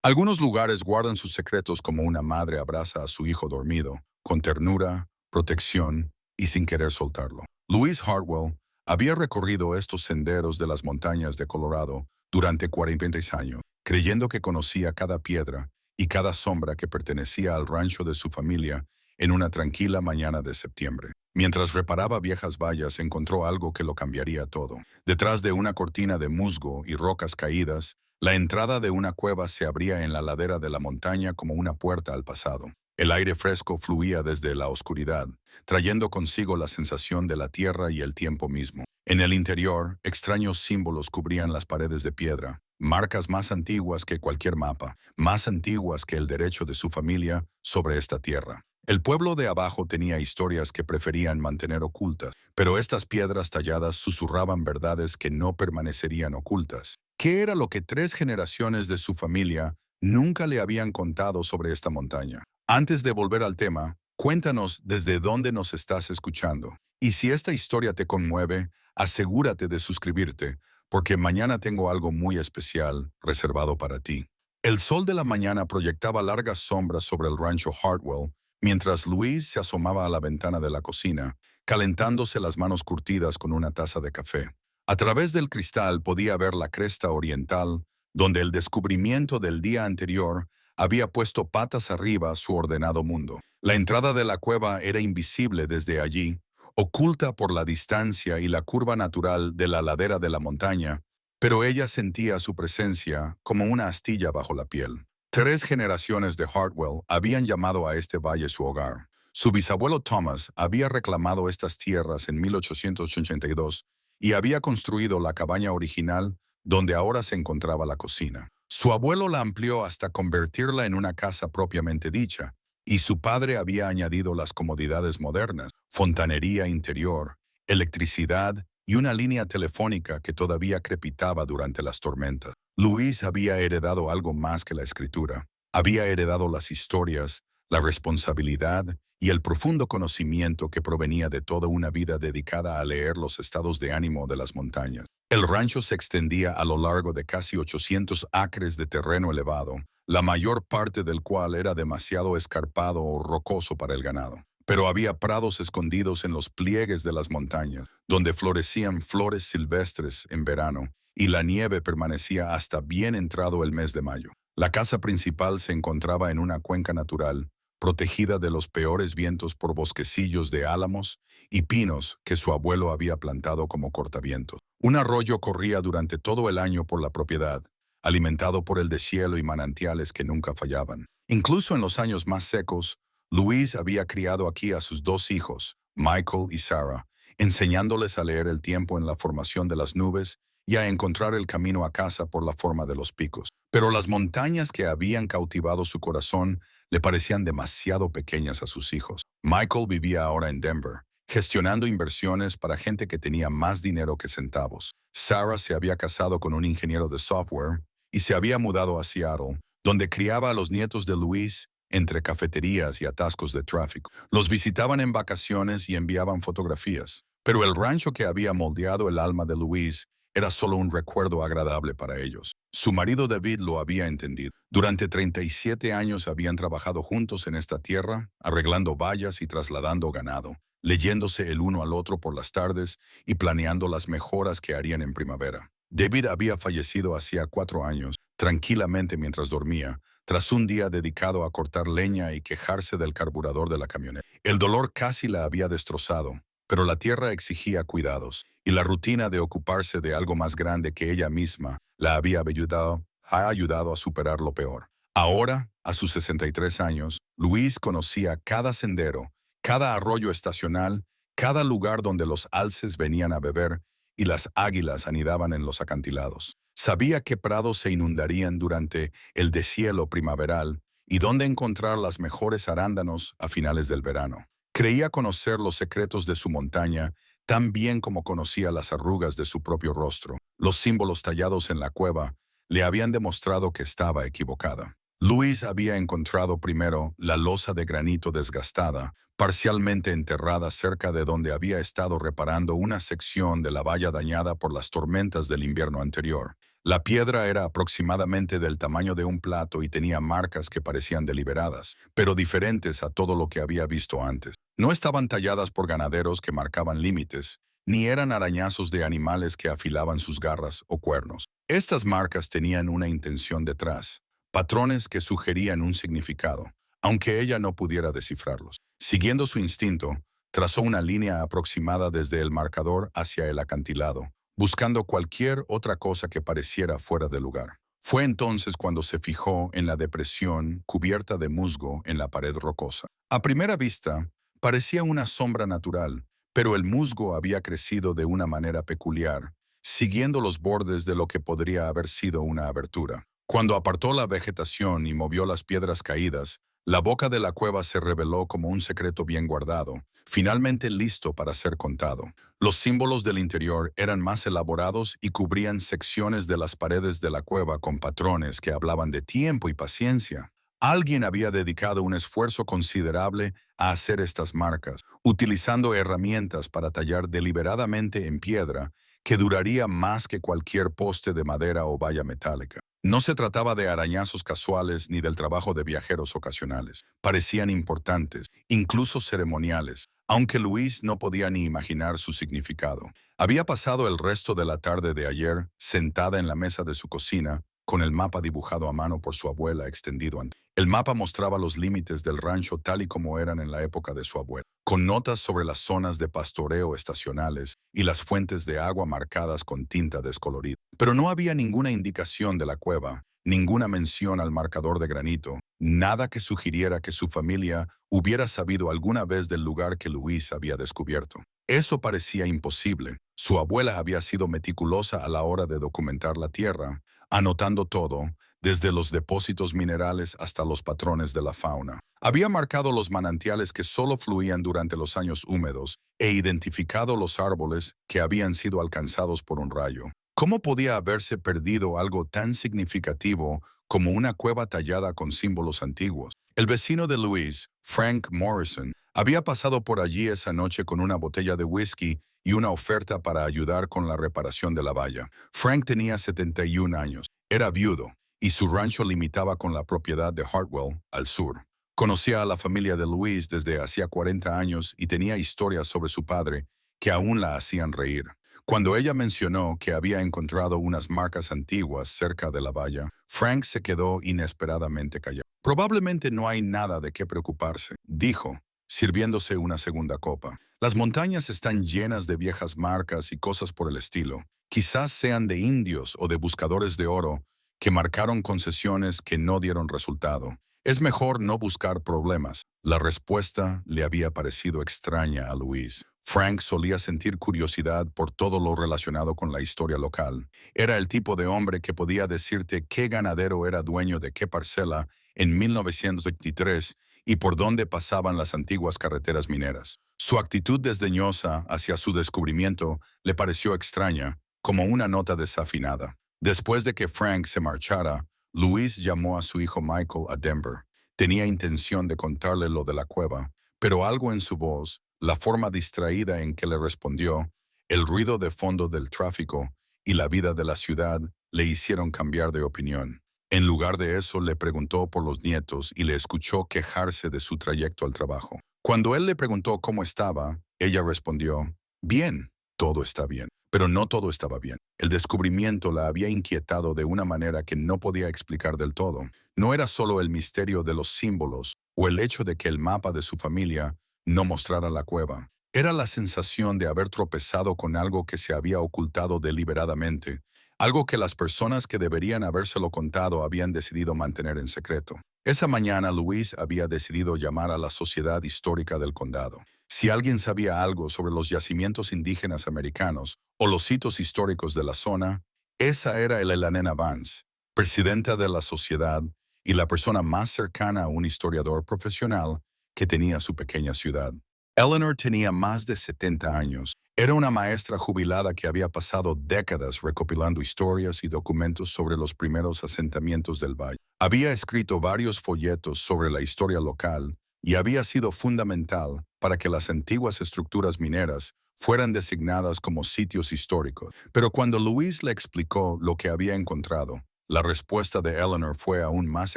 Algunos lugares guardan sus secretos como una madre abraza a su hijo dormido, con ternura, protección y sin querer soltarlo. Louise Hartwell había recorrido estos senderos de las montañas de Colorado durante 46 años, creyendo que conocía cada piedra y cada sombra que pertenecía al rancho de su familia en una tranquila mañana de septiembre. Mientras reparaba viejas vallas, encontró algo que lo cambiaría todo. Detrás de una cortina de musgo y rocas caídas, la entrada de una cueva se abría en la ladera de la montaña como una puerta al pasado. El aire fresco fluía desde la oscuridad, trayendo consigo la sensación de la tierra y el tiempo mismo. En el interior, extraños símbolos cubrían las paredes de piedra, marcas más antiguas que cualquier mapa, más antiguas que el derecho de su familia sobre esta tierra. El pueblo de abajo tenía historias que preferían mantener ocultas, pero estas piedras talladas susurraban verdades que no permanecerían ocultas. ¿Qué era lo que 3 generaciones de su familia nunca le habían contado sobre esta montaña? Antes de volver al tema, cuéntanos desde dónde nos estás escuchando. Y si esta historia te conmueve, asegúrate de suscribirte, porque mañana tengo algo muy especial reservado para ti. El sol de la mañana proyectaba largas sombras sobre el rancho Hartwell, mientras Louise se asomaba a la ventana de la cocina, calentándose las manos curtidas con una taza de café. A través del cristal podía ver la cresta oriental, donde el descubrimiento del día anterior había puesto patas arriba su ordenado mundo. La entrada de la cueva era invisible desde allí, oculta por la distancia y la curva natural de la ladera de la montaña, pero ella sentía su presencia como una astilla bajo la piel. 3 generaciones de Hartwell habían llamado a este valle su hogar. Su bisabuelo Thomas había reclamado estas tierras en 1882 y había construido la cabaña original donde ahora se encontraba la cocina. Su abuelo la amplió hasta convertirla en una casa propiamente dicha, y su padre había añadido las comodidades modernas, fontanería interior, electricidad y una línea telefónica que todavía crepitaba durante las tormentas. Luis había heredado algo más que la escritura. Había heredado las historias, la responsabilidad y el profundo conocimiento que provenía de toda una vida dedicada a leer los estados de ánimo de las montañas. El rancho se extendía a lo largo de casi 800 acres de terreno elevado, la mayor parte del cual era demasiado escarpado o rocoso para el ganado. Pero había prados escondidos en los pliegues de las montañas, donde florecían flores silvestres en verano, y la nieve permanecía hasta bien entrado el mes de mayo. La casa principal se encontraba en una cuenca natural, protegida de los peores vientos por bosquecillos de álamos y pinos que su abuelo había plantado como cortavientos. Un arroyo corría durante todo el año por la propiedad, alimentado por el deshielo y manantiales que nunca fallaban. Incluso en los años más secos, Louise había criado aquí a sus 2 hijos, Michael y Sarah, enseñándoles a leer el tiempo en la formación de las nubes y a encontrar el camino a casa por la forma de los picos. Pero las montañas que habían cautivado su corazón le parecían demasiado pequeñas a sus hijos. Michael vivía ahora en Denver, gestionando inversiones para gente que tenía más dinero que centavos. Sarah se había casado con un ingeniero de software y se había mudado a Seattle, donde criaba a los nietos de Louise entre cafeterías y atascos de tráfico. Los visitaban en vacaciones y enviaban fotografías. Pero el rancho que había moldeado el alma de Louise era solo un recuerdo agradable para ellos. Su marido David lo había entendido. Durante 37 años habían trabajado juntos en esta tierra, arreglando vallas y trasladando ganado, leyéndose el uno al otro por las tardes y planeando las mejoras que harían en primavera. David había fallecido hacía 4 años, tranquilamente mientras dormía, tras un día dedicado a cortar leña y quejarse del carburador de la camioneta. El dolor casi la había destrozado, pero la tierra exigía cuidados, y la rutina de ocuparse de algo más grande que ella misma la había ayudado a superar lo peor. Ahora, a sus 63 años, Luis conocía cada sendero, cada arroyo estacional, cada lugar donde los alces venían a beber y las águilas anidaban en los acantilados. Sabía qué prados se inundarían durante el deshielo primaveral y dónde encontrar las mejores arándanos a finales del verano. Creía conocer los secretos de su montaña tan bien como conocía las arrugas de su propio rostro. Los símbolos tallados en la cueva le habían demostrado que estaba equivocada. Luis había encontrado primero la losa de granito desgastada, parcialmente enterrada cerca de donde había estado reparando una sección de la valla dañada por las tormentas del invierno anterior. La piedra era aproximadamente del tamaño de un plato y tenía marcas que parecían deliberadas, pero diferentes a todo lo que había visto antes. No estaban talladas por ganaderos que marcaban límites, ni eran arañazos de animales que afilaban sus garras o cuernos. Estas marcas tenían una intención detrás, patrones que sugerían un significado, aunque ella no pudiera descifrarlos. Siguiendo su instinto, trazó una línea aproximada desde el marcador hacia el acantilado, buscando cualquier otra cosa que pareciera fuera de lugar. Fue entonces cuando se fijó en la depresión cubierta de musgo en la pared rocosa. A primera vista, parecía una sombra natural, pero el musgo había crecido de una manera peculiar, siguiendo los bordes de lo que podría haber sido una abertura. Cuando apartó la vegetación y movió las piedras caídas, la boca de la cueva se reveló como un secreto bien guardado, finalmente listo para ser contado. Los símbolos del interior eran más elaborados y cubrían secciones de las paredes de la cueva con patrones que hablaban de tiempo y paciencia. Alguien había dedicado un esfuerzo considerable a hacer estas marcas, utilizando herramientas para tallar deliberadamente en piedra que duraría más que cualquier poste de madera o valla metálica. No se trataba de arañazos casuales ni del trabajo de viajeros ocasionales. Parecían importantes, incluso ceremoniales, aunque Luis no podía ni imaginar su significado. Había pasado el resto de la tarde de ayer sentada en la mesa de su cocina, con el mapa dibujado a mano por su abuela extendido ante. El mapa mostraba los límites del rancho tal y como eran en la época de su abuela, con notas sobre las zonas de pastoreo estacionales y las fuentes de agua marcadas con tinta descolorida. Pero no había ninguna indicación de la cueva, ninguna mención al marcador de granito, nada que sugiriera que su familia hubiera sabido alguna vez del lugar que Luis había descubierto. Eso parecía imposible. Su abuela había sido meticulosa a la hora de documentar la tierra, anotando todo, desde los depósitos minerales hasta los patrones de la fauna. Había marcado los manantiales que solo fluían durante los años húmedos e identificado los árboles que habían sido alcanzados por un rayo. ¿Cómo podía haberse perdido algo tan significativo como una cueva tallada con símbolos antiguos? El vecino de Luis, Frank Morrison, había pasado por allí esa noche con una botella de whisky y una oferta para ayudar con la reparación de la valla. Frank tenía 71 años, era viudo, y su rancho limitaba con la propiedad de Hartwell, al sur. Conocía a la familia de Luis desde hacía 40 años y tenía historias sobre su padre que aún la hacían reír. Cuando ella mencionó que había encontrado unas marcas antiguas cerca de la valla, Frank se quedó inesperadamente callado. Probablemente no hay nada de qué preocuparse, dijo, sirviéndose una segunda copa. Las montañas están llenas de viejas marcas y cosas por el estilo. Quizás sean de indios o de buscadores de oro que marcaron concesiones que no dieron resultado. Es mejor no buscar problemas. La respuesta le había parecido extraña a Luis. Frank solía sentir curiosidad por todo lo relacionado con la historia local. Era el tipo de hombre que podía decirte qué ganadero era dueño de qué parcela en 1923 y por dónde pasaban las antiguas carreteras mineras. Su actitud desdeñosa hacia su descubrimiento le pareció extraña, como una nota desafinada. Después de que Frank se marchara, Luis llamó a su hijo Michael a Denver. Tenía intención de contarle lo de la cueva, pero algo en su voz, la forma distraída en que le respondió, el ruido de fondo del tráfico y la vida de la ciudad le hicieron cambiar de opinión. En lugar de eso, le preguntó por los nietos y le escuchó quejarse de su trayecto al trabajo. Cuando él le preguntó cómo estaba, ella respondió, bien, todo está bien. Pero no todo estaba bien. El descubrimiento la había inquietado de una manera que no podía explicar del todo. No era solo el misterio de los símbolos o el hecho de que el mapa de su familia no mostrara la cueva. Era la sensación de haber tropezado con algo que se había ocultado deliberadamente, algo que las personas que deberían habérselo contado habían decidido mantener en secreto. Esa mañana Luis había decidido llamar a la Sociedad Histórica del Condado. Si alguien sabía algo sobre los yacimientos indígenas americanos o los sitios históricos de la zona, esa era Elena Vance, presidenta de la sociedad y la persona más cercana a un historiador profesional que tenía su pequeña ciudad. Eleanor tenía más de 70 años. Era una maestra jubilada que había pasado décadas recopilando historias y documentos sobre los primeros asentamientos del valle. Había escrito varios folletos sobre la historia local y había sido fundamental para que las antiguas estructuras mineras fueran designadas como sitios históricos. Pero cuando Louise le explicó lo que había encontrado, la respuesta de Eleanor fue aún más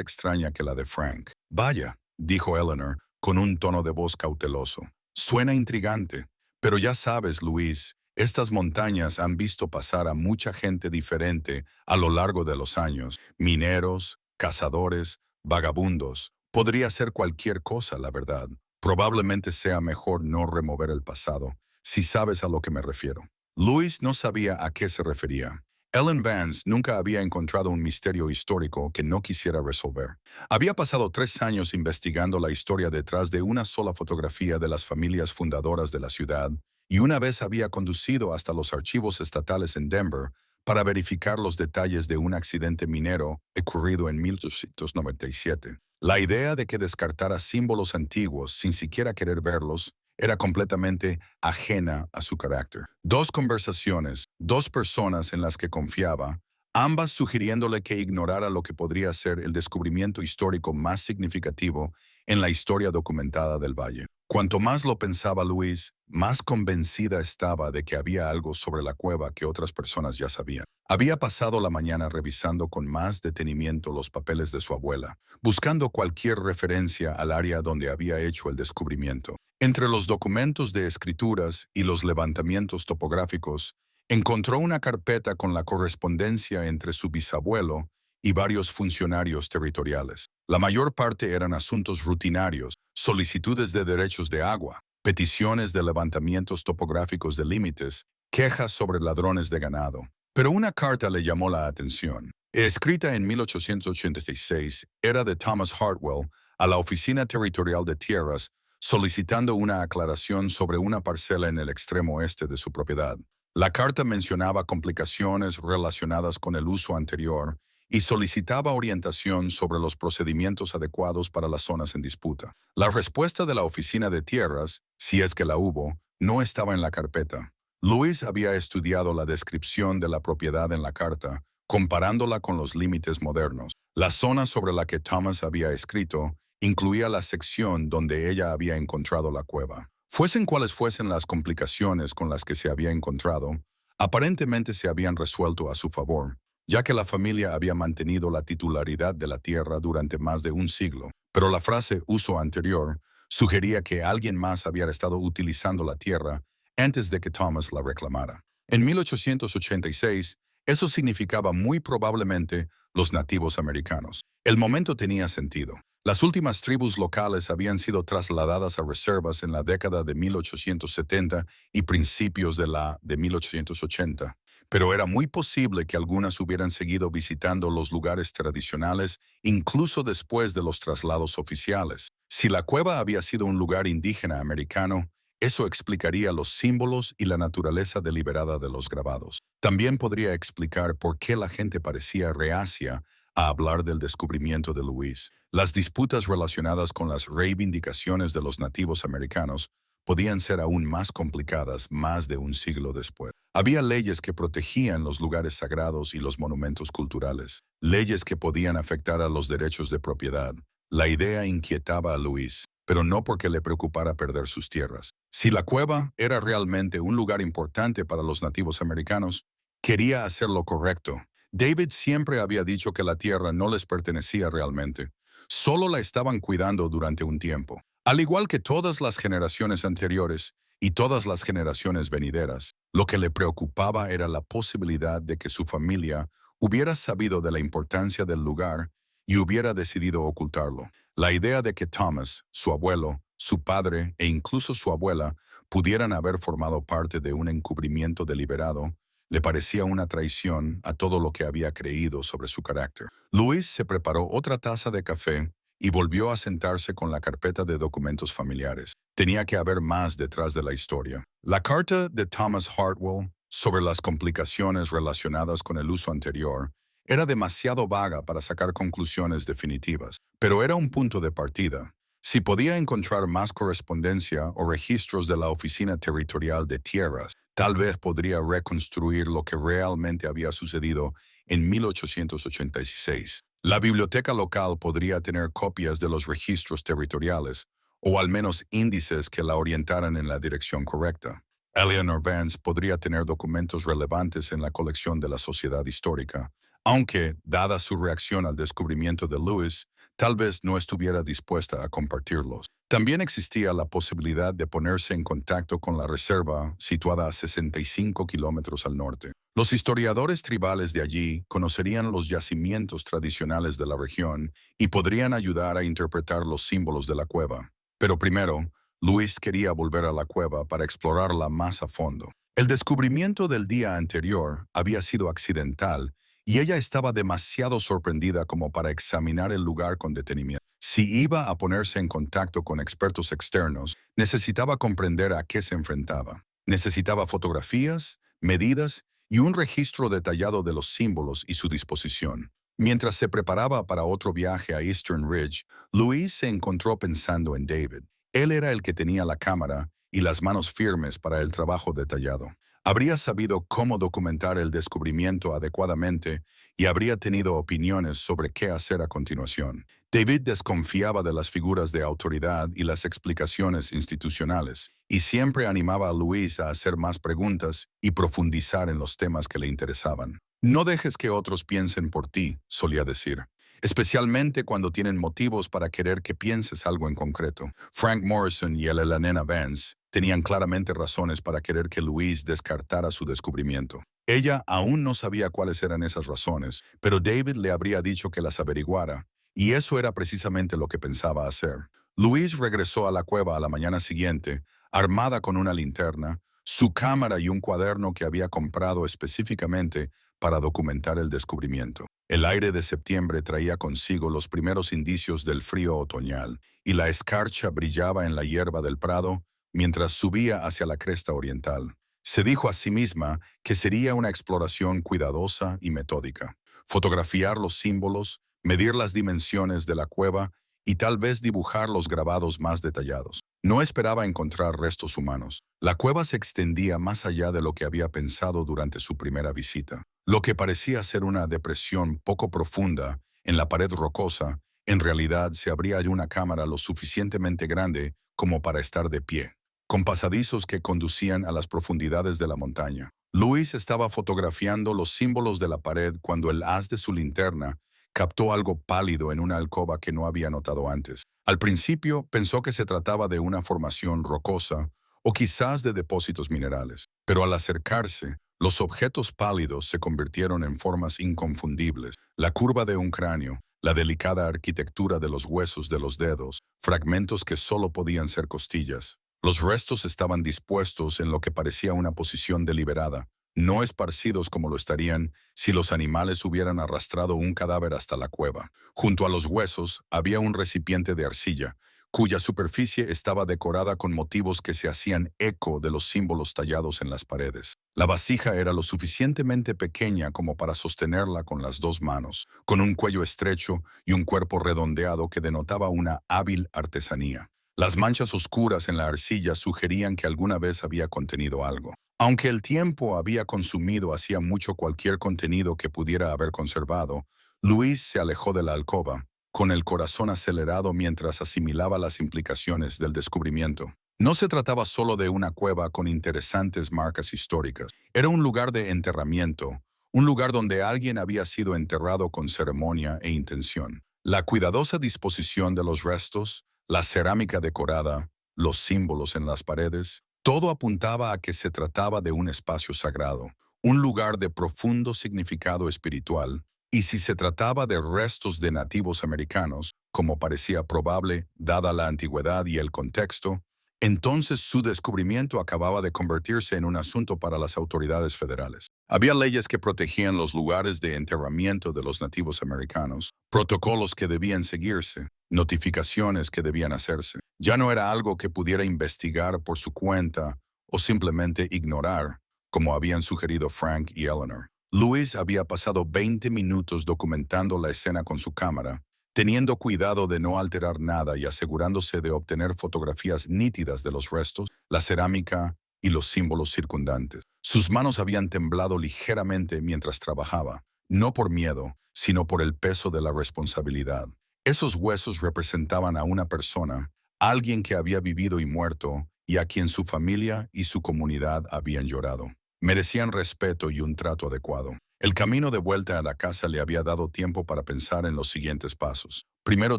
extraña que la de Frank. Vaya, dijo Eleanor, con un tono de voz cauteloso. Suena intrigante, pero ya sabes, Louise, estas montañas han visto pasar a mucha gente diferente a lo largo de los años. Mineros, cazadores, vagabundos. Podría ser cualquier cosa, la verdad. Probablemente sea mejor no remover el pasado, si sabes a lo que me refiero. Louise no sabía a qué se refería. Ellen Vance nunca había encontrado un misterio histórico que no quisiera resolver. Había pasado 3 años investigando la historia detrás de una sola fotografía de las familias fundadoras de la ciudad, y una vez había conducido hasta los archivos estatales en Denver para verificar los detalles de un accidente minero ocurrido en 1897. La idea de que descartara símbolos antiguos sin siquiera querer verlos era completamente ajena a su carácter. 2 conversaciones, 2 personas en las que confiaba, ambas sugiriéndole que ignorara lo que podría ser el descubrimiento histórico más significativo en la historia documentada del Valle. Cuanto más lo pensaba Louise, más convencida estaba de que había algo sobre la cueva que otras personas ya sabían. Había pasado la mañana revisando con más detenimiento los papeles de su abuela, buscando cualquier referencia al área donde había hecho el descubrimiento. Entre los documentos de escrituras y los levantamientos topográficos, encontró una carpeta con la correspondencia entre su bisabuelo y varios funcionarios territoriales. La mayor parte eran asuntos rutinarios, solicitudes de derechos de agua, peticiones de levantamientos topográficos de límites, quejas sobre ladrones de ganado. Pero una carta le llamó la atención. Escrita en 1886, era de Thomas Hartwell a la Oficina Territorial de Tierras, solicitando una aclaración sobre una parcela en el extremo oeste de su propiedad. La carta mencionaba complicaciones relacionadas con el uso anterior y solicitaba orientación sobre los procedimientos adecuados para las zonas en disputa. La respuesta de la Oficina de Tierras, si es que la hubo, no estaba en la carpeta. Louise había estudiado la descripción de la propiedad en la carta, comparándola con los límites modernos. La zona sobre la que Thomas había escrito incluía la sección donde ella había encontrado la cueva. Fuesen cuales fuesen las complicaciones con las que se había encontrado, aparentemente se habían resuelto a su favor, ya que la familia había mantenido la titularidad de la tierra durante más de un siglo. Pero la frase uso anterior sugería que alguien más había estado utilizando la tierra antes de que Thomas la reclamara. En 1886, eso significaba muy probablemente los nativos americanos. El momento tenía sentido. Las últimas tribus locales habían sido trasladadas a reservas en la década de 1870 y principios de 1880, pero era muy posible que algunas hubieran seguido visitando los lugares tradicionales incluso después de los traslados oficiales. Si la cueva había sido un lugar indígena americano, eso explicaría los símbolos y la naturaleza deliberada de los grabados. También podría explicar por qué la gente parecía reacia a hablar del descubrimiento de Louise. Las disputas relacionadas con las reivindicaciones de los nativos americanos podían ser aún más complicadas más de un siglo después. Había leyes que protegían los lugares sagrados y los monumentos culturales, leyes que podían afectar a los derechos de propiedad. La idea inquietaba a Louise, pero no porque le preocupara perder sus tierras. Si la cueva era realmente un lugar importante para los nativos americanos, quería hacer lo correcto. David siempre había dicho que la tierra no les pertenecía realmente, solo la estaban cuidando durante un tiempo. Al igual que todas las generaciones anteriores y todas las generaciones venideras, lo que le preocupaba era la posibilidad de que su familia hubiera sabido de la importancia del lugar y hubiera decidido ocultarlo. La idea de que Thomas, su abuelo, su padre e incluso su abuela pudieran haber formado parte de un encubrimiento deliberado le parecía una traición a todo lo que había creído sobre su carácter. Louise se preparó otra taza de café y volvió a sentarse con la carpeta de documentos familiares. Tenía que haber más detrás de la historia. La carta de Thomas Hartwell sobre las complicaciones relacionadas con el uso anterior era demasiado vaga para sacar conclusiones definitivas, pero era un punto de partida. Si podía encontrar más correspondencia o registros de la Oficina Territorial de Tierras, tal vez podría reconstruir lo que realmente había sucedido en 1886. La biblioteca local podría tener copias de los registros territoriales, o al menos índices que la orientaran en la dirección correcta. Eleanor Vance podría tener documentos relevantes en la colección de la Sociedad Histórica, aunque, dada su reacción al descubrimiento de Lewis, tal vez no estuviera dispuesta a compartirlos. También existía la posibilidad de ponerse en contacto con la reserva situada a 65 kilómetros al norte. Los historiadores tribales de allí conocerían los yacimientos tradicionales de la región y podrían ayudar a interpretar los símbolos de la cueva. Pero primero, Luis quería volver a la cueva para explorarla más a fondo. El descubrimiento del día anterior había sido accidental y ella estaba demasiado sorprendida como para examinar el lugar con detenimiento. Si iba a ponerse en contacto con expertos externos, necesitaba comprender a qué se enfrentaba. Necesitaba fotografías, medidas y un registro detallado de los símbolos y su disposición. Mientras se preparaba para otro viaje a Eastern Ridge, Louise se encontró pensando en David. Él era el que tenía la cámara y las manos firmes para el trabajo detallado. Habría sabido cómo documentar el descubrimiento adecuadamente y habría tenido opiniones sobre qué hacer a continuación. David desconfiaba de las figuras de autoridad y las explicaciones institucionales, y siempre animaba a Luis a hacer más preguntas y profundizar en los temas que le interesaban. No dejes que otros piensen por ti, solía decir, especialmente cuando tienen motivos para querer que pienses algo en concreto. Frank Morrison y la nena Vance tenían claramente razones para querer que Louise descartara su descubrimiento. Ella aún no sabía cuáles eran esas razones, pero David le habría dicho que las averiguara, y eso era precisamente lo que pensaba hacer. Louise regresó a la cueva a la mañana siguiente, armada con una linterna, su cámara y un cuaderno que había comprado específicamente para documentar el descubrimiento. El aire de septiembre traía consigo los primeros indicios del frío otoñal, y la escarcha brillaba en la hierba del prado mientras subía hacia la cresta oriental. Se dijo a sí misma que sería una exploración cuidadosa y metódica. Fotografiar los símbolos, medir las dimensiones de la cueva y tal vez dibujar los grabados más detallados. No esperaba encontrar restos humanos. La cueva se extendía más allá de lo que había pensado durante su primera visita. Lo que parecía ser una depresión poco profunda en la pared rocosa, en realidad se abría una cámara lo suficientemente grande como para estar de pie, con pasadizos que conducían a las profundidades de la montaña. Luis estaba fotografiando los símbolos de la pared cuando el haz de su linterna captó algo pálido en una alcoba que no había notado antes. Al principio pensó que se trataba de una formación rocosa o quizás de depósitos minerales, pero al acercarse, los objetos pálidos se convirtieron en formas inconfundibles. La curva de un cráneo, la delicada arquitectura de los huesos de los dedos, fragmentos que solo podían ser costillas. Los restos estaban dispuestos en lo que parecía una posición deliberada, no esparcidos como lo estarían si los animales hubieran arrastrado un cadáver hasta la cueva. Junto a los huesos había un recipiente de arcilla, cuya superficie estaba decorada con motivos que se hacían eco de los símbolos tallados en las paredes. La vasija era lo suficientemente pequeña como para sostenerla con las dos manos, con un cuello estrecho y un cuerpo redondeado que denotaba una hábil artesanía. Las manchas oscuras en la arcilla sugerían que alguna vez había contenido algo. Aunque el tiempo había consumido hacía mucho cualquier contenido que pudiera haber conservado, Luis se alejó de la alcoba, con el corazón acelerado mientras asimilaba las implicaciones del descubrimiento. No se trataba solo de una cueva con interesantes marcas históricas. Era un lugar de enterramiento, un lugar donde alguien había sido enterrado con ceremonia e intención. La cuidadosa disposición de los restos, la cerámica decorada, los símbolos en las paredes, todo apuntaba a que se trataba de un espacio sagrado, un lugar de profundo significado espiritual, y si se trataba de restos de nativos americanos, como parecía probable dada la antigüedad y el contexto, entonces su descubrimiento acababa de convertirse en un asunto para las autoridades federales. Había leyes que protegían los lugares de enterramiento de los nativos americanos, protocolos que debían seguirse, notificaciones que debían hacerse. Ya no era algo que pudiera investigar por su cuenta o simplemente ignorar, como habían sugerido Frank y Eleanor. Luis había pasado 20 minutos documentando la escena con su cámara, teniendo cuidado de no alterar nada y asegurándose de obtener fotografías nítidas de los restos, la cerámica y los símbolos circundantes. Sus manos habían temblado ligeramente mientras trabajaba, no por miedo, sino por el peso de la responsabilidad. Esos huesos representaban a una persona, alguien que había vivido y muerto, y a quien su familia y su comunidad habían llorado. Merecían respeto y un trato adecuado. El camino de vuelta a la casa le había dado tiempo para pensar en los siguientes pasos. Primero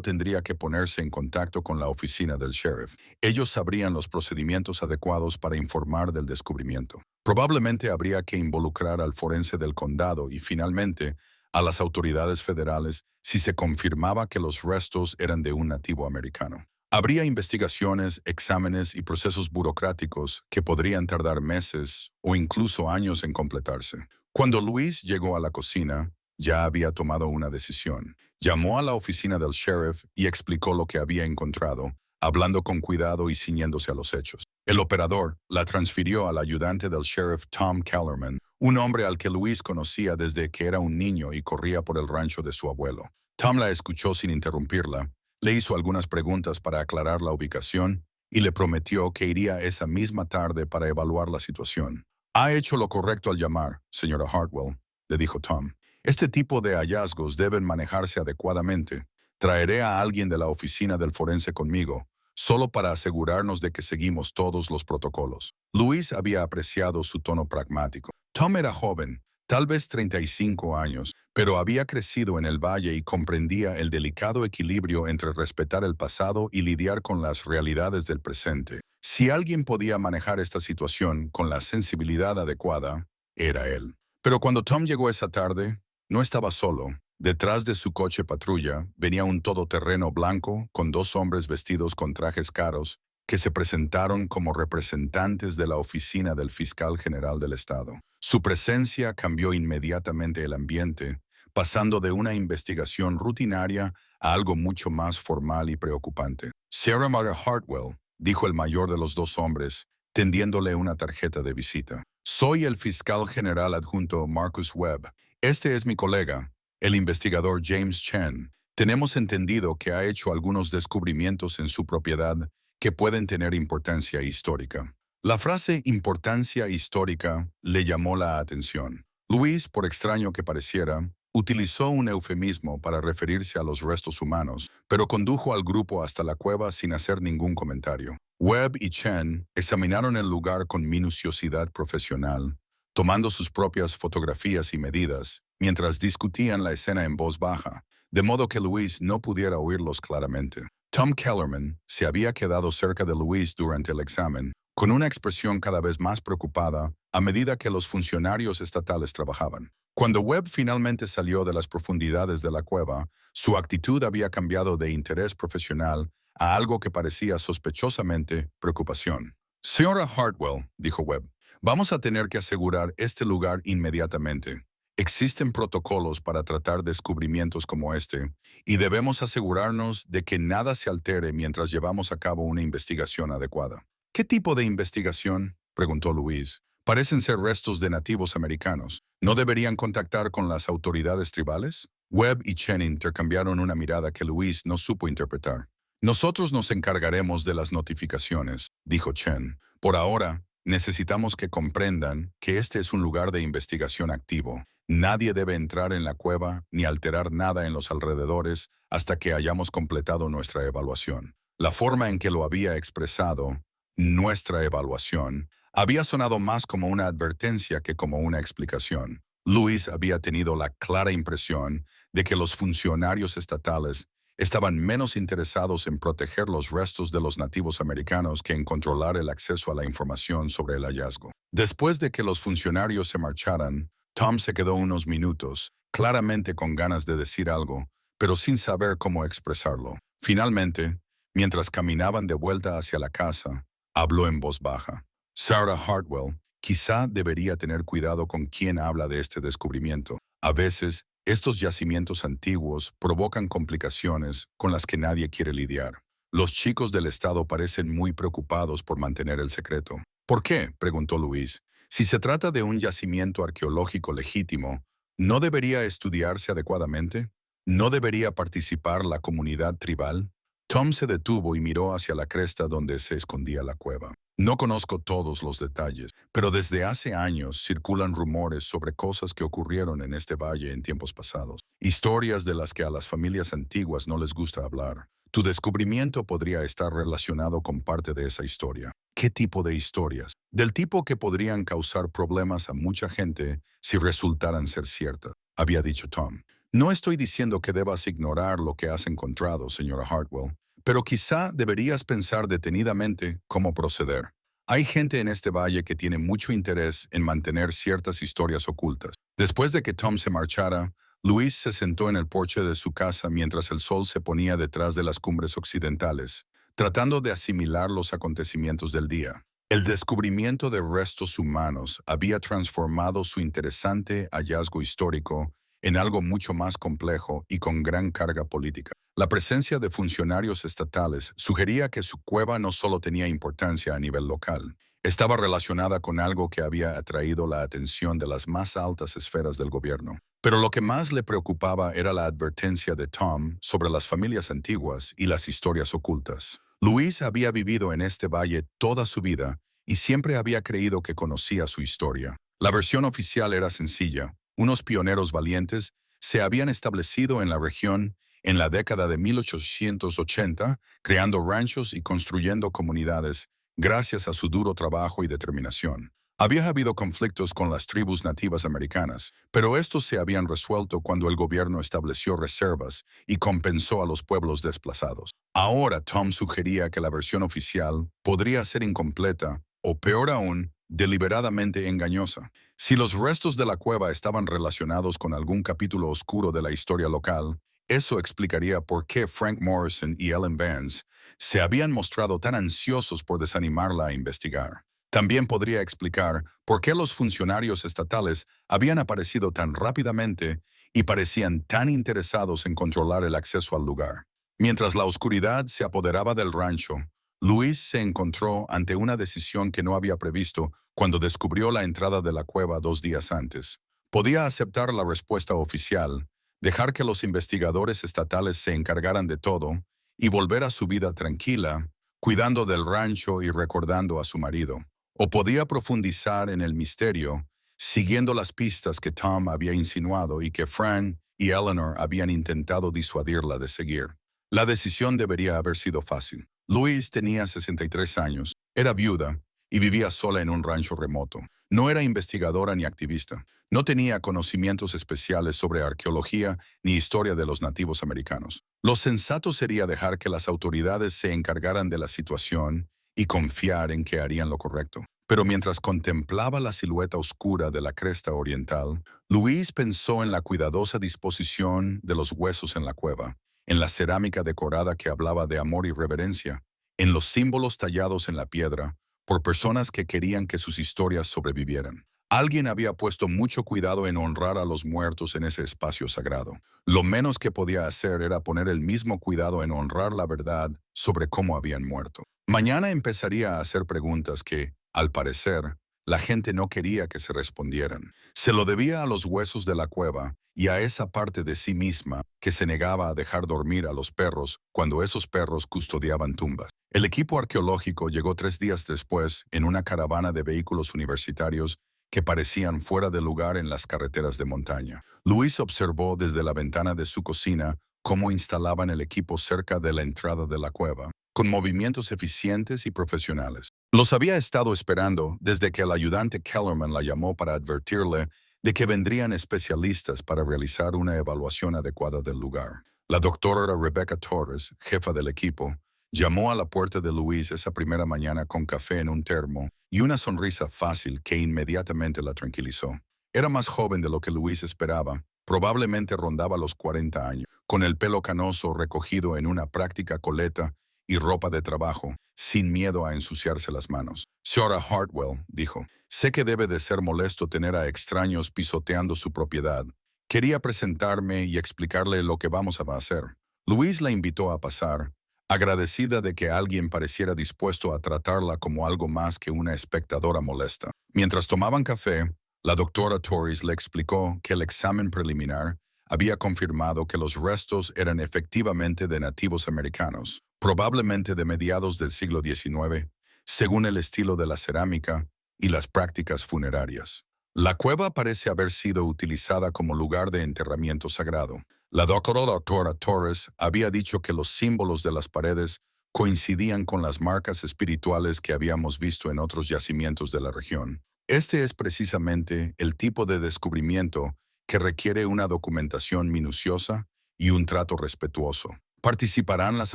tendría que ponerse en contacto con la oficina del sheriff. Ellos sabrían los procedimientos adecuados para informar del descubrimiento. Probablemente habría que involucrar al forense del condado y finalmente a las autoridades federales si se confirmaba que los restos eran de un nativo americano. Habría investigaciones, exámenes y procesos burocráticos que podrían tardar meses o incluso años en completarse. Cuando Luis llegó a la cocina, ya había tomado una decisión. Llamó a la oficina del sheriff y explicó lo que había encontrado, hablando con cuidado y ciñéndose a los hechos. El operador la transfirió al ayudante del sheriff Tom Kellerman, un hombre al que Luis conocía desde que era un niño y corría por el rancho de su abuelo. Tom la escuchó sin interrumpirla, le hizo algunas preguntas para aclarar la ubicación y le prometió que iría esa misma tarde para evaluar la situación. Ha hecho lo correcto al llamar, señora Hartwell, le dijo Tom. Este tipo de hallazgos deben manejarse adecuadamente. Traeré a alguien de la oficina del forense conmigo, solo para asegurarnos de que seguimos todos los protocolos. Luis había apreciado su tono pragmático. Tom era joven, tal vez 35 años, pero había crecido en el valle y comprendía el delicado equilibrio entre respetar el pasado y lidiar con las realidades del presente. Si alguien podía manejar esta situación con la sensibilidad adecuada, era él. Pero cuando Tom llegó esa tarde, no estaba solo. Detrás de su coche patrulla venía un todoterreno blanco con dos hombres vestidos con trajes caros que se presentaron como representantes de la oficina del fiscal general del estado. Su presencia cambió inmediatamente el ambiente, pasando de una investigación rutinaria a algo mucho más formal y preocupante. Sarah Mara Hartwell, dijo el mayor de los dos hombres, tendiéndole una tarjeta de visita. Soy el fiscal general adjunto Marcus Webb. Este es mi colega, el investigador James Chen. Tenemos entendido que ha hecho algunos descubrimientos en su propiedad que pueden tener importancia histórica. La frase importancia histórica le llamó la atención. Luis, por extraño que pareciera, utilizó un eufemismo para referirse a los restos humanos, pero condujo al grupo hasta la cueva sin hacer ningún comentario. Webb y Chen examinaron el lugar con minuciosidad profesional, tomando sus propias fotografías y medidas, mientras discutían la escena en voz baja, de modo que Luis no pudiera oírlos claramente. Tom Kellerman se había quedado cerca de Luis durante el examen, con una expresión cada vez más preocupada a medida que los funcionarios estatales trabajaban. Cuando Webb finalmente salió de las profundidades de la cueva, su actitud había cambiado de interés profesional a algo que parecía sospechosamente preocupación. Señora Hartwell, dijo Webb, vamos a tener que asegurar este lugar inmediatamente. Existen protocolos para tratar descubrimientos como este, y debemos asegurarnos de que nada se altere mientras llevamos a cabo una investigación adecuada. ¿Qué tipo de investigación?, preguntó Luis. Parecen ser restos de nativos americanos. ¿No deberían contactar con las autoridades tribales? Webb y Chen intercambiaron una mirada que Luis no supo interpretar. Nosotros nos encargaremos de las notificaciones, dijo Chen. Por ahora, necesitamos que comprendan que este es un lugar de investigación activo. Nadie debe entrar en la cueva ni alterar nada en los alrededores hasta que hayamos completado nuestra evaluación. La forma en que lo había expresado, nuestra evaluación, había sonado más como una advertencia que como una explicación. Luis había tenido la clara impresión de que los funcionarios estatales estaban menos interesados en proteger los restos de los nativos americanos que en controlar el acceso a la información sobre el hallazgo. Después de que los funcionarios se marcharan, Tom se quedó unos minutos, claramente con ganas de decir algo, pero sin saber cómo expresarlo. Finalmente, mientras caminaban de vuelta hacia la casa, habló en voz baja. Sarah Hartwell quizá debería tener cuidado con quién habla de este descubrimiento. A veces, estos yacimientos antiguos provocan complicaciones con las que nadie quiere lidiar. Los chicos del estado parecen muy preocupados por mantener el secreto. ¿Por qué?, preguntó Luis. Si se trata de un yacimiento arqueológico legítimo, ¿no debería estudiarse adecuadamente? ¿No debería participar la comunidad tribal? Tom se detuvo y miró hacia la cresta donde se escondía la cueva. No conozco todos los detalles, pero desde hace años circulan rumores sobre cosas que ocurrieron en este valle en tiempos pasados. Historias de las que a las familias antiguas no les gusta hablar. Tu descubrimiento podría estar relacionado con parte de esa historia. ¿Qué tipo de historias? Del tipo que podrían causar problemas a mucha gente si resultaran ser ciertas, había dicho Tom. No estoy diciendo que debas ignorar lo que has encontrado, señora Hartwell, pero quizá deberías pensar detenidamente cómo proceder. Hay gente en este valle que tiene mucho interés en mantener ciertas historias ocultas. Después de que Tom se marchara, Luis se sentó en el porche de su casa mientras el sol se ponía detrás de las cumbres occidentales, tratando de asimilar los acontecimientos del día. El descubrimiento de restos humanos había transformado su interesante hallazgo histórico en algo mucho más complejo y con gran carga política. La presencia de funcionarios estatales sugería que su cueva no solo tenía importancia a nivel local, estaba relacionada con algo que había atraído la atención de las más altas esferas del gobierno. Pero lo que más le preocupaba era la advertencia de Tom sobre las familias antiguas y las historias ocultas. Luis había vivido en este valle toda su vida y siempre había creído que conocía su historia. La versión oficial era sencilla. Unos pioneros valientes se habían establecido en la región en la década de 1880, creando ranchos y construyendo comunidades gracias a su duro trabajo y determinación. Había habido conflictos con las tribus nativas americanas, pero estos se habían resuelto cuando el gobierno estableció reservas y compensó a los pueblos desplazados. Ahora Tom sugería que la versión oficial podría ser incompleta o, peor aún, deliberadamente engañosa. Si los restos de la cueva estaban relacionados con algún capítulo oscuro de la historia local, eso explicaría por qué Frank Morrison y Ellen Vance se habían mostrado tan ansiosos por desanimarla a investigar. También podría explicar por qué los funcionarios estatales habían aparecido tan rápidamente y parecían tan interesados en controlar el acceso al lugar. Mientras la oscuridad se apoderaba del rancho, Luis se encontró ante una decisión que no había previsto cuando descubrió la entrada de la cueva 2 días antes. Podía aceptar la respuesta oficial, dejar que los investigadores estatales se encargaran de todo y volver a su vida tranquila, cuidando del rancho y recordando a su marido. O podía profundizar en el misterio, siguiendo las pistas que Tom había insinuado y que Fran y Eleanor habían intentado disuadirla de seguir. La decisión debería haber sido fácil. Louise tenía 63 años, era viuda y vivía sola en un rancho remoto. No era investigadora ni activista. No tenía conocimientos especiales sobre arqueología ni historia de los nativos americanos. Lo sensato sería dejar que las autoridades se encargaran de la situación y confiar en que harían lo correcto. Pero mientras contemplaba la silueta oscura de la cresta oriental, Louise pensó en la cuidadosa disposición de los huesos en la cueva, en la cerámica decorada que hablaba de amor y reverencia, en los símbolos tallados en la piedra, por personas que querían que sus historias sobrevivieran. Alguien había puesto mucho cuidado en honrar a los muertos en ese espacio sagrado. Lo menos que podía hacer era poner el mismo cuidado en honrar la verdad sobre cómo habían muerto. Mañana empezaría a hacer preguntas que, al parecer, la gente no quería que se respondieran. Se lo debía a los huesos de la cueva y a esa parte de sí misma que se negaba a dejar dormir a los perros cuando esos perros custodiaban tumbas. El equipo arqueológico llegó 3 días después en una caravana de vehículos universitarios que parecían fuera de lugar en las carreteras de montaña. Luis observó desde la ventana de su cocina cómo instalaban el equipo cerca de la entrada de la cueva, con movimientos eficientes y profesionales. Los había estado esperando desde que el ayudante Kellerman la llamó para advertirle de que vendrían especialistas para realizar una evaluación adecuada del lugar. La doctora Rebecca Torres, jefa del equipo, llamó a la puerta de Luis esa primera mañana con café en un termo y una sonrisa fácil que inmediatamente la tranquilizó. Era más joven de lo que Luis esperaba, probablemente rondaba los 40 años, con el pelo canoso recogido en una práctica coleta y ropa de trabajo, sin miedo a ensuciarse las manos. Señora Hartwell, dijo, sé que debe de ser molesto tener a extraños pisoteando su propiedad. Quería presentarme y explicarle lo que vamos a hacer. Luis la invitó a pasar, agradecida de que alguien pareciera dispuesto a tratarla como algo más que una espectadora molesta. Mientras tomaban café, la doctora Torres le explicó que el examen preliminar había confirmado que los restos eran efectivamente de nativos americanos, probablemente de mediados del siglo XIX, según el estilo de la cerámica y las prácticas funerarias. La cueva parece haber sido utilizada como lugar de enterramiento sagrado. La doctora Torres había dicho que los símbolos de las paredes coincidían con las marcas espirituales que habíamos visto en otros yacimientos de la región. Este es precisamente el tipo de descubrimiento que requiere una documentación minuciosa y un trato respetuoso. ¿Participarán las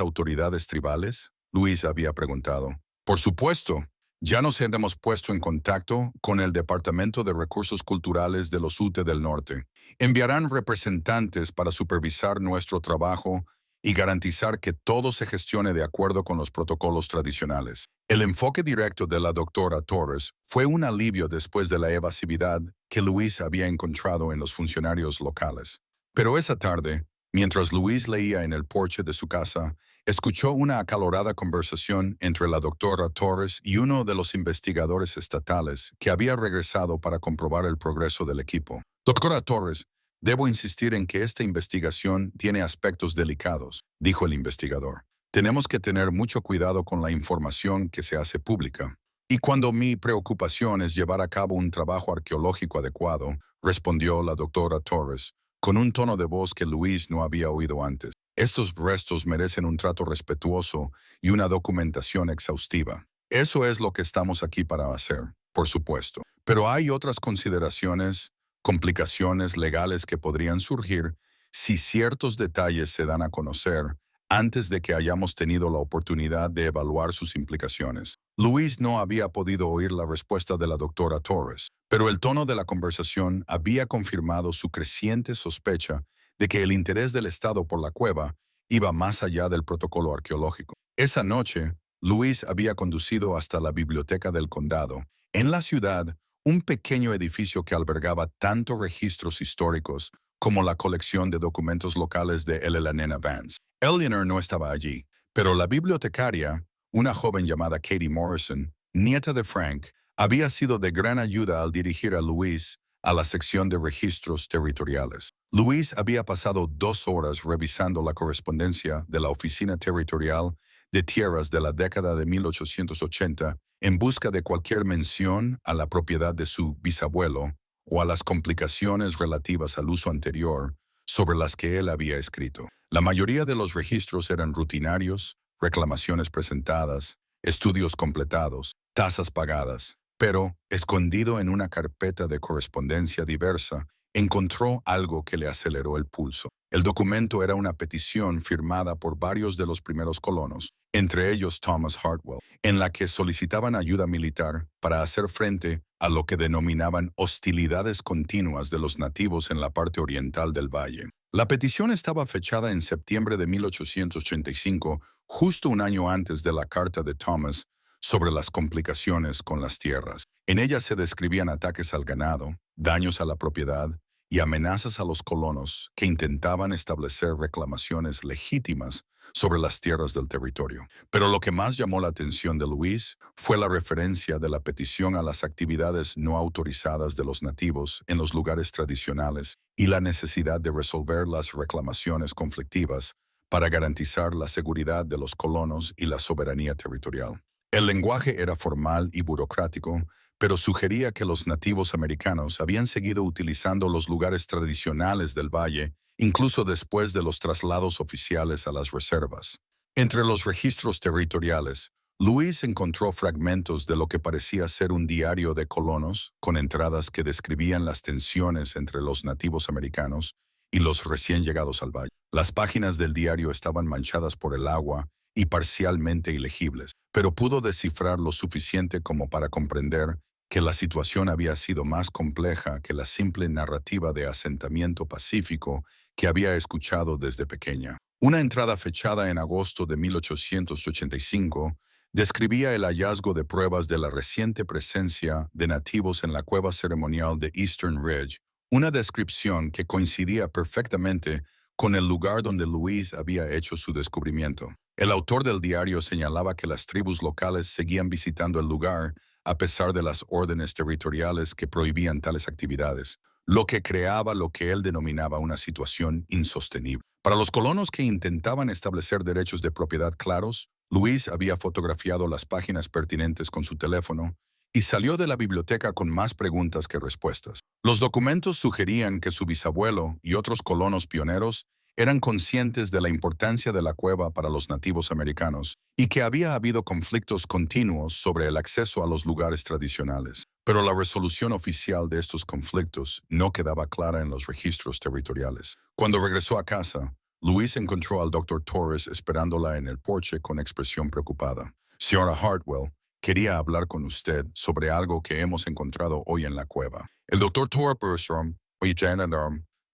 autoridades tribales? Luis había preguntado. Por supuesto. Ya nos hemos puesto en contacto con el Departamento de Recursos Culturales de los UTE del Norte. Enviarán representantes para supervisar nuestro trabajo y garantizar que todo se gestione de acuerdo con los protocolos tradicionales. El enfoque directo de la doctora Torres fue un alivio después de la evasividad que Luis había encontrado en los funcionarios locales. Pero esa tarde, mientras Luis leía en el porche de su casa, escuchó una acalorada conversación entre la doctora Torres y uno de los investigadores estatales que había regresado para comprobar el progreso del equipo. Doctora Torres, debo insistir en que esta investigación tiene aspectos delicados, dijo el investigador. Tenemos que tener mucho cuidado con la información que se hace pública. Y cuando mi preocupación es llevar a cabo un trabajo arqueológico adecuado, respondió la doctora Torres, con un tono de voz que Luis no había oído antes. Estos restos merecen un trato respetuoso y una documentación exhaustiva. Eso es lo que estamos aquí para hacer, por supuesto. Pero hay otras consideraciones, complicaciones legales que podrían surgir si ciertos detalles se dan a conocer antes de que hayamos tenido la oportunidad de evaluar sus implicaciones. Luis no había podido oír la respuesta de la doctora Torres, pero el tono de la conversación había confirmado su creciente sospecha de que el interés del Estado por la cueva iba más allá del protocolo arqueológico. Esa noche, Luis había conducido hasta la biblioteca del condado. En la ciudad, un pequeño edificio que albergaba tanto registros históricos como la colección de documentos locales de Elena Vance. Eleanor no estaba allí, pero la bibliotecaria, una joven llamada Katie Morrison, nieta de Frank, había sido de gran ayuda al dirigir a Luis a la sección de registros territoriales. Luis había pasado 2 horas revisando la correspondencia de la Oficina Territorial de Tierras de la década de 1880 en busca de cualquier mención a la propiedad de su bisabuelo o a las complicaciones relativas al uso anterior sobre las que él había escrito. La mayoría de los registros eran rutinarios, reclamaciones presentadas, estudios completados, tasas pagadas. Pero, escondido en una carpeta de correspondencia diversa, encontró algo que le aceleró el pulso. El documento era una petición firmada por varios de los primeros colonos, entre ellos Thomas Hartwell, en la que solicitaban ayuda militar para hacer frente a lo que denominaban hostilidades continuas de los nativos en la parte oriental del valle. La petición estaba fechada en septiembre de 1885, justo un año antes de la carta de Thomas sobre las complicaciones con las tierras. En ella se describían ataques al ganado, daños a la propiedad y amenazas a los colonos que intentaban establecer reclamaciones legítimas sobre las tierras del territorio. Pero lo que más llamó la atención de Luis fue la referencia de la petición a las actividades no autorizadas de los nativos en los lugares tradicionales y la necesidad de resolver las reclamaciones conflictivas para garantizar la seguridad de los colonos y la soberanía territorial. El lenguaje era formal y burocrático, pero sugería que los nativos americanos habían seguido utilizando los lugares tradicionales del valle, incluso después de los traslados oficiales a las reservas. Entre los registros territoriales, Luis encontró fragmentos de lo que parecía ser un diario de colonos, con entradas que describían las tensiones entre los nativos americanos y los recién llegados al valle. Las páginas del diario estaban manchadas por el agua y parcialmente ilegibles, pero pudo descifrar lo suficiente como para comprender que la situación había sido más compleja que la simple narrativa de asentamiento pacífico que había escuchado desde pequeña. Una entrada fechada en agosto de 1885 describía el hallazgo de pruebas de la reciente presencia de nativos en la cueva ceremonial de Eastern Ridge, una descripción que coincidía perfectamente con el lugar donde Luis había hecho su descubrimiento. El autor del diario señalaba que las tribus locales seguían visitando el lugar a pesar de las órdenes territoriales que prohibían tales actividades, lo que creaba lo que él denominaba una situación insostenible. Para los colonos que intentaban establecer derechos de propiedad claros, Luis había fotografiado las páginas pertinentes con su teléfono y salió de la biblioteca con más preguntas que respuestas. Los documentos sugerían que su bisabuelo y otros colonos pioneros Eran conscientes de la importancia de la cueva para los nativos americanos y que había habido conflictos continuos sobre el acceso a los lugares tradicionales. Pero la resolución oficial de estos conflictos no quedaba clara en los registros territoriales. Cuando regresó a casa, Luis encontró al Dr. Torres esperándola en el porche con expresión preocupada. Señora Hartwell, quería hablar con usted sobre algo que hemos encontrado hoy en la cueva. El Dr.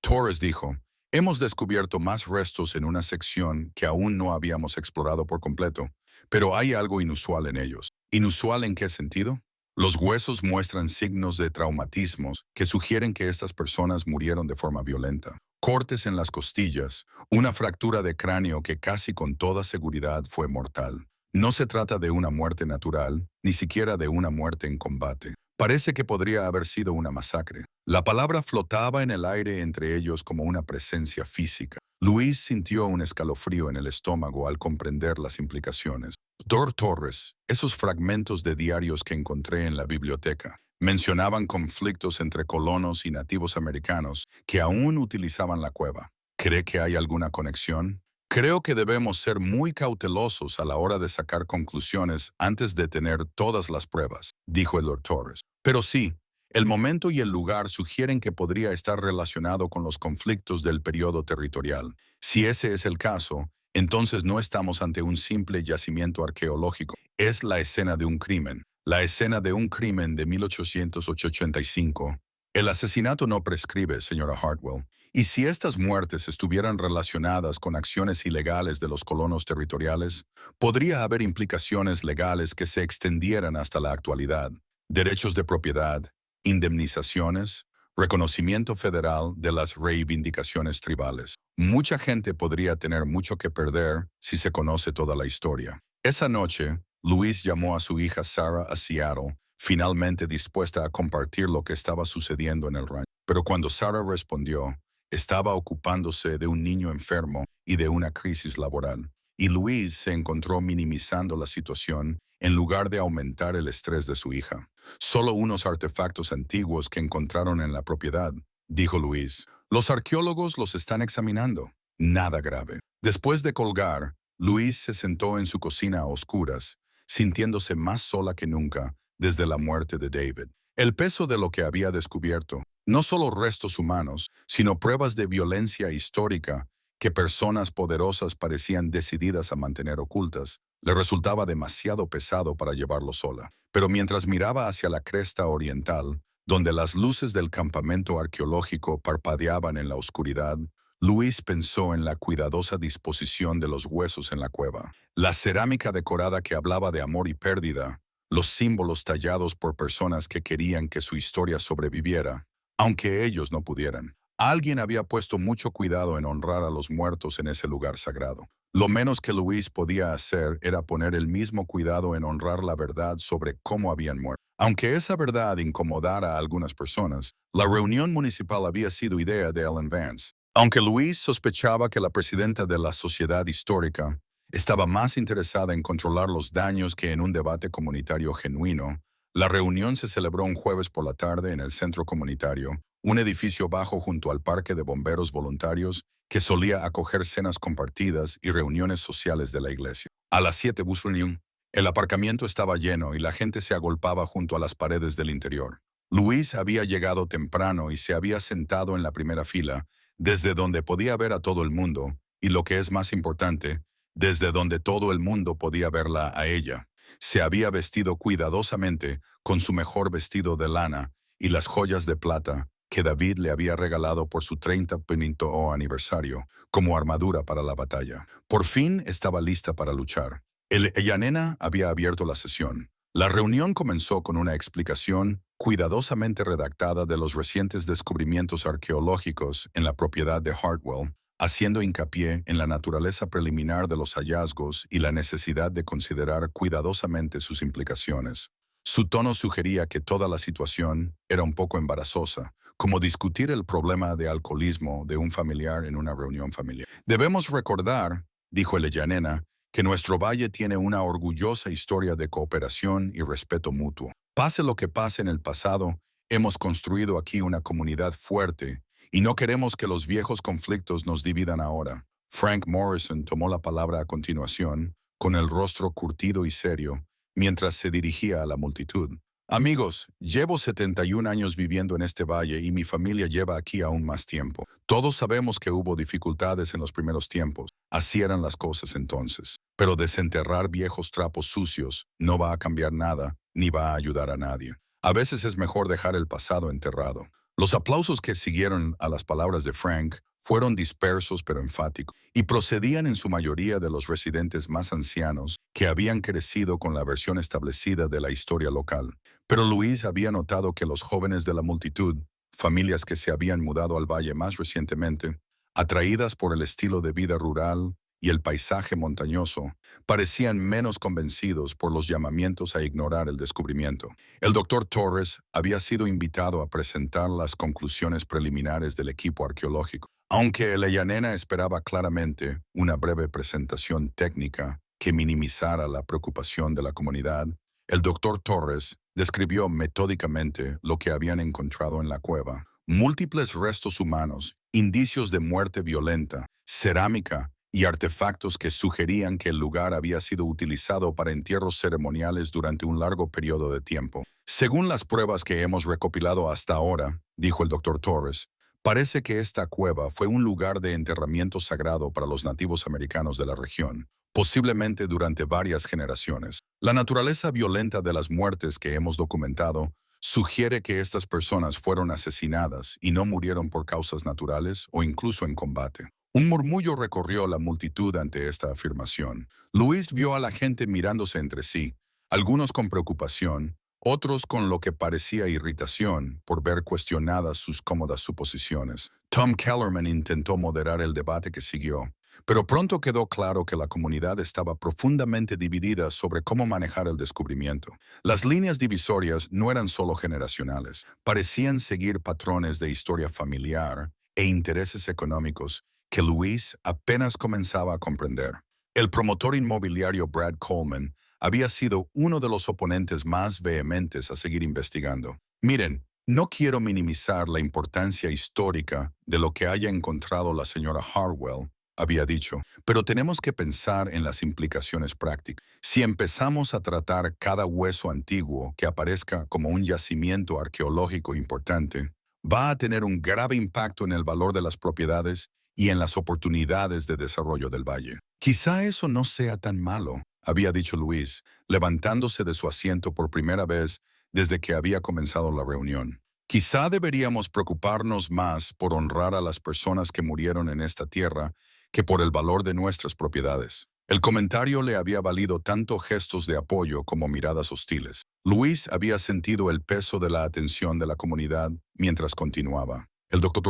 Torres dijo, hemos descubierto más restos en una sección que aún no habíamos explorado por completo, pero hay algo inusual en ellos. ¿Inusual en qué sentido? Los huesos muestran signos de traumatismos que sugieren que estas personas murieron de forma violenta. Cortes en las costillas, una fractura de cráneo que casi con toda seguridad fue mortal. No se trata de una muerte natural, ni siquiera de una muerte en combate. Parece que podría haber sido una masacre. La palabra flotaba en el aire entre ellos como una presencia física. Luis sintió un escalofrío en el estómago al comprender las implicaciones. Dr. Torres, esos fragmentos de diarios que encontré en la biblioteca, mencionaban conflictos entre colonos y nativos americanos que aún utilizaban la cueva. ¿Cree que hay alguna conexión? Creo que debemos ser muy cautelosos a la hora de sacar conclusiones antes de tener todas las pruebas, dijo el Dr. Torres. Pero sí, el momento y el lugar sugieren que podría estar relacionado con los conflictos del periodo territorial. Si ese es el caso, entonces no estamos ante un simple yacimiento arqueológico. Es la escena de un crimen. La escena de un crimen de 1885. El asesinato no prescribe, señora Hartwell. Y si estas muertes estuvieran relacionadas con acciones ilegales de los colonos territoriales, podría haber implicaciones legales que se extendieran hasta la actualidad. Derechos de propiedad, indemnizaciones, reconocimiento federal de las reivindicaciones tribales. Mucha gente podría tener mucho que perder si se conoce toda la historia. Esa noche, Luis llamó a su hija Sarah a Seattle, finalmente dispuesta a compartir lo que estaba sucediendo en el rancho. Pero cuando Sarah respondió, estaba ocupándose de un niño enfermo y de una crisis laboral. Y Luis se encontró minimizando la situación en lugar de aumentar el estrés de su hija. Solo unos artefactos antiguos que encontraron en la propiedad, dijo Luis. Los arqueólogos los están examinando. Nada grave. Después de colgar, Luis se sentó en su cocina a oscuras, sintiéndose más sola que nunca desde la muerte de David. El peso de lo que había descubierto, no solo restos humanos, sino pruebas de violencia histórica que personas poderosas parecían decididas a mantener ocultas, le resultaba demasiado pesado para llevarlo sola. Pero mientras miraba hacia la cresta oriental, donde las luces del campamento arqueológico parpadeaban en la oscuridad, Luis pensó en la cuidadosa disposición de los huesos en la cueva, la cerámica decorada que hablaba de amor y pérdida, los símbolos tallados por personas que querían que su historia sobreviviera, aunque ellos no pudieran. Alguien había puesto mucho cuidado en honrar a los muertos en ese lugar sagrado. Lo menos que Luis podía hacer era poner el mismo cuidado en honrar la verdad sobre cómo habían muerto. Aunque esa verdad incomodara a algunas personas, la reunión municipal había sido idea de Ellen Vance. Aunque Luis sospechaba que la presidenta de la Sociedad Histórica estaba más interesada en controlar los daños que en un debate comunitario genuino, la reunión se celebró un jueves por la tarde en el centro comunitario, un edificio bajo junto al parque de bomberos voluntarios que solía acoger cenas compartidas y reuniones sociales de la iglesia. A las 7 Busunium, el aparcamiento estaba lleno y la gente se agolpaba junto a las paredes del interior. Luis había llegado temprano y se había sentado en la primera fila, desde donde podía ver a todo el mundo, y lo que es más importante, desde donde todo el mundo podía verla a ella. Se había vestido cuidadosamente con su mejor vestido de lana y las joyas de plata que David le había regalado por su 30º aniversario, como armadura para la batalla. Por fin estaba lista para luchar. El Yanena había abierto la sesión. La reunión comenzó con una explicación cuidadosamente redactada de los recientes descubrimientos arqueológicos en la propiedad de Hartwell, haciendo hincapié en la naturaleza preliminar de los hallazgos y la necesidad de considerar cuidadosamente sus implicaciones. Su tono sugería que toda la situación era un poco embarazosa, como discutir el problema de alcoholismo de un familiar en una reunión familiar. Debemos recordar, dijo el Yanena, que nuestro valle tiene una orgullosa historia de cooperación y respeto mutuo. Pase lo que pase en el pasado, hemos construido aquí una comunidad fuerte y no queremos que los viejos conflictos nos dividan ahora. Frank Morrison tomó la palabra a continuación, con el rostro curtido y serio, mientras se dirigía a la multitud. Amigos, llevo 71 años viviendo en este valle y mi familia lleva aquí aún más tiempo. Todos sabemos que hubo dificultades en los primeros tiempos. Así eran las cosas entonces. Pero desenterrar viejos trapos sucios no va a cambiar nada, ni va a ayudar a nadie. A veces es mejor dejar el pasado enterrado. Los aplausos que siguieron a las palabras de Frank fueron dispersos pero enfáticos, y procedían en su mayoría de los residentes más ancianos que habían crecido con la versión establecida de la historia local. Pero Luis había notado que los jóvenes de la multitud, familias que se habían mudado al valle más recientemente, atraídas por el estilo de vida rural y el paisaje montañoso, parecían menos convencidos por los llamamientos a ignorar el descubrimiento. El doctor Torres había sido invitado a presentar las conclusiones preliminares del equipo arqueológico. Aunque Eleyanena esperaba claramente una breve presentación técnica que minimizara la preocupación de la comunidad, el doctor Torres describió metódicamente lo que habían encontrado en la cueva: múltiples restos humanos, indicios de muerte violenta, cerámica y artefactos que sugerían que el lugar había sido utilizado para entierros ceremoniales durante un largo periodo de tiempo. Según las pruebas que hemos recopilado hasta ahora, dijo el doctor Torres, parece que esta cueva fue un lugar de enterramiento sagrado para los nativos americanos de la región, posiblemente durante varias generaciones. La naturaleza violenta de las muertes que hemos documentado sugiere que estas personas fueron asesinadas y no murieron por causas naturales o incluso en combate. Un murmullo recorrió la multitud ante esta afirmación. Luis vio a la gente mirándose entre sí, algunos con preocupación, otros con lo que parecía irritación por ver cuestionadas sus cómodas suposiciones. Tom Kellerman intentó moderar el debate que siguió, pero pronto quedó claro que la comunidad estaba profundamente dividida sobre cómo manejar el descubrimiento. Las líneas divisorias no eran solo generacionales, parecían seguir patrones de historia familiar e intereses económicos que Luis apenas comenzaba a comprender. El promotor inmobiliario Brad Coleman había sido uno de los oponentes más vehementes a seguir investigando. Miren, no quiero minimizar la importancia histórica de lo que haya encontrado la señora Harwell, había dicho, pero tenemos que pensar en las implicaciones prácticas. Si empezamos a tratar cada hueso antiguo que aparezca como un yacimiento arqueológico importante, va a tener un grave impacto en el valor de las propiedades y en las oportunidades de desarrollo del valle. Quizá eso no sea tan malo, había dicho Luis, levantándose de su asiento por primera vez desde que había comenzado la reunión. Quizá deberíamos preocuparnos más por honrar a las personas que murieron en esta tierra que por el valor de nuestras propiedades. El comentario le había valido tanto gestos de apoyo como miradas hostiles. Luis había sentido el peso de la atención de la comunidad mientras continuaba. El doctor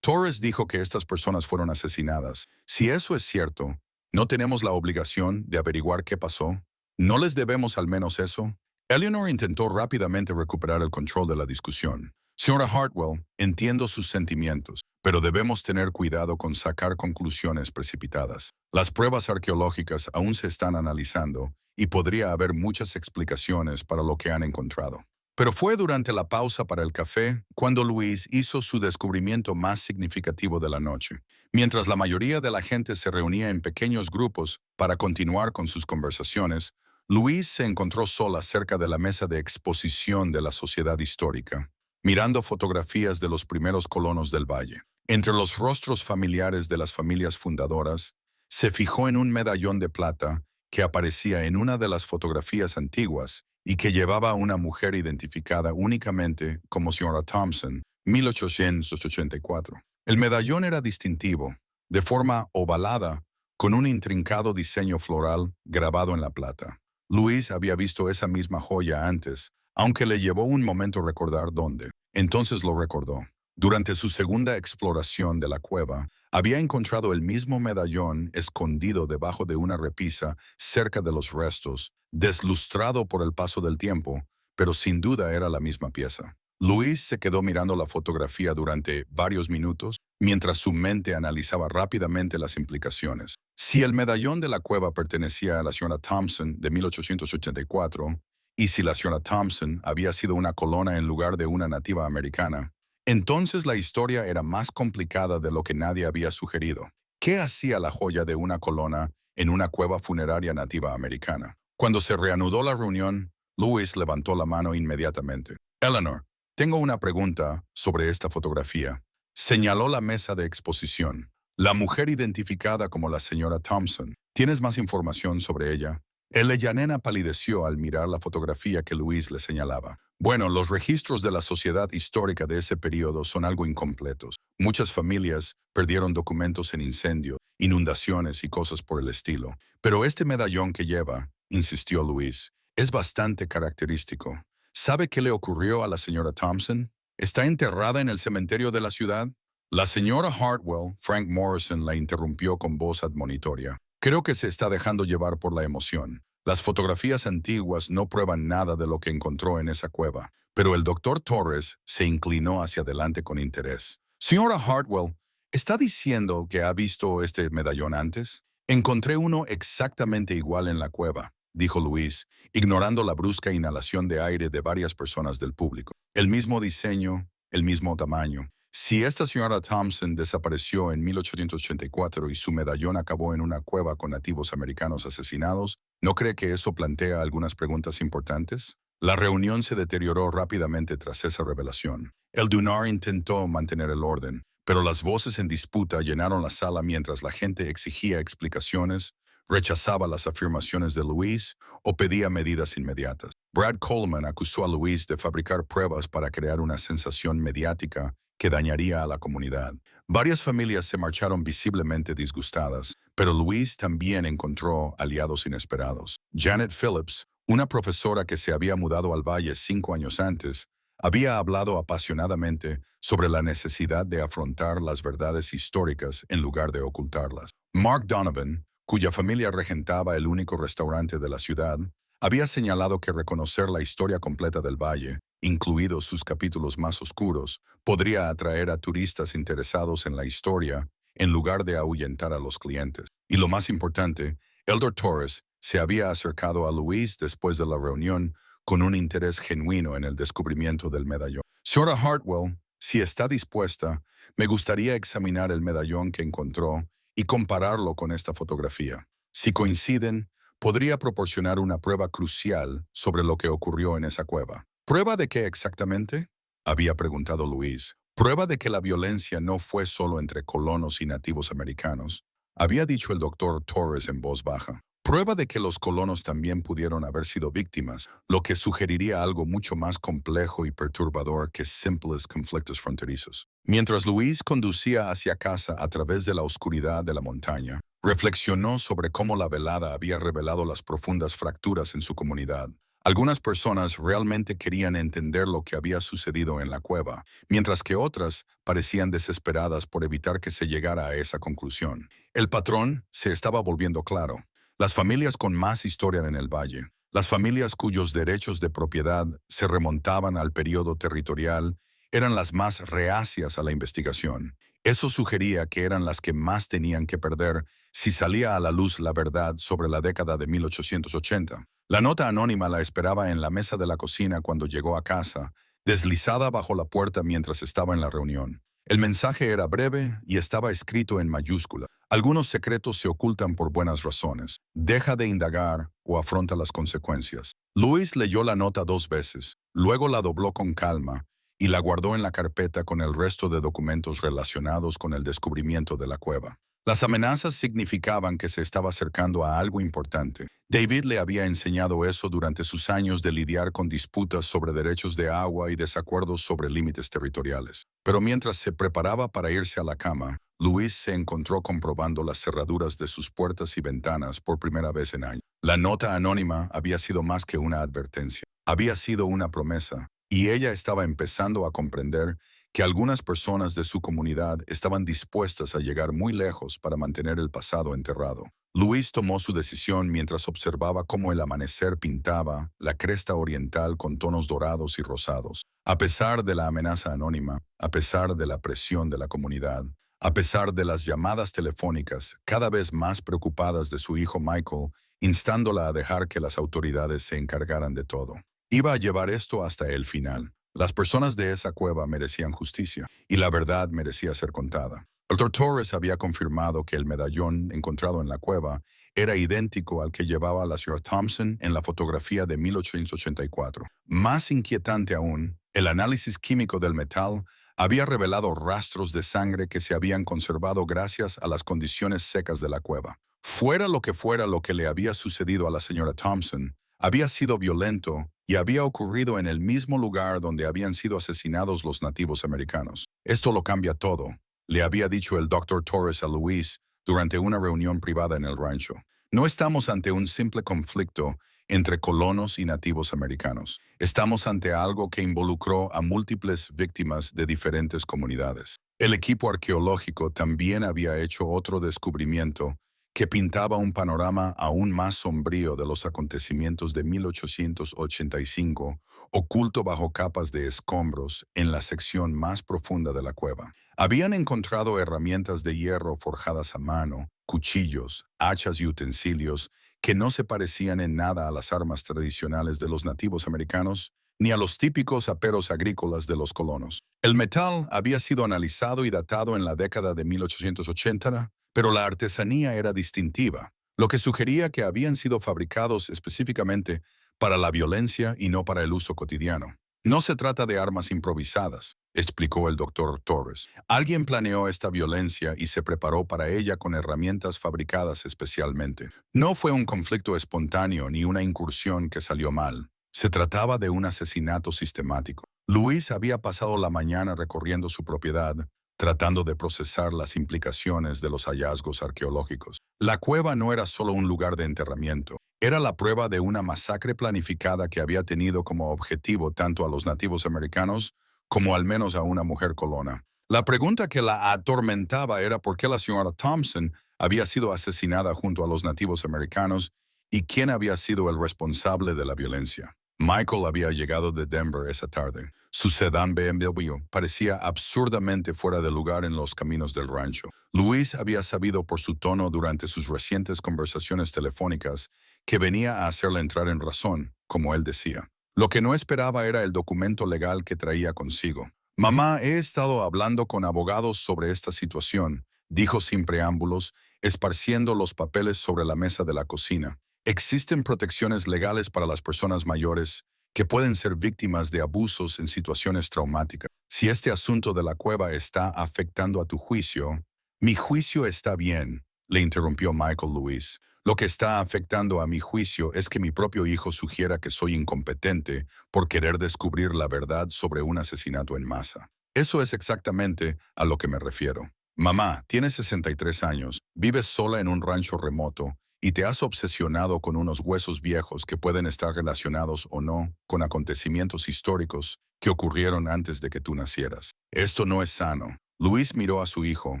Torres dijo que estas personas fueron asesinadas. Si eso es cierto, ¿no tenemos la obligación de averiguar qué pasó? ¿No les debemos al menos eso? Eleanor intentó rápidamente recuperar el control de la discusión. Señora Hartwell, entiendo sus sentimientos, pero debemos tener cuidado con sacar conclusiones precipitadas. Las pruebas arqueológicas aún se están analizando y podría haber muchas explicaciones para lo que han encontrado. Pero fue durante la pausa para el café cuando Luis hizo su descubrimiento más significativo de la noche. Mientras la mayoría de la gente se reunía en pequeños grupos para continuar con sus conversaciones, Luis se encontró sola cerca de la mesa de exposición de la Sociedad Histórica, mirando fotografías de los primeros colonos del valle. Entre los rostros familiares de las familias fundadoras, se fijó en un medallón de plata que aparecía en una de las fotografías antiguas y que llevaba a una mujer identificada únicamente como señora Thompson, 1884. El medallón era distintivo, de forma ovalada, con un intrincado diseño floral grabado en la plata. Luis había visto esa misma joya antes, aunque le llevó un momento recordar dónde. Entonces lo recordó. Durante su segunda exploración de la cueva, había encontrado el mismo medallón escondido debajo de una repisa cerca de los restos, deslustrado por el paso del tiempo, pero sin duda era la misma pieza. Luis se quedó mirando la fotografía durante varios minutos, mientras su mente analizaba rápidamente las implicaciones. Si el medallón de la cueva pertenecía a la señora Thompson de 1884, y si la señora Thompson había sido una colona en lugar de una nativa americana, Entonces la historia era más complicada de lo que nadie había sugerido. ¿Qué hacía la joya de una corona en una cueva funeraria nativa americana? Cuando se reanudó la reunión, Louis levantó la mano inmediatamente. Eleanor, tengo una pregunta sobre esta fotografía. Señaló la mesa de exposición. La mujer identificada como la señora Thompson. ¿Tienes más información sobre ella? El Ellanena palideció al mirar la fotografía que Louis le señalaba. Bueno, los registros de la sociedad histórica de ese periodo son algo incompletos. Muchas familias perdieron documentos en incendios, inundaciones y cosas por el estilo. Pero este medallón que lleva, insistió Louis, es bastante característico. ¿Sabe qué le ocurrió a la señora Thompson? ¿Está enterrada en el cementerio de la ciudad? La señora Hartwell, Frank Morrison, la interrumpió con voz admonitoria. Creo que se está dejando llevar por la emoción. Las fotografías antiguas no prueban nada de lo que encontró en esa cueva, pero el doctor Torres se inclinó hacia adelante con interés. Señora Hartwell, ¿está diciendo que ha visto este medallón antes? Encontré uno exactamente igual en la cueva, dijo Luis, ignorando la brusca inhalación de aire de varias personas del público. El mismo diseño, el mismo tamaño. Si esta señora Thompson desapareció en 1884 y su medallón acabó en una cueva con nativos americanos asesinados, ¿no cree que eso plantea algunas preguntas importantes? La reunión se deterioró rápidamente tras esa revelación. El Dunar intentó mantener el orden, pero las voces en disputa llenaron la sala mientras la gente exigía explicaciones, rechazaba las afirmaciones de Louis o pedía medidas inmediatas. Brad Coleman acusó a Louis de fabricar pruebas para crear una sensación mediática que dañaría a la comunidad. Varias familias se marcharon visiblemente disgustadas, pero Louis también encontró aliados inesperados. Janet Phillips, una profesora que se había mudado al Valle 5 años antes, había hablado apasionadamente sobre la necesidad de afrontar las verdades históricas en lugar de ocultarlas. Mark Donovan, cuya familia regentaba el único restaurante de la ciudad, había señalado que reconocer la historia completa del Valle, incluidos sus capítulos más oscuros, podría atraer a turistas interesados en la historia en lugar de ahuyentar a los clientes. Y lo más importante, Elder Torres se había acercado a Louis después de la reunión con un interés genuino en el descubrimiento del medallón. Señora Hartwell, si está dispuesta, me gustaría examinar el medallón que encontró y compararlo con esta fotografía. Si coinciden, podría proporcionar una prueba crucial sobre lo que ocurrió en esa cueva. ¿Prueba de qué exactamente? Había preguntado Luis. Prueba de que la violencia no fue solo entre colonos y nativos americanos, había dicho el doctor Torres en voz baja. Prueba de que los colonos también pudieron haber sido víctimas, lo que sugeriría algo mucho más complejo y perturbador que simples conflictos fronterizos. Mientras Luis conducía hacia casa a través de la oscuridad de la montaña, reflexionó sobre cómo la velada había revelado las profundas fracturas en su comunidad. Algunas personas realmente querían entender lo que había sucedido en la cueva, mientras que otras parecían desesperadas por evitar que se llegara a esa conclusión. El patrón se estaba volviendo claro. Las familias con más historia en el valle, las familias cuyos derechos de propiedad se remontaban al periodo territorial, eran las más reacias a la investigación. Eso sugería que eran las que más tenían que perder si salía a la luz la verdad sobre la década de 1880. La nota anónima la esperaba en la mesa de la cocina cuando llegó a casa, deslizada bajo la puerta mientras estaba en la reunión. El mensaje era breve y estaba escrito en mayúscula. Algunos secretos se ocultan por buenas razones. Deja de indagar o afronta las consecuencias. Luis leyó la nota 2 veces, luego la dobló con calma y la guardó en la carpeta con el resto de documentos relacionados con el descubrimiento de la cueva. Las amenazas significaban que se estaba acercando a algo importante. David le había enseñado eso durante sus años de lidiar con disputas sobre derechos de agua y desacuerdos sobre límites territoriales. Pero mientras se preparaba para irse a la cama, Luis se encontró comprobando las cerraduras de sus puertas y ventanas por primera vez en años. La nota anónima había sido más que una advertencia. Había sido una promesa, y ella estaba empezando a comprender que algunas personas de su comunidad estaban dispuestas a llegar muy lejos para mantener el pasado enterrado. Luis tomó su decisión mientras observaba cómo el amanecer pintaba la cresta oriental con tonos dorados y rosados. A pesar de la amenaza anónima, a pesar de la presión de la comunidad, a pesar de las llamadas telefónicas cada vez más preocupadas de su hijo Michael, instándola a dejar que las autoridades se encargaran de todo. Iba a llevar esto hasta el final. Las personas de esa cueva merecían justicia, y la verdad merecía ser contada. El Dr. Torres había confirmado que el medallón encontrado en la cueva era idéntico al que llevaba la señora Thompson en la fotografía de 1884. Más inquietante aún, el análisis químico del metal había revelado rastros de sangre que se habían conservado gracias a las condiciones secas de la cueva. Fuera lo que le había sucedido a la señora Thompson, había sido violento y había ocurrido en el mismo lugar donde habían sido asesinados los nativos americanos. Esto lo cambia todo, le había dicho el Dr. Torres a Luis durante una reunión privada en el rancho. No estamos ante un simple conflicto entre colonos y nativos americanos. Estamos ante algo que involucró a múltiples víctimas de diferentes comunidades. El equipo arqueológico también había hecho otro descubrimiento que pintaba un panorama aún más sombrío de los acontecimientos de 1885, oculto bajo capas de escombros en la sección más profunda de la cueva. Habían encontrado herramientas de hierro forjadas a mano, cuchillos, hachas y utensilios que no se parecían en nada a las armas tradicionales de los nativos americanos ni a los típicos aperos agrícolas de los colonos. El metal había sido analizado y datado en la década de 1880, pero la artesanía era distintiva, lo que sugería que habían sido fabricados específicamente para la violencia y no para el uso cotidiano. No se trata de armas improvisadas, explicó el Dr. Torres. Alguien planeó esta violencia y se preparó para ella con herramientas fabricadas especialmente. No fue un conflicto espontáneo ni una incursión que salió mal. Se trataba de un asesinato sistemático. Luis había pasado la mañana recorriendo su propiedad, tratando de procesar las implicaciones de los hallazgos arqueológicos. La cueva no era solo un lugar de enterramiento, era la prueba de una masacre planificada que había tenido como objetivo tanto a los nativos americanos como al menos a una mujer colona. La pregunta que la atormentaba era por qué la señora Thompson había sido asesinada junto a los nativos americanos y quién había sido el responsable de la violencia. Michael había llegado de Denver esa tarde. Su sedán BMW parecía absurdamente fuera de lugar en los caminos del rancho. Luis había sabido por su tono durante sus recientes conversaciones telefónicas que venía a hacerle entrar en razón, como él decía. Lo que no esperaba era el documento legal que traía consigo. «Mamá, he estado hablando con abogados sobre esta situación», dijo sin preámbulos, esparciendo los papeles sobre la mesa de la cocina. Existen protecciones legales para las personas mayores que pueden ser víctimas de abusos en situaciones traumáticas. Si este asunto de la cueva está afectando a tu juicio, mi juicio está bien, le interrumpió Michael Lewis. Lo que está afectando a mi juicio es que mi propio hijo sugiera que soy incompetente por querer descubrir la verdad sobre un asesinato en masa. Eso es exactamente a lo que me refiero. Mamá, tienes 63 años, vives sola en un rancho remoto y te has obsesionado con unos huesos viejos que pueden estar relacionados o no con acontecimientos históricos que ocurrieron antes de que tú nacieras. Esto no es sano. Luis miró a su hijo,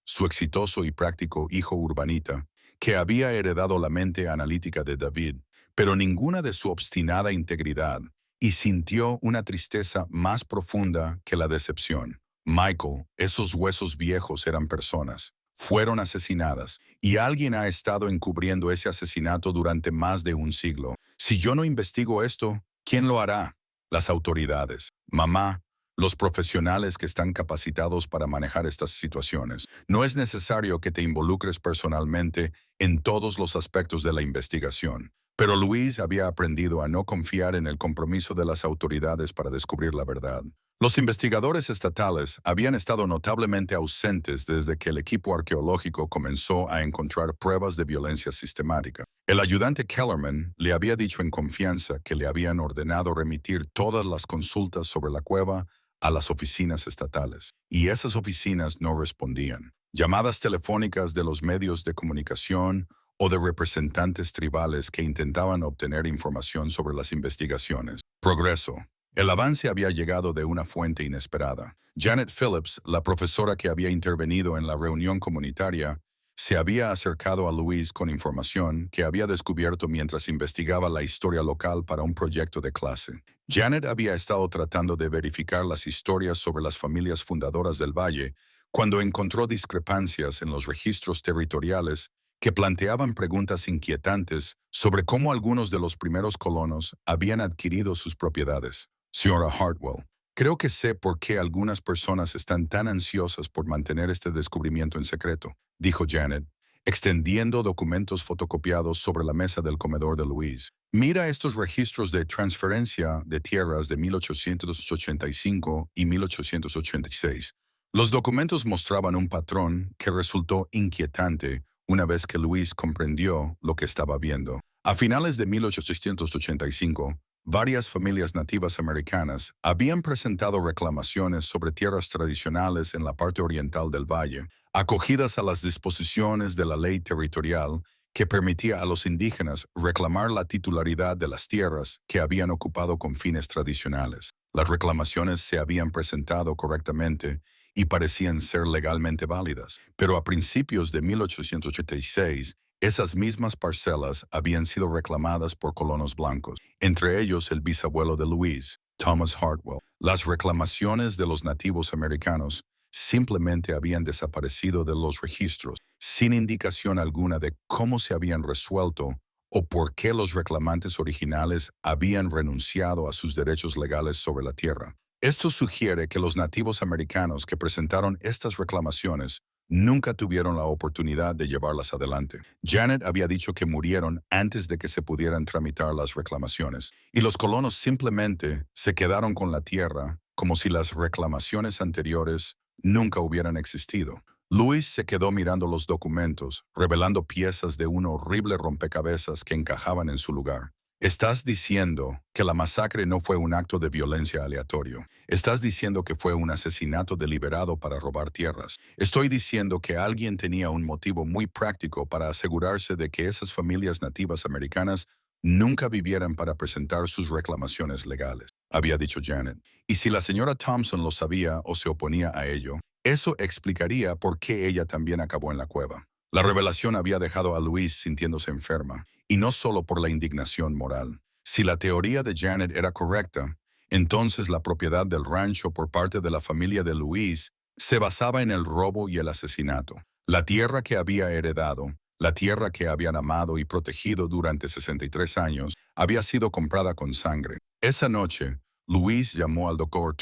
su exitoso y práctico hijo urbanita, que había heredado la mente analítica de David, pero ninguna de su obstinada integridad, y sintió una tristeza más profunda que la decepción. Michael, esos huesos viejos eran personas. Fueron asesinadas, y alguien ha estado encubriendo ese asesinato durante más de un siglo. Si yo no investigo esto, ¿quién lo hará? Las autoridades. Mamá, los profesionales que están capacitados para manejar estas situaciones. No es necesario que te involucres personalmente en todos los aspectos de la investigación. Pero Luis había aprendido a no confiar en el compromiso de las autoridades para descubrir la verdad. Los investigadores estatales habían estado notablemente ausentes desde que el equipo arqueológico comenzó a encontrar pruebas de violencia sistemática. El ayudante Kellerman le había dicho en confianza que le habían ordenado remitir todas las consultas sobre la cueva a las oficinas estatales, y esas oficinas no respondían. Llamadas telefónicas de los medios de comunicación o de representantes tribales que intentaban obtener información sobre las investigaciones. Progreso. El avance había llegado de una fuente inesperada. Janet Phillips, la profesora que había intervenido en la reunión comunitaria, se había acercado a Luis con información que había descubierto mientras investigaba la historia local para un proyecto de clase. Janet había estado tratando de verificar las historias sobre las familias fundadoras del valle cuando encontró discrepancias en los registros territoriales que planteaban preguntas inquietantes sobre cómo algunos de los primeros colonos habían adquirido sus propiedades. Señora Hartwell, Creo que sé por qué algunas personas están tan ansiosas por mantener este descubrimiento en secreto, dijo Janet, extendiendo documentos fotocopiados sobre la mesa del comedor de Louise. Mira estos registros de transferencia de tierras de 1885 y 1886. Los documentos mostraban un patrón que resultó inquietante una vez que Louise comprendió lo que estaba viendo. A finales de 1885, varias familias nativas americanas habían presentado reclamaciones sobre tierras tradicionales en la parte oriental del valle, acogidas a las disposiciones de la ley territorial que permitía a los indígenas reclamar la titularidad de las tierras que habían ocupado con fines tradicionales. Las reclamaciones se habían presentado correctamente y parecían ser legalmente válidas, pero a principios de 1886, esas mismas parcelas habían sido reclamadas por colonos blancos, entre ellos el bisabuelo de Louise, Thomas Hartwell. Las reclamaciones de los nativos americanos simplemente habían desaparecido de los registros, sin indicación alguna de cómo se habían resuelto o por qué los reclamantes originales habían renunciado a sus derechos legales sobre la tierra. Esto sugiere que los nativos americanos que presentaron estas reclamaciones nunca tuvieron la oportunidad de llevarlas adelante. Janet había dicho que murieron antes de que se pudieran tramitar las reclamaciones, y los colonos simplemente se quedaron con la tierra como si las reclamaciones anteriores nunca hubieran existido. Louis se quedó mirando los documentos, revelando piezas de un horrible rompecabezas que encajaban en su lugar. Estás diciendo que la masacre no fue un acto de violencia aleatorio. Estás diciendo que fue un asesinato deliberado para robar tierras. Estoy diciendo que alguien tenía un motivo muy práctico para asegurarse de que esas familias nativas americanas nunca vivieran para presentar sus reclamaciones legales, había dicho Janet. Y si la señora Thompson lo sabía o se oponía a ello, eso explicaría por qué ella también acabó en la cueva. La revelación había dejado a Louise sintiéndose enferma, y no solo por la indignación moral. Si la teoría de Janet era correcta, entonces la propiedad del rancho por parte de la familia de Louise se basaba en el robo y el asesinato. La tierra que había heredado, la tierra que habían amado y protegido durante 63 años, había sido comprada con sangre. Esa noche, Louise llamó al doctor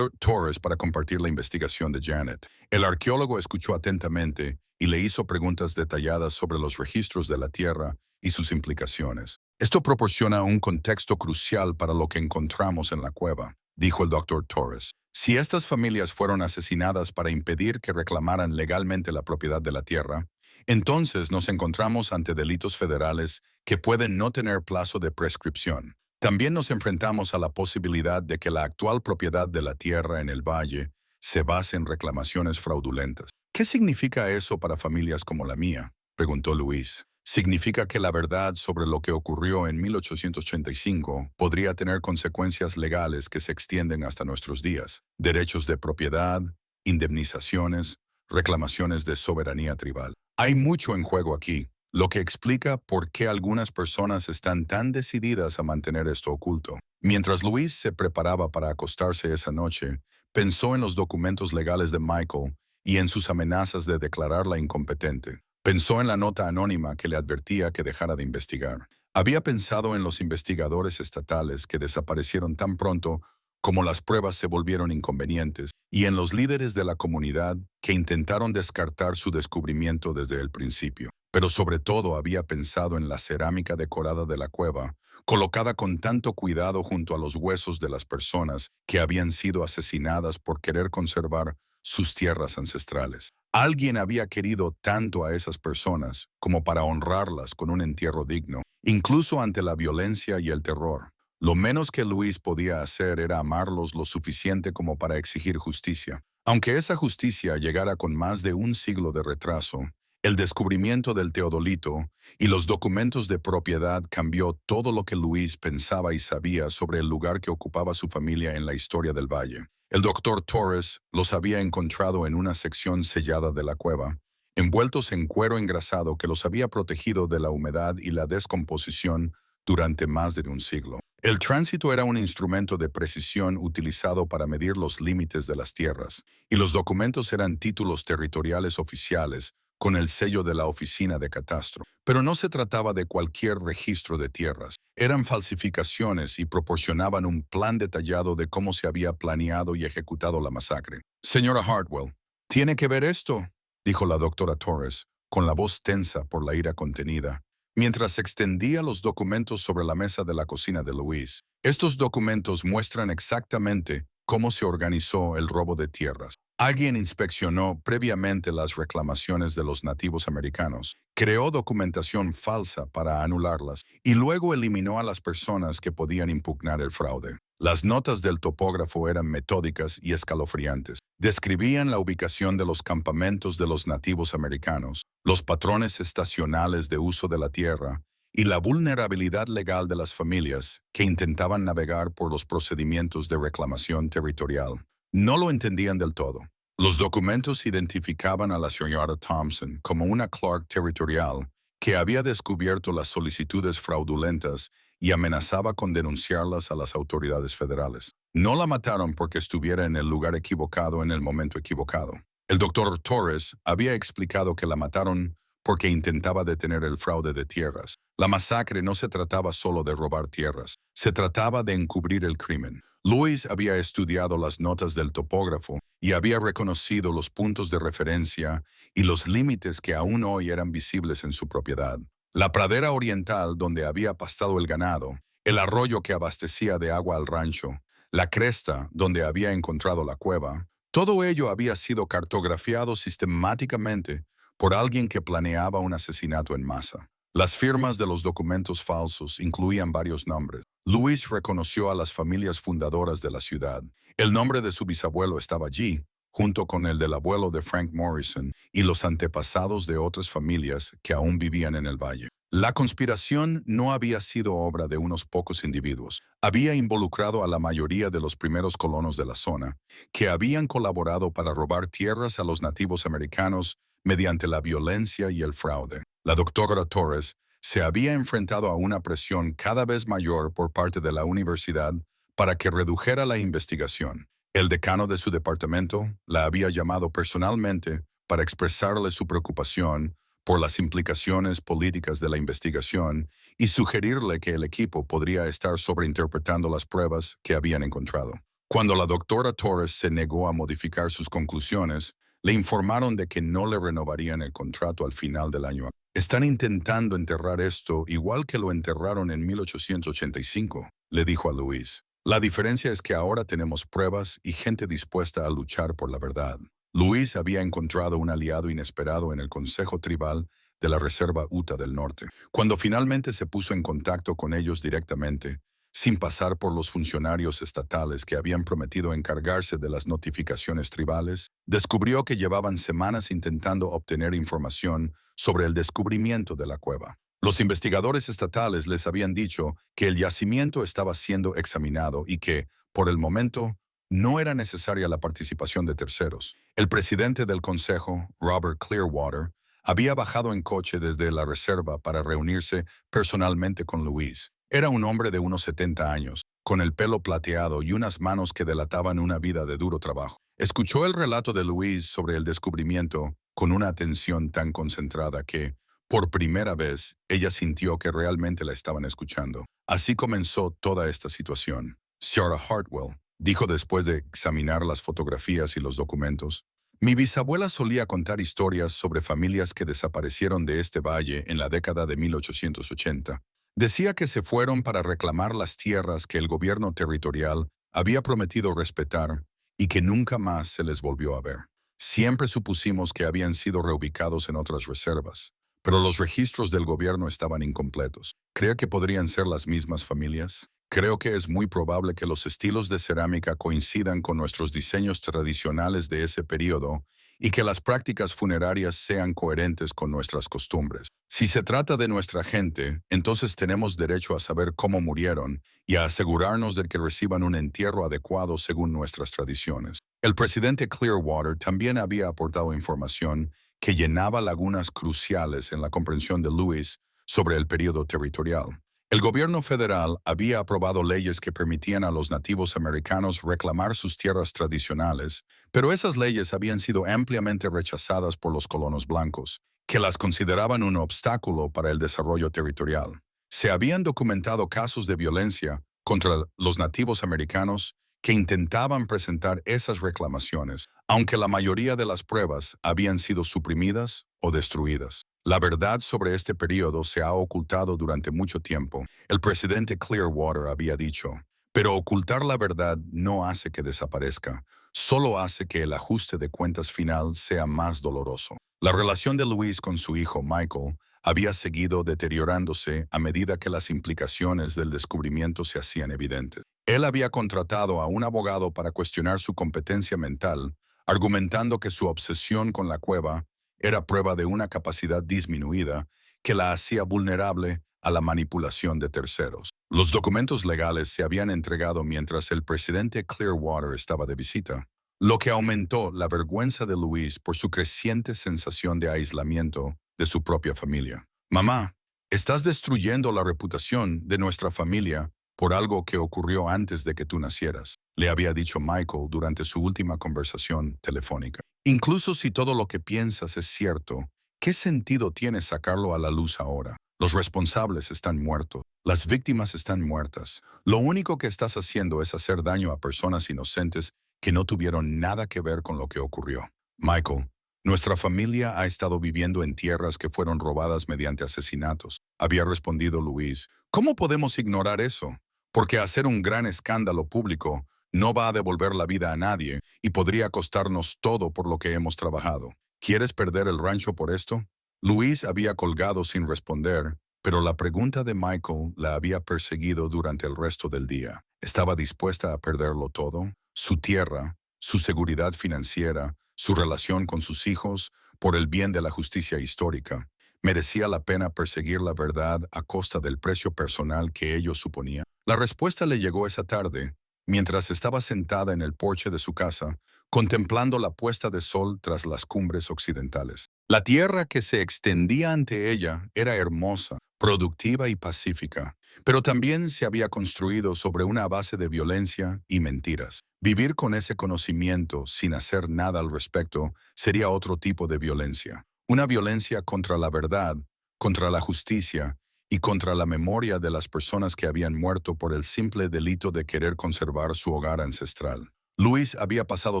Torres para compartir la investigación de Janet. El arqueólogo escuchó atentamente y le hizo preguntas detalladas sobre los registros de la tierra y sus implicaciones. Esto proporciona un contexto crucial para lo que encontramos en la cueva, dijo el doctor Torres. Si estas familias fueron asesinadas para impedir que reclamaran legalmente la propiedad de la tierra, entonces nos encontramos ante delitos federales que pueden no tener plazo de prescripción. También nos enfrentamos a la posibilidad de que la actual propiedad de la tierra en el valle se base en reclamaciones fraudulentas. ¿Qué significa eso para familias como la mía?, preguntó Luis. Significa que la verdad sobre lo que ocurrió en 1885 podría tener consecuencias legales que se extienden hasta nuestros días. Derechos de propiedad, indemnizaciones, reclamaciones de soberanía tribal. Hay mucho en juego aquí, lo que explica por qué algunas personas están tan decididas a mantener esto oculto. Mientras Luis se preparaba para acostarse esa noche, pensó en los documentos legales de Michael y en sus amenazas de declararla incompetente. Pensó en la nota anónima que le advertía que dejara de investigar. Había pensado en los investigadores estatales que desaparecieron tan pronto como las pruebas se volvieron inconvenientes, y en los líderes de la comunidad que intentaron descartar su descubrimiento desde el principio. Pero sobre todo había pensado en la cerámica decorada de la cueva, colocada con tanto cuidado junto a los huesos de las personas que habían sido asesinadas por querer conservar sus tierras ancestrales. Alguien había querido tanto a esas personas como para honrarlas con un entierro digno, incluso ante la violencia y el terror. Lo menos que Luis podía hacer era amarlos lo suficiente como para exigir justicia. Aunque esa justicia llegara con más de un siglo de retraso, el descubrimiento del teodolito y los documentos de propiedad cambió todo lo que Luis pensaba y sabía sobre el lugar que ocupaba su familia en la historia del valle. El doctor Torres los había encontrado en una sección sellada de la cueva, envueltos en cuero engrasado que los había protegido de la humedad y la descomposición durante más de un siglo. El tránsito era un instrumento de precisión utilizado para medir los límites de las tierras, y los documentos eran títulos territoriales oficiales con el sello de la Oficina de Catastro. Pero no se trataba de cualquier registro de tierras. Eran falsificaciones y proporcionaban un plan detallado de cómo se había planeado y ejecutado la masacre. Señora Hartwell, ¿tiene que ver esto?, dijo la doctora Torres, con la voz tensa por la ira contenida, mientras extendía los documentos sobre la mesa de la cocina de Luis. Estos documentos muestran exactamente cómo se organizó el robo de tierras. Alguien inspeccionó previamente las reclamaciones de los nativos americanos, creó documentación falsa para anularlas y luego eliminó a las personas que podían impugnar el fraude. Las notas del topógrafo eran metódicas y escalofriantes. Describían la ubicación de los campamentos de los nativos americanos, los patrones estacionales de uso de la tierra y la vulnerabilidad legal de las familias que intentaban navegar por los procedimientos de reclamación territorial. No lo entendían del todo. Los documentos identificaban a la señora Thompson como una Clark territorial que había descubierto las solicitudes fraudulentas y amenazaba con denunciarlas a las autoridades federales. No la mataron porque estuviera en el lugar equivocado en el momento equivocado. El doctor Torres había explicado que la mataron porque intentaba detener el fraude de tierras. La masacre no se trataba solo de robar tierras, se trataba de encubrir el crimen. Luis había estudiado las notas del topógrafo y había reconocido los puntos de referencia y los límites que aún hoy eran visibles en su propiedad. La pradera oriental donde había pastado el ganado, el arroyo que abastecía de agua al rancho, la cresta donde había encontrado la cueva, todo ello había sido cartografiado sistemáticamente por alguien que planeaba un asesinato en masa. Las firmas de los documentos falsos incluían varios nombres. Luis reconoció a las familias fundadoras de la ciudad. El nombre de su bisabuelo estaba allí, junto con el del abuelo de Frank Morrison y los antepasados de otras familias que aún vivían en el valle. La conspiración no había sido obra de unos pocos individuos. Había involucrado a la mayoría de los primeros colonos de la zona, que habían colaborado para robar tierras a los nativos americanos mediante la violencia y el fraude. La doctora Torres se había enfrentado a una presión cada vez mayor por parte de la universidad para que redujera la investigación. El decano de su departamento la había llamado personalmente para expresarle su preocupación por las implicaciones políticas de la investigación y sugerirle que el equipo podría estar sobreinterpretando las pruebas que habían encontrado. Cuando la doctora Torres se negó a modificar sus conclusiones, le informaron de que no le renovarían el contrato al final del año. Están intentando enterrar esto igual que lo enterraron en 1885, le dijo a Luis. La diferencia es que ahora tenemos pruebas y gente dispuesta a luchar por la verdad. Luis había encontrado un aliado inesperado en el Consejo Tribal de la Reserva Utah del Norte. Cuando finalmente se puso en contacto con ellos directamente, sin pasar por los funcionarios estatales que habían prometido encargarse de las notificaciones tribales, descubrió que llevaban semanas intentando obtener información sobre el descubrimiento de la cueva. Los investigadores estatales les habían dicho que el yacimiento estaba siendo examinado y que, por el momento, no era necesaria la participación de terceros. El presidente del consejo, Robert Clearwater, había bajado en coche desde la reserva para reunirse personalmente con Luis. Era un hombre de unos 70 años, con el pelo plateado y unas manos que delataban una vida de duro trabajo. Escuchó el relato de Luis sobre el descubrimiento con una atención tan concentrada que, por primera vez, ella sintió que realmente la estaban escuchando. Así comenzó toda esta situación. Sarah Hartwell dijo después de examinar las fotografías y los documentos: mi bisabuela solía contar historias sobre familias que desaparecieron de este valle en la década de 1880. Decía que se fueron para reclamar las tierras que el gobierno territorial había prometido respetar y que nunca más se les volvió a ver. Siempre supusimos que habían sido reubicados en otras reservas, pero los registros del gobierno estaban incompletos. ¿Cree que podrían ser las mismas familias? Creo que es muy probable que los estilos de cerámica coincidan con nuestros diseños tradicionales de ese periodo y que las prácticas funerarias sean coherentes con nuestras costumbres. Si se trata de nuestra gente, entonces tenemos derecho a saber cómo murieron y a asegurarnos de que reciban un entierro adecuado según nuestras tradiciones. El presidente Clearwater también había aportado información que llenaba lagunas cruciales en la comprensión de Luis sobre el periodo territorial. El gobierno federal había aprobado leyes que permitían a los nativos americanos reclamar sus tierras tradicionales, pero esas leyes habían sido ampliamente rechazadas por los colonos blancos, que las consideraban un obstáculo para el desarrollo territorial. Se habían documentado casos de violencia contra los nativos americanos que intentaban presentar esas reclamaciones, aunque la mayoría de las pruebas habían sido suprimidas o destruidas. La verdad sobre este periodo se ha ocultado durante mucho tiempo. El presidente Clearwater había dicho, pero ocultar la verdad no hace que desaparezca, solo hace que el ajuste de cuentas final sea más doloroso. La relación de Louise con su hijo Michael había seguido deteriorándose a medida que las implicaciones del descubrimiento se hacían evidentes. Él había contratado a un abogado para cuestionar su competencia mental, argumentando que su obsesión con la cueva era prueba de una capacidad disminuida que la hacía vulnerable a la manipulación de terceros. Los documentos legales se habían entregado mientras el presidente Clearwater estaba de visita, lo que aumentó la vergüenza de Louise por su creciente sensación de aislamiento de su propia familia. Mamá, estás destruyendo la reputación de nuestra familia por algo que ocurrió antes de que tú nacieras, le había dicho Michael durante su última conversación telefónica. Incluso si todo lo que piensas es cierto, ¿qué sentido tiene sacarlo a la luz ahora? Los responsables están muertos, las víctimas están muertas. Lo único que estás haciendo es hacer daño a personas inocentes que no tuvieron nada que ver con lo que ocurrió. Michael, nuestra familia ha estado viviendo en tierras que fueron robadas mediante asesinatos, había respondido Louise. ¿Cómo podemos ignorar eso? Porque hacer un gran escándalo público no va a devolver la vida a nadie y podría costarnos todo por lo que hemos trabajado. ¿Quieres perder el rancho por esto? Louise había colgado sin responder, pero la pregunta de Michael la había perseguido durante el resto del día. ¿Estaba dispuesta a perderlo todo? Su tierra, su seguridad financiera, su relación con sus hijos, por el bien de la justicia histórica. ¿Merecía la pena perseguir la verdad a costa del precio personal que ello suponía? La respuesta le llegó esa tarde, mientras estaba sentada en el porche de su casa, contemplando la puesta de sol tras las cumbres occidentales. La tierra que se extendía ante ella era hermosa, productiva y pacífica, pero también se había construido sobre una base de violencia y mentiras. Vivir con ese conocimiento sin hacer nada al respecto sería otro tipo de violencia. Una violencia contra la verdad, contra la justicia y contra la memoria de las personas que habían muerto por el simple delito de querer conservar su hogar ancestral. Louise había pasado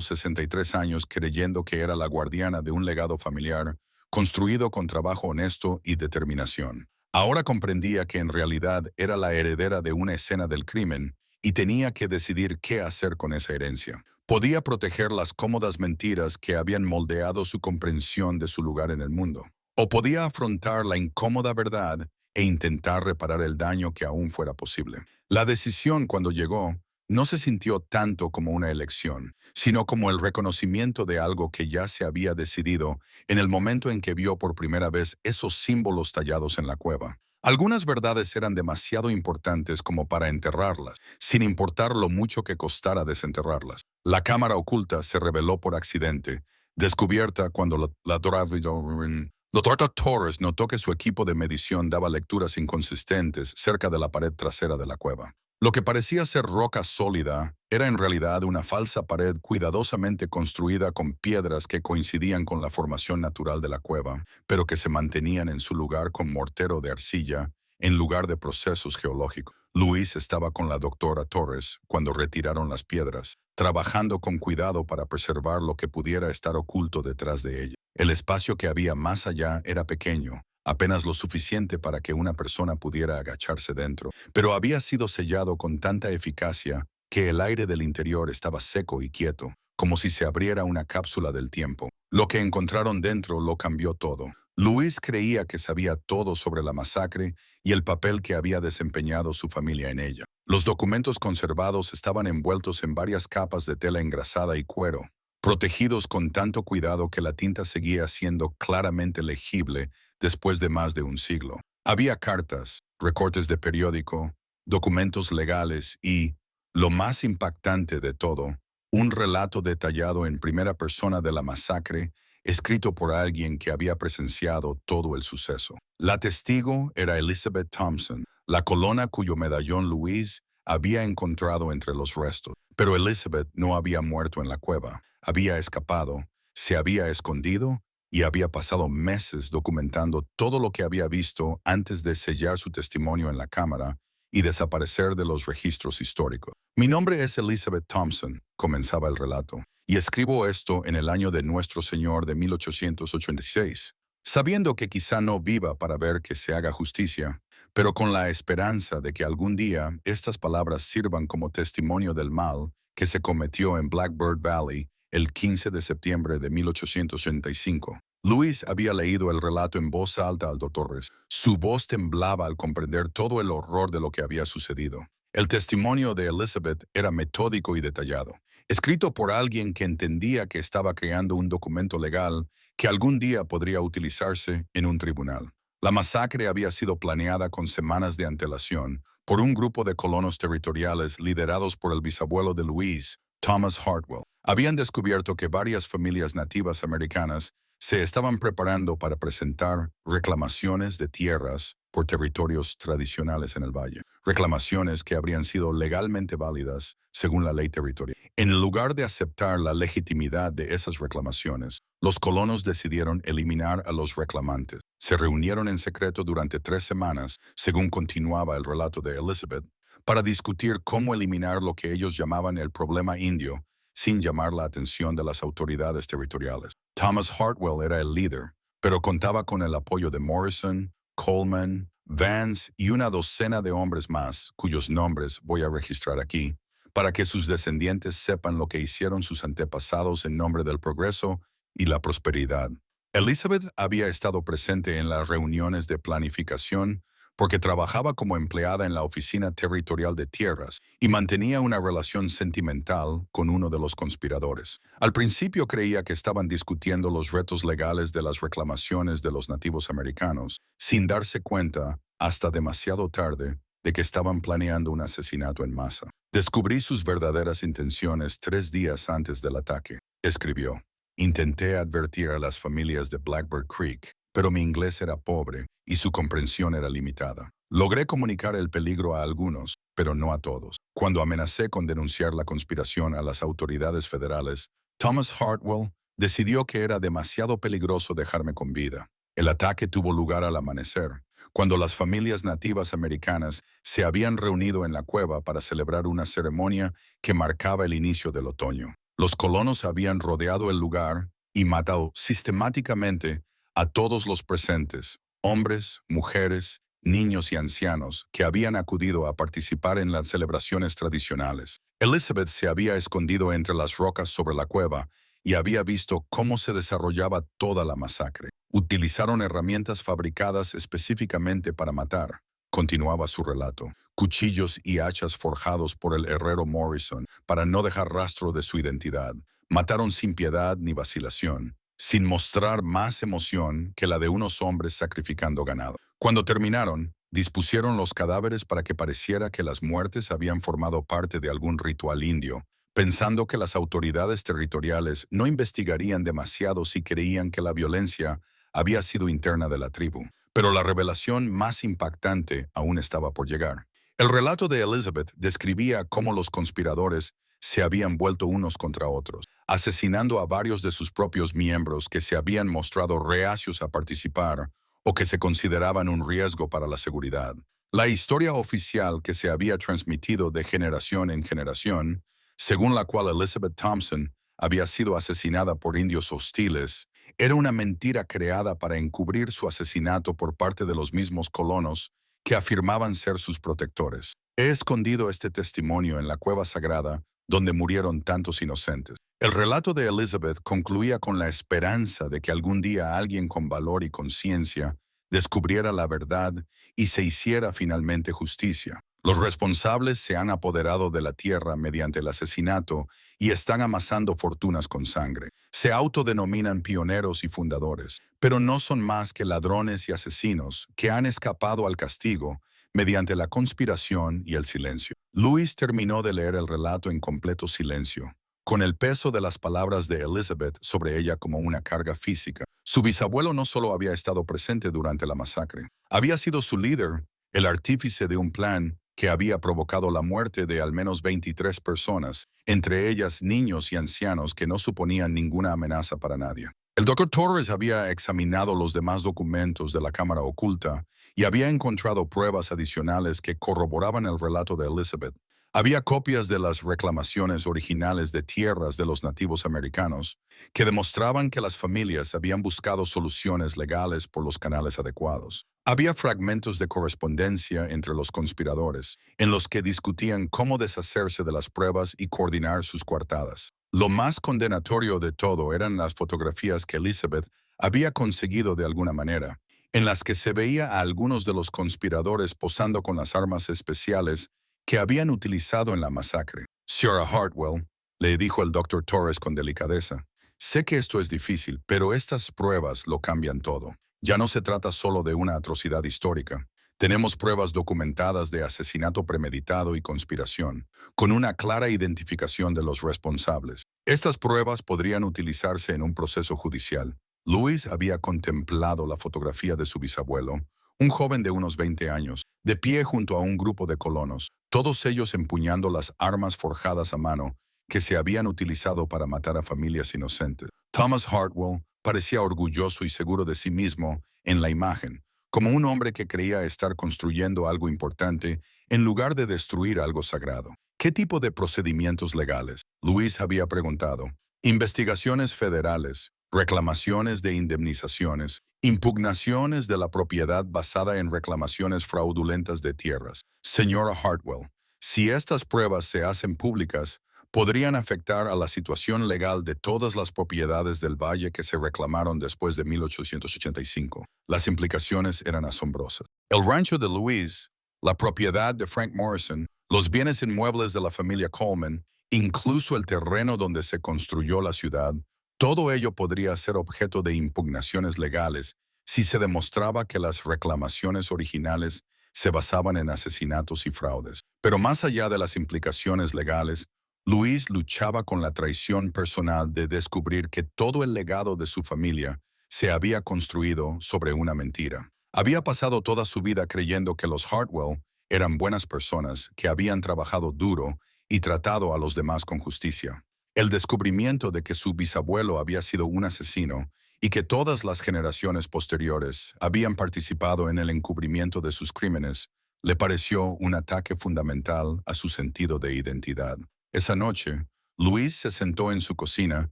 63 años creyendo que era la guardiana de un legado familiar construido con trabajo honesto y determinación. Ahora comprendía que en realidad era la heredera de una escena del crimen y tenía que decidir qué hacer con esa herencia. Podía proteger las cómodas mentiras que habían moldeado su comprensión de su lugar en el mundo, o podía afrontar la incómoda verdad e intentar reparar el daño que aún fuera posible. La decisión, cuando llegó, no se sintió tanto como una elección, sino como el reconocimiento de algo que ya se había decidido en el momento en que vio por primera vez esos símbolos tallados en la cueva. Algunas verdades eran demasiado importantes como para enterrarlas, sin importar lo mucho que costara desenterrarlas. La cámara oculta se reveló por accidente, descubierta cuando la Dr. Torres notó que su equipo de medición daba lecturas inconsistentes cerca de la pared trasera de la cueva. Lo que parecía ser roca sólida era en realidad una falsa pared cuidadosamente construida con piedras que coincidían con la formación natural de la cueva, pero que se mantenían en su lugar con mortero de arcilla en lugar de procesos geológicos. Luis estaba con la doctora Torres cuando retiraron las piedras, trabajando con cuidado para preservar lo que pudiera estar oculto detrás de ella. El espacio que había más allá era pequeño, apenas lo suficiente para que una persona pudiera agacharse dentro, pero había sido sellado con tanta eficacia que el aire del interior estaba seco y quieto, como si se abriera una cápsula del tiempo. Lo que encontraron dentro lo cambió todo. Luis creía que sabía todo sobre la masacre y el papel que había desempeñado su familia en ella. Los documentos conservados estaban envueltos en varias capas de tela engrasada y cuero, protegidos con tanto cuidado que la tinta seguía siendo claramente legible después de más de un siglo. Había cartas, recortes de periódico, documentos legales y, lo más impactante de todo, un relato detallado en primera persona de la masacre, escrito por alguien que había presenciado todo el suceso. La testigo era Elizabeth Thompson, la colona cuyo medallón Louise había encontrado entre los restos. Pero Elizabeth no había muerto en la cueva, había escapado, se había escondido y había pasado meses documentando todo lo que había visto antes de sellar su testimonio en la cámara y desaparecer de los registros históricos. Mi nombre es Elizabeth Thompson, comenzaba el relato, y escribo esto en el año de Nuestro Señor de 1886, sabiendo que quizá no viva para ver que se haga justicia, pero con la esperanza de que algún día estas palabras sirvan como testimonio del mal que se cometió en Blackbird Valley el 15 de septiembre de 1885. Luis había leído el relato en voz alta al doctor Torres. Su voz temblaba al comprender todo el horror de lo que había sucedido. El testimonio de Elizabeth era metódico y detallado, escrito por alguien que entendía que estaba creando un documento legal que algún día podría utilizarse en un tribunal. La masacre había sido planeada con semanas de antelación por un grupo de colonos territoriales liderados por el bisabuelo de Louise, Thomas Hartwell. Habían descubierto que varias familias nativas americanas se estaban preparando para presentar reclamaciones de tierras por territorios tradicionales en el valle, reclamaciones que habrían sido legalmente válidas según la ley territorial. En lugar de aceptar la legitimidad de esas reclamaciones, los colonos decidieron eliminar a los reclamantes. Se reunieron en secreto durante 3 semanas, según continuaba el relato de Elizabeth, para discutir cómo eliminar lo que ellos llamaban el problema indio, sin llamar la atención de las autoridades territoriales. Thomas Hartwell era el líder, pero contaba con el apoyo de Morrison, Coleman, Vance y una docena de hombres más, cuyos nombres voy a registrar aquí, para que sus descendientes sepan lo que hicieron sus antepasados en nombre del progreso y la prosperidad. Elizabeth había estado presente en las reuniones de planificación porque trabajaba como empleada en la Oficina Territorial de Tierras y mantenía una relación sentimental con uno de los conspiradores. Al principio creía que estaban discutiendo los retos legales de las reclamaciones de los nativos americanos, sin darse cuenta, hasta demasiado tarde, de que estaban planeando un asesinato en masa. Descubrí sus verdaderas intenciones 3 días antes del ataque, escribió. Intenté advertir a las familias de Blackbird Creek, pero mi inglés era pobre y su comprensión era limitada. Logré comunicar el peligro a algunos, pero no a todos. Cuando amenacé con denunciar la conspiración a las autoridades federales, Thomas Hartwell decidió que era demasiado peligroso dejarme con vida. El ataque tuvo lugar al amanecer, cuando las familias nativas americanas se habían reunido en la cueva para celebrar una ceremonia que marcaba el inicio del otoño. Los colonos habían rodeado el lugar y matado sistemáticamente a todos los presentes, hombres, mujeres, niños y ancianos que habían acudido a participar en las celebraciones tradicionales. Elizabeth se había escondido entre las rocas sobre la cueva y había visto cómo se desarrollaba toda la masacre. Utilizaron herramientas fabricadas específicamente para matar. Continuaba su relato. Cuchillos y hachas forjados por el herrero Morrison para no dejar rastro de su identidad. Mataron sin piedad ni vacilación, sin mostrar más emoción que la de unos hombres sacrificando ganado. Cuando terminaron, dispusieron los cadáveres para que pareciera que las muertes habían formado parte de algún ritual indio, pensando que las autoridades territoriales no investigarían demasiado si creían que la violencia había sido interna de la tribu. Pero la revelación más impactante aún estaba por llegar. El relato de Elizabeth describía cómo los conspiradores se habían vuelto unos contra otros, asesinando a varios de sus propios miembros que se habían mostrado reacios a participar o que se consideraban un riesgo para la seguridad. La historia oficial que se había transmitido de generación en generación, según la cual Elizabeth Thompson había sido asesinada por indios hostiles, era una mentira creada para encubrir su asesinato por parte de los mismos colonos que afirmaban ser sus protectores. He escondido este testimonio en la cueva sagrada donde murieron tantos inocentes. El relato de Elizabeth concluía con la esperanza de que algún día alguien con valor y conciencia descubriera la verdad y se hiciera finalmente justicia. Los responsables se han apoderado de la tierra mediante el asesinato y están amasando fortunas con sangre. Se autodenominan pioneros y fundadores, pero no son más que ladrones y asesinos que han escapado al castigo mediante la conspiración y el silencio. Louis terminó de leer el relato en completo silencio, con el peso de las palabras de Elizabeth sobre ella como una carga física. Su bisabuelo no solo había estado presente durante la masacre, había sido su líder, el artífice de un plan que había provocado la muerte de al menos 23 personas, entre ellas niños y ancianos que no suponían ninguna amenaza para nadie. El doctor Torres había examinado los demás documentos de la cámara oculta y había encontrado pruebas adicionales que corroboraban el relato de Elizabeth. Había copias de las reclamaciones originales de tierras de los nativos americanos que demostraban que las familias habían buscado soluciones legales por los canales adecuados. Había fragmentos de correspondencia entre los conspiradores, en los que discutían cómo deshacerse de las pruebas y coordinar sus coartadas. Lo más condenatorio de todo eran las fotografías que Elizabeth había conseguido de alguna manera, en las que se veía a algunos de los conspiradores posando con las armas especiales que habían utilizado en la masacre. Sra. Hartwell, le dijo el doctor Torres con delicadeza, sé que esto es difícil, pero estas pruebas lo cambian todo. Ya no se trata solo de una atrocidad histórica. Tenemos pruebas documentadas de asesinato premeditado y conspiración, con una clara identificación de los responsables. Estas pruebas podrían utilizarse en un proceso judicial. Louis había contemplado la fotografía de su bisabuelo, un joven de unos 20 años, de pie junto a un grupo de colonos, todos ellos empuñando las armas forjadas a mano que se habían utilizado para matar a familias inocentes. Thomas Hartwell parecía orgulloso y seguro de sí mismo en la imagen, como un hombre que creía estar construyendo algo importante en lugar de destruir algo sagrado. ¿Qué tipo de procedimientos legales? Luis había preguntado. Investigaciones federales, reclamaciones de indemnizaciones, impugnaciones de la propiedad basada en reclamaciones fraudulentas de tierras. Señora Hartwell, si estas pruebas se hacen públicas, podrían afectar a la situación legal de todas las propiedades del valle que se reclamaron después de 1885. Las implicaciones eran asombrosas. El rancho de Louise, la propiedad de Frank Morrison, los bienes inmuebles de la familia Coleman, incluso el terreno donde se construyó la ciudad, todo ello podría ser objeto de impugnaciones legales si se demostraba que las reclamaciones originales se basaban en asesinatos y fraudes. Pero más allá de las implicaciones legales, Luis luchaba con la traición personal de descubrir que todo el legado de su familia se había construido sobre una mentira. Había pasado toda su vida creyendo que los Hartwell eran buenas personas que habían trabajado duro y tratado a los demás con justicia. El descubrimiento de que su bisabuelo había sido un asesino y que todas las generaciones posteriores habían participado en el encubrimiento de sus crímenes le pareció un ataque fundamental a su sentido de identidad. Esa noche, Luis se sentó en su cocina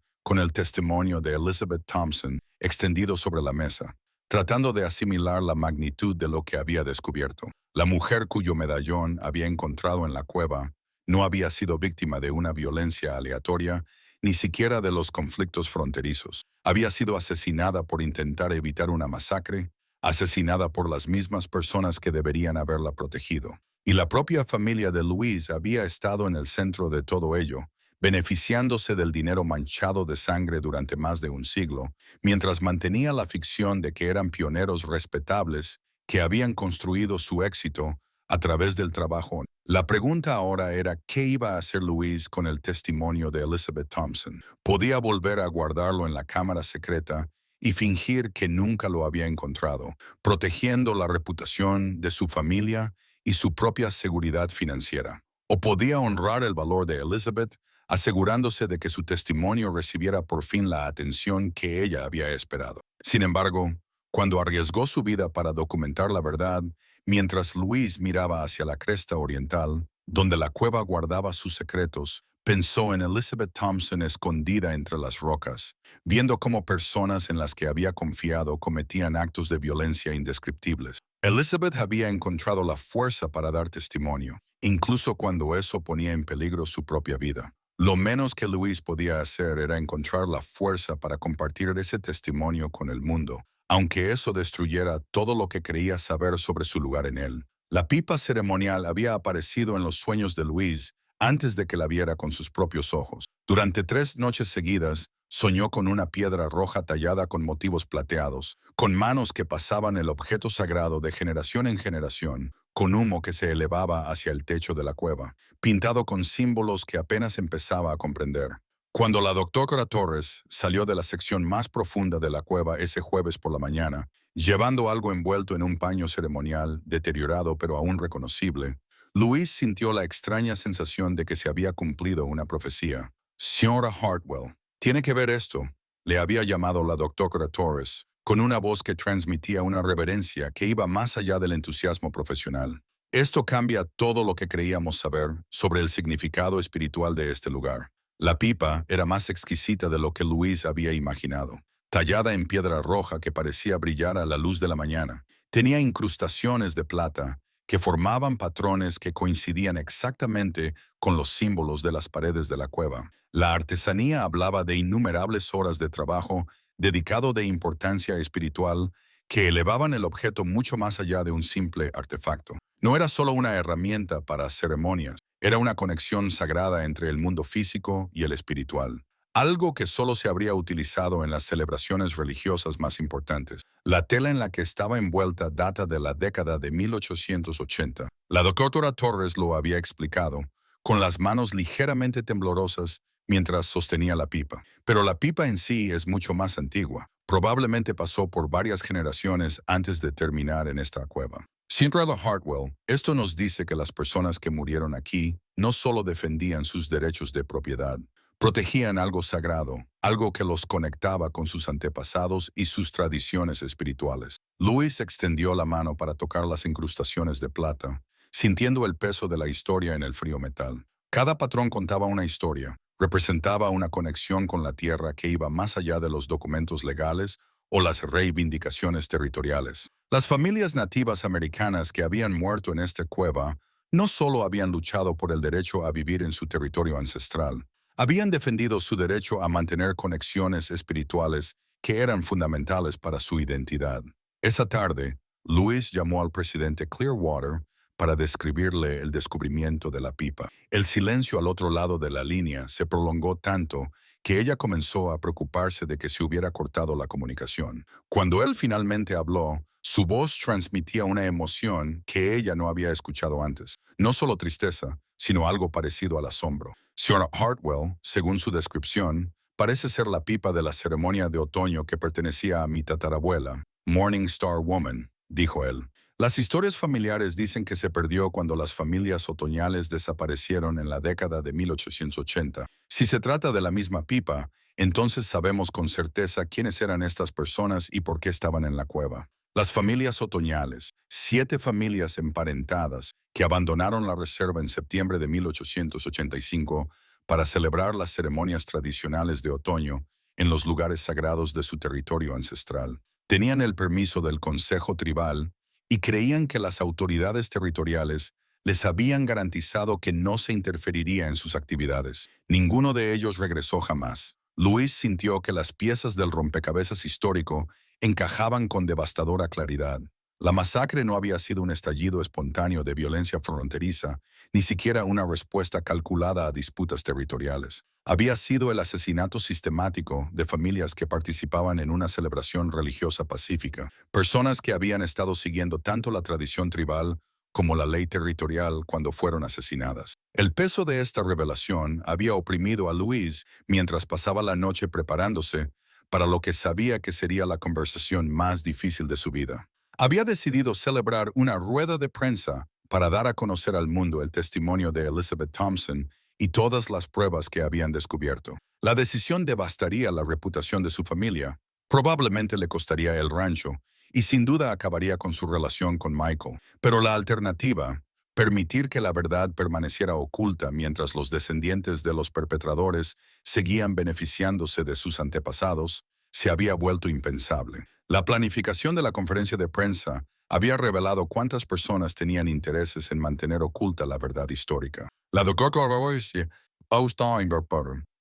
con el testimonio de Elizabeth Thompson extendido sobre la mesa, tratando de asimilar la magnitud de lo que había descubierto. La mujer cuyo medallón había encontrado en la cueva no había sido víctima de una violencia aleatoria, ni siquiera de los conflictos fronterizos. Había sido asesinada por intentar evitar una masacre, asesinada por las mismas personas que deberían haberla protegido. Y la propia familia de Luis había estado en el centro de todo ello, beneficiándose del dinero manchado de sangre durante más de un siglo, mientras mantenía la ficción de que eran pioneros respetables que habían construido su éxito a través del trabajo. La pregunta ahora era qué iba a hacer Luis con el testimonio de Elizabeth Thompson. Podía volver a guardarlo en la cámara secreta y fingir que nunca lo había encontrado, protegiendo la reputación de su familia y su propia seguridad financiera. O podía honrar el valor de Elizabeth, asegurándose de que su testimonio recibiera por fin la atención que ella había esperado. Sin embargo, cuando arriesgó su vida para documentar la verdad, mientras Luis miraba hacia la cresta oriental, donde la cueva guardaba sus secretos, pensó en Elizabeth Thompson escondida entre las rocas, viendo cómo personas en las que había confiado cometían actos de violencia indescriptibles. Elizabeth había encontrado la fuerza para dar testimonio, incluso cuando eso ponía en peligro su propia vida. Lo menos que Luis podía hacer era encontrar la fuerza para compartir ese testimonio con el mundo, aunque eso destruyera todo lo que creía saber sobre su lugar en él. La pipa ceremonial había aparecido en los sueños de Luis antes de que la viera con sus propios ojos. Durante 3 noches seguidas, soñó con una piedra roja tallada con motivos plateados, con manos que pasaban el objeto sagrado de generación en generación, con humo que se elevaba hacia el techo de la cueva, pintado con símbolos que apenas empezaba a comprender. Cuando la doctora Torres salió de la sección más profunda de la cueva ese jueves por la mañana, llevando algo envuelto en un paño ceremonial, deteriorado pero aún reconocible, Luis sintió la extraña sensación de que se había cumplido una profecía. «Señora Hartwell, tiene que ver esto», le había llamado la doctora Torres, con una voz que transmitía una reverencia que iba más allá del entusiasmo profesional. Esto cambia todo lo que creíamos saber sobre el significado espiritual de este lugar. La pipa era más exquisita de lo que Luis había imaginado. Tallada en piedra roja que parecía brillar a la luz de la mañana, tenía incrustaciones de plata que formaban patrones que coincidían exactamente con los símbolos de las paredes de la cueva. La artesanía hablaba de innumerables horas de trabajo dedicado de importancia espiritual que elevaban el objeto mucho más allá de un simple artefacto. No era solo una herramienta para ceremonias, era una conexión sagrada entre el mundo físico y el espiritual, algo que solo se habría utilizado en las celebraciones religiosas más importantes. La tela en la que estaba envuelta data de la década de 1880. La doctora Torres lo había explicado, con las manos ligeramente temblorosas mientras sostenía la pipa. Pero la pipa en sí es mucho más antigua. Probablemente pasó por varias generaciones antes de terminar en esta cueva. Sintra Hartwell, esto nos dice que las personas que murieron aquí no solo defendían sus derechos de propiedad, protegían algo sagrado, algo que los conectaba con sus antepasados y sus tradiciones espirituales. Luis extendió la mano para tocar las incrustaciones de plata, sintiendo el peso de la historia en el frío metal. Cada patrón contaba una historia, representaba una conexión con la tierra que iba más allá de los documentos legales o las reivindicaciones territoriales. Las familias nativas americanas que habían muerto en esta cueva no solo habían luchado por el derecho a vivir en su territorio ancestral, habían defendido su derecho a mantener conexiones espirituales que eran fundamentales para su identidad. Esa tarde, Luis llamó al presidente Clearwater para describirle el descubrimiento de la pipa. El silencio al otro lado de la línea se prolongó tanto que ella comenzó a preocuparse de que se hubiera cortado la comunicación. Cuando él finalmente habló, su voz transmitía una emoción que ella no había escuchado antes. No solo tristeza, sino algo parecido al asombro. Señora Hartwell, según su descripción, parece ser la pipa de la ceremonia de otoño que pertenecía a mi tatarabuela, Morning Star Woman, dijo él. Las historias familiares dicen que se perdió cuando las familias otoñales desaparecieron en la década de 1880. Si se trata de la misma pipa, entonces sabemos con certeza quiénes eran estas personas y por qué estaban en la cueva. Las familias otoñales, 7 familias emparentadas que abandonaron la reserva en septiembre de 1885 para celebrar las ceremonias tradicionales de otoño en los lugares sagrados de su territorio ancestral. Tenían el permiso del Consejo Tribal y creían que las autoridades territoriales les habían garantizado que no se interferiría en sus actividades. Ninguno de ellos regresó jamás. Luis sintió que las piezas del rompecabezas histórico encajaban con devastadora claridad. La masacre no había sido un estallido espontáneo de violencia fronteriza, ni siquiera una respuesta calculada a disputas territoriales. Había sido el asesinato sistemático de familias que participaban en una celebración religiosa pacífica, personas que habían estado siguiendo tanto la tradición tribal como la ley territorial cuando fueron asesinadas. El peso de esta revelación había oprimido a Luis mientras pasaba la noche preparándose para lo que sabía que sería la conversación más difícil de su vida. Había decidido celebrar una rueda de prensa para dar a conocer al mundo el testimonio de Elizabeth Thompson y todas las pruebas que habían descubierto. La decisión devastaría la reputación de su familia, probablemente le costaría el rancho y sin duda acabaría con su relación con Michael. Pero la alternativa, permitir que la verdad permaneciera oculta mientras los descendientes de los perpetradores seguían beneficiándose de sus antepasados, se había vuelto impensable. La planificación de la conferencia de prensa había revelado cuántas personas tenían intereses en mantener oculta la verdad histórica. La doctora Royce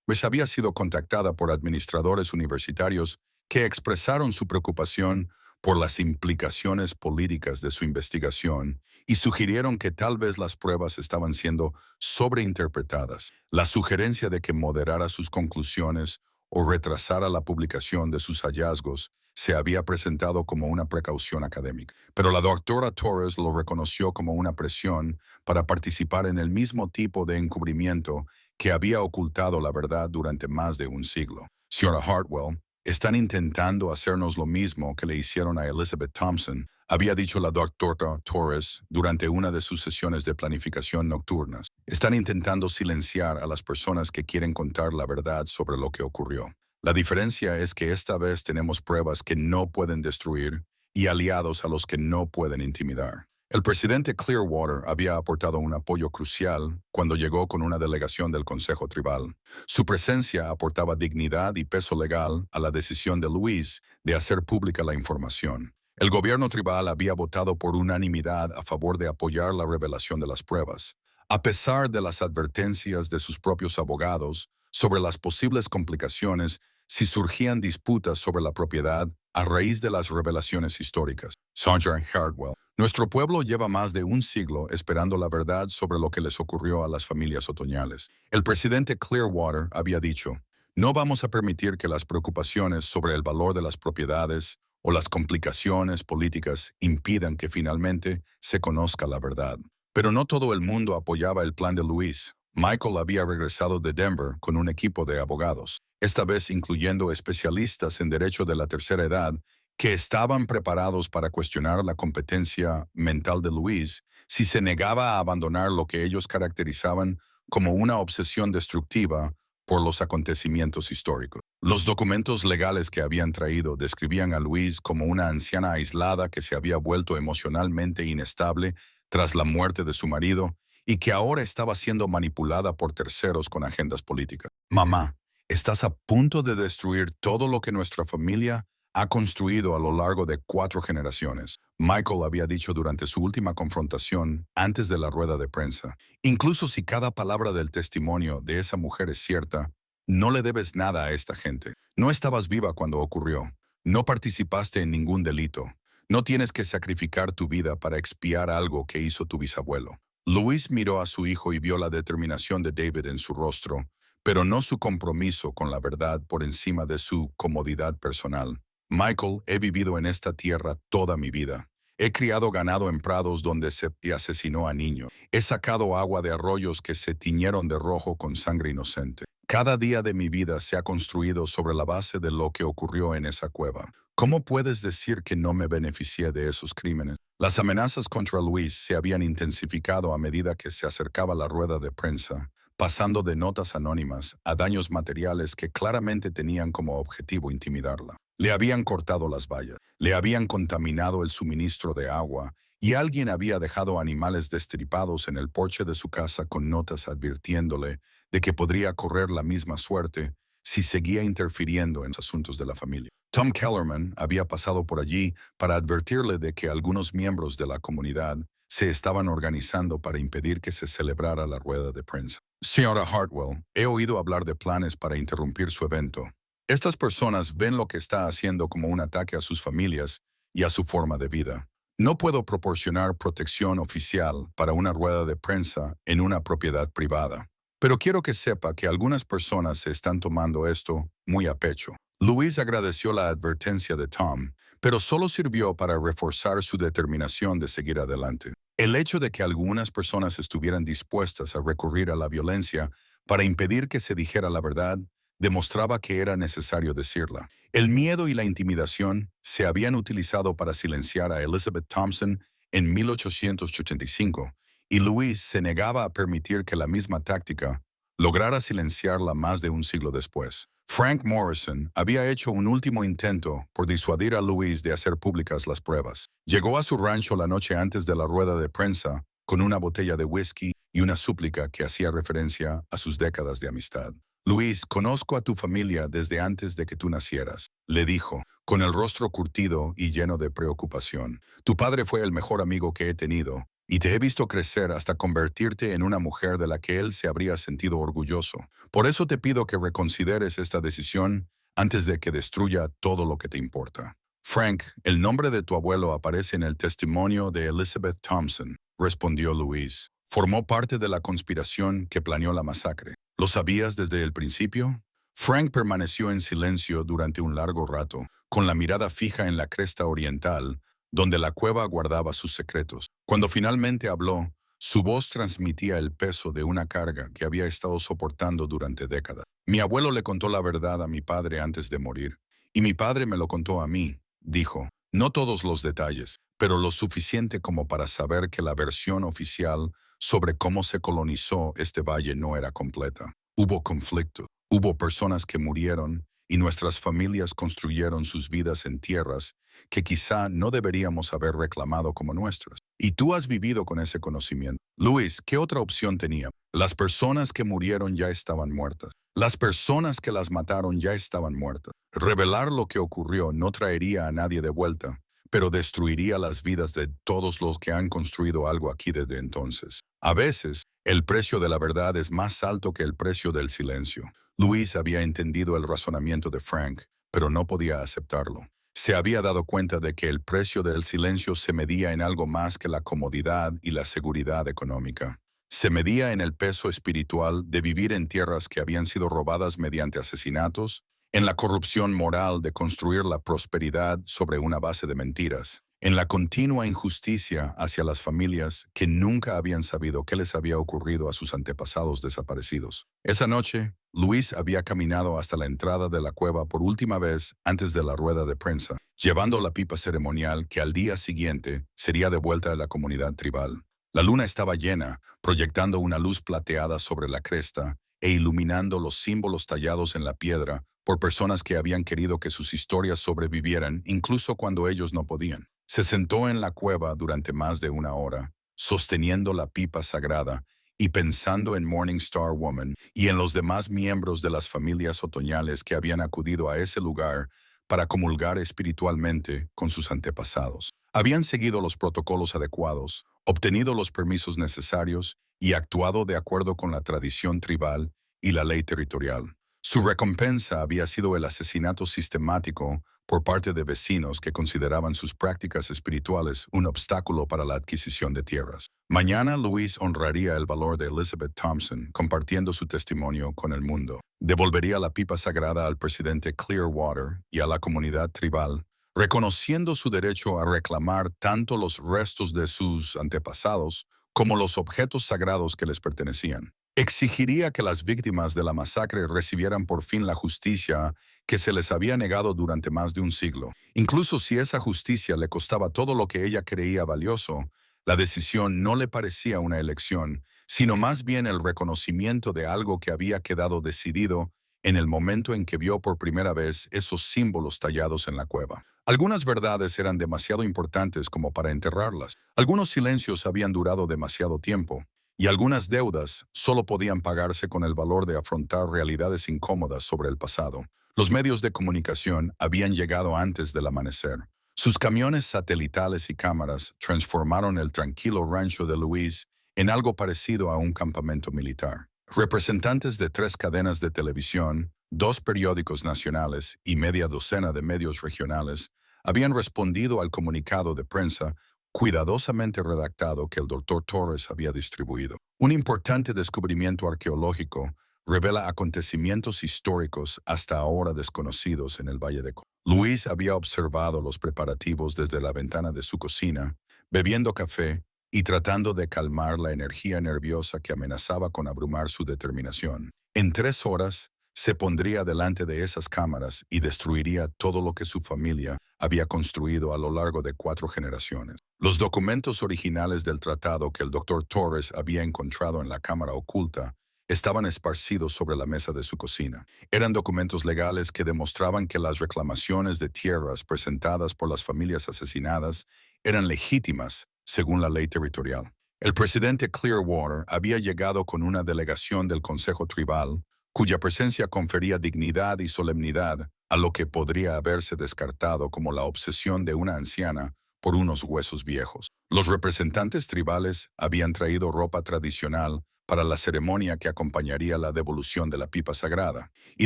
pues había sido contactada por administradores universitarios que expresaron su preocupación por las implicaciones políticas de su investigación y sugirieron que tal vez las pruebas estaban siendo sobreinterpretadas. La sugerencia de que moderara sus conclusiones o retrasara la publicación de sus hallazgos se había presentado como una precaución académica. Pero la doctora Torres lo reconoció como una presión para participar en el mismo tipo de encubrimiento que había ocultado la verdad durante más de un siglo. Señora Hartwell, están intentando hacernos lo mismo que le hicieron a Elizabeth Thompson, había dicho la doctora Torres durante una de sus sesiones de planificación nocturnas. Están intentando silenciar a las personas que quieren contar la verdad sobre lo que ocurrió. La diferencia es que esta vez tenemos pruebas que no pueden destruir y aliados a los que no pueden intimidar. El presidente Clearwater había aportado un apoyo crucial cuando llegó con una delegación del Consejo Tribal. Su presencia aportaba dignidad y peso legal a la decisión de Louise de hacer pública la información. El gobierno tribal había votado por unanimidad a favor de apoyar la revelación de las pruebas, a pesar de las advertencias de sus propios abogados sobre las posibles complicaciones si surgían disputas sobre la propiedad a raíz de las revelaciones históricas. Sergeant Hardwell. Nuestro pueblo lleva más de un siglo esperando la verdad sobre lo que les ocurrió a las familias otoñales. El presidente Clearwater había dicho, no vamos a permitir que las preocupaciones sobre el valor de las propiedades o las complicaciones políticas impidan que finalmente se conozca la verdad. Pero no todo el mundo apoyaba el plan de Louise. Michael había regresado de Denver con un equipo de abogados, esta vez incluyendo especialistas en derecho de la tercera edad, que estaban preparados para cuestionar la competencia mental de Louise si se negaba a abandonar lo que ellos caracterizaban como una obsesión destructiva por los acontecimientos históricos. Los documentos legales que habían traído describían a Louise como una anciana aislada que se había vuelto emocionalmente inestable tras la muerte de su marido y que ahora estaba siendo manipulada por terceros con agendas políticas. Mamá, estás a punto de destruir todo lo que nuestra familia ha construido a lo largo de 4 generaciones. Michael había dicho durante su última confrontación antes de la rueda de prensa. Incluso si cada palabra del testimonio de esa mujer es cierta, no le debes nada a esta gente. No estabas viva cuando ocurrió. No participaste en ningún delito. No tienes que sacrificar tu vida para expiar algo que hizo tu bisabuelo. Louise miró a su hijo y vio la determinación de David en su rostro, pero no su compromiso con la verdad por encima de su comodidad personal. Michael, he vivido en esta tierra toda mi vida. He criado ganado en prados donde se asesinó a niños. He sacado agua de arroyos que se tiñeron de rojo con sangre inocente. Cada día de mi vida se ha construido sobre la base de lo que ocurrió en esa cueva. ¿Cómo puedes decir que no me beneficié de esos crímenes? Las amenazas contra Louise se habían intensificado a medida que se acercaba la rueda de prensa, pasando de notas anónimas a daños materiales que claramente tenían como objetivo intimidarla. Le habían cortado las vallas, le habían contaminado el suministro de agua y alguien había dejado animales destripados en el porche de su casa con notas advirtiéndole de que podría correr la misma suerte si seguía interfiriendo en los asuntos de la familia. Tom Kellerman había pasado por allí para advertirle de que algunos miembros de la comunidad se estaban organizando para impedir que se celebrara la rueda de prensa. Señora Hartwell, he oído hablar de planes para interrumpir su evento. Estas personas ven lo que está haciendo como un ataque a sus familias y a su forma de vida. No puedo proporcionar protección oficial para una rueda de prensa en una propiedad privada. Pero quiero que sepa que algunas personas se están tomando esto muy a pecho. Louise agradeció la advertencia de Tom, pero solo sirvió para reforzar su determinación de seguir adelante. El hecho de que algunas personas estuvieran dispuestas a recurrir a la violencia para impedir que se dijera la verdad demostraba que era necesario decirla. El miedo y la intimidación se habían utilizado para silenciar a Elizabeth Thompson en 1885, y Louise se negaba a permitir que la misma táctica lograra silenciarla más de un siglo después. Frank Morrison había hecho un último intento por disuadir a Louise de hacer públicas las pruebas. Llegó a su rancho la noche antes de la rueda de prensa con una botella de whisky y una súplica que hacía referencia a sus décadas de amistad. Louise, conozco a tu familia desde antes de que tú nacieras, le dijo, con el rostro curtido y lleno de preocupación. Tu padre fue el mejor amigo que he tenido, y te he visto crecer hasta convertirte en una mujer de la que él se habría sentido orgulloso. Por eso te pido que reconsideres esta decisión antes de que destruya todo lo que te importa. Frank, el nombre de tu abuelo aparece en el testimonio de Elizabeth Thompson, respondió Louise. Formó parte de la conspiración que planeó la masacre. ¿Lo sabías desde el principio? Frank permaneció en silencio durante un largo rato, con la mirada fija en la cresta oriental, donde la cueva guardaba sus secretos. Cuando finalmente habló, su voz transmitía el peso de una carga que había estado soportando durante décadas. Mi abuelo le contó la verdad a mi padre antes de morir, y mi padre me lo contó a mí, dijo. No todos los detalles, pero lo suficiente como para saber que la versión oficial sobre cómo se colonizó este valle no era completa. Hubo conflicto, hubo personas que murieron y nuestras familias construyeron sus vidas en tierras que quizá no deberíamos haber reclamado como nuestras. Y tú has vivido con ese conocimiento. Luis, ¿qué otra opción tenía? Las personas que murieron ya estaban muertas. Las personas que las mataron ya estaban muertas. Revelar lo que ocurrió no traería a nadie de vuelta, pero destruiría las vidas de todos los que han construido algo aquí desde entonces. A veces, el precio de la verdad es más alto que el precio del silencio. Luis había entendido el razonamiento de Frank, pero no podía aceptarlo. Se había dado cuenta de que el precio del silencio se medía en algo más que la comodidad y la seguridad económica. Se medía en el peso espiritual de vivir en tierras que habían sido robadas mediante asesinatos, en la corrupción moral de construir la prosperidad sobre una base de mentiras, en la continua injusticia hacia las familias que nunca habían sabido qué les había ocurrido a sus antepasados desaparecidos. Esa noche, Luis había caminado hasta la entrada de la cueva por última vez antes de la rueda de prensa, llevando la pipa ceremonial que al día siguiente sería devuelta a la comunidad tribal. La luna estaba llena, proyectando una luz plateada sobre la cresta e iluminando los símbolos tallados en la piedra por personas que habían querido que sus historias sobrevivieran incluso cuando ellos no podían. Se sentó en la cueva durante más de una hora, sosteniendo la pipa sagrada y pensando en Morning Star Woman y en los demás miembros de las familias otoñales que habían acudido a ese lugar para comulgar espiritualmente con sus antepasados. Habían seguido los protocolos adecuados, obtenido los permisos necesarios y actuado de acuerdo con la tradición tribal y la ley territorial. Su recompensa había sido el asesinato sistemático por parte de vecinos que consideraban sus prácticas espirituales un obstáculo para la adquisición de tierras. Mañana Luis honraría el valor de Elizabeth Thompson compartiendo su testimonio con el mundo. Devolvería la pipa sagrada al presidente Clearwater y a la comunidad tribal, reconociendo su derecho a reclamar tanto los restos de sus antepasados como los objetos sagrados que les pertenecían. Exigiría que las víctimas de la masacre recibieran por fin la justicia que se les había negado durante más de un siglo. Incluso si esa justicia le costaba todo lo que ella creía valioso, la decisión no le parecía una elección, sino más bien el reconocimiento de algo que había quedado decidido en el momento en que vio por primera vez esos símbolos tallados en la cueva. Algunas verdades eran demasiado importantes como para enterrarlas. Algunos silencios habían durado demasiado tiempo. Y algunas deudas solo podían pagarse con el valor de afrontar realidades incómodas sobre el pasado. Los medios de comunicación habían llegado antes del amanecer. Sus camiones satelitales y cámaras transformaron el tranquilo rancho de Luis en algo parecido a un campamento militar. Representantes de 3 cadenas de televisión, 2 periódicos nacionales y media docena de medios regionales habían respondido al comunicado de prensa cuidadosamente redactado que el Dr. Torres había distribuido. Un importante descubrimiento arqueológico revela acontecimientos históricos hasta ahora desconocidos en el Valle de Colón. Luis había observado los preparativos desde la ventana de su cocina, bebiendo café y tratando de calmar la energía nerviosa que amenazaba con abrumar su determinación. En 3 horas, se pondría delante de esas cámaras y destruiría todo lo que su familia había construido a lo largo de 4 generaciones. Los documentos originales del tratado que el Dr. Torres había encontrado en la cámara oculta estaban esparcidos sobre la mesa de su cocina. Eran documentos legales que demostraban que las reclamaciones de tierras presentadas por las familias asesinadas eran legítimas según la ley territorial. El presidente Clearwater había llegado con una delegación del Consejo Tribal, cuya presencia confería dignidad y solemnidad a lo que podría haberse descartado como la obsesión de una anciana por unos huesos viejos. Los representantes tribales habían traído ropa tradicional para la ceremonia que acompañaría la devolución de la pipa sagrada, y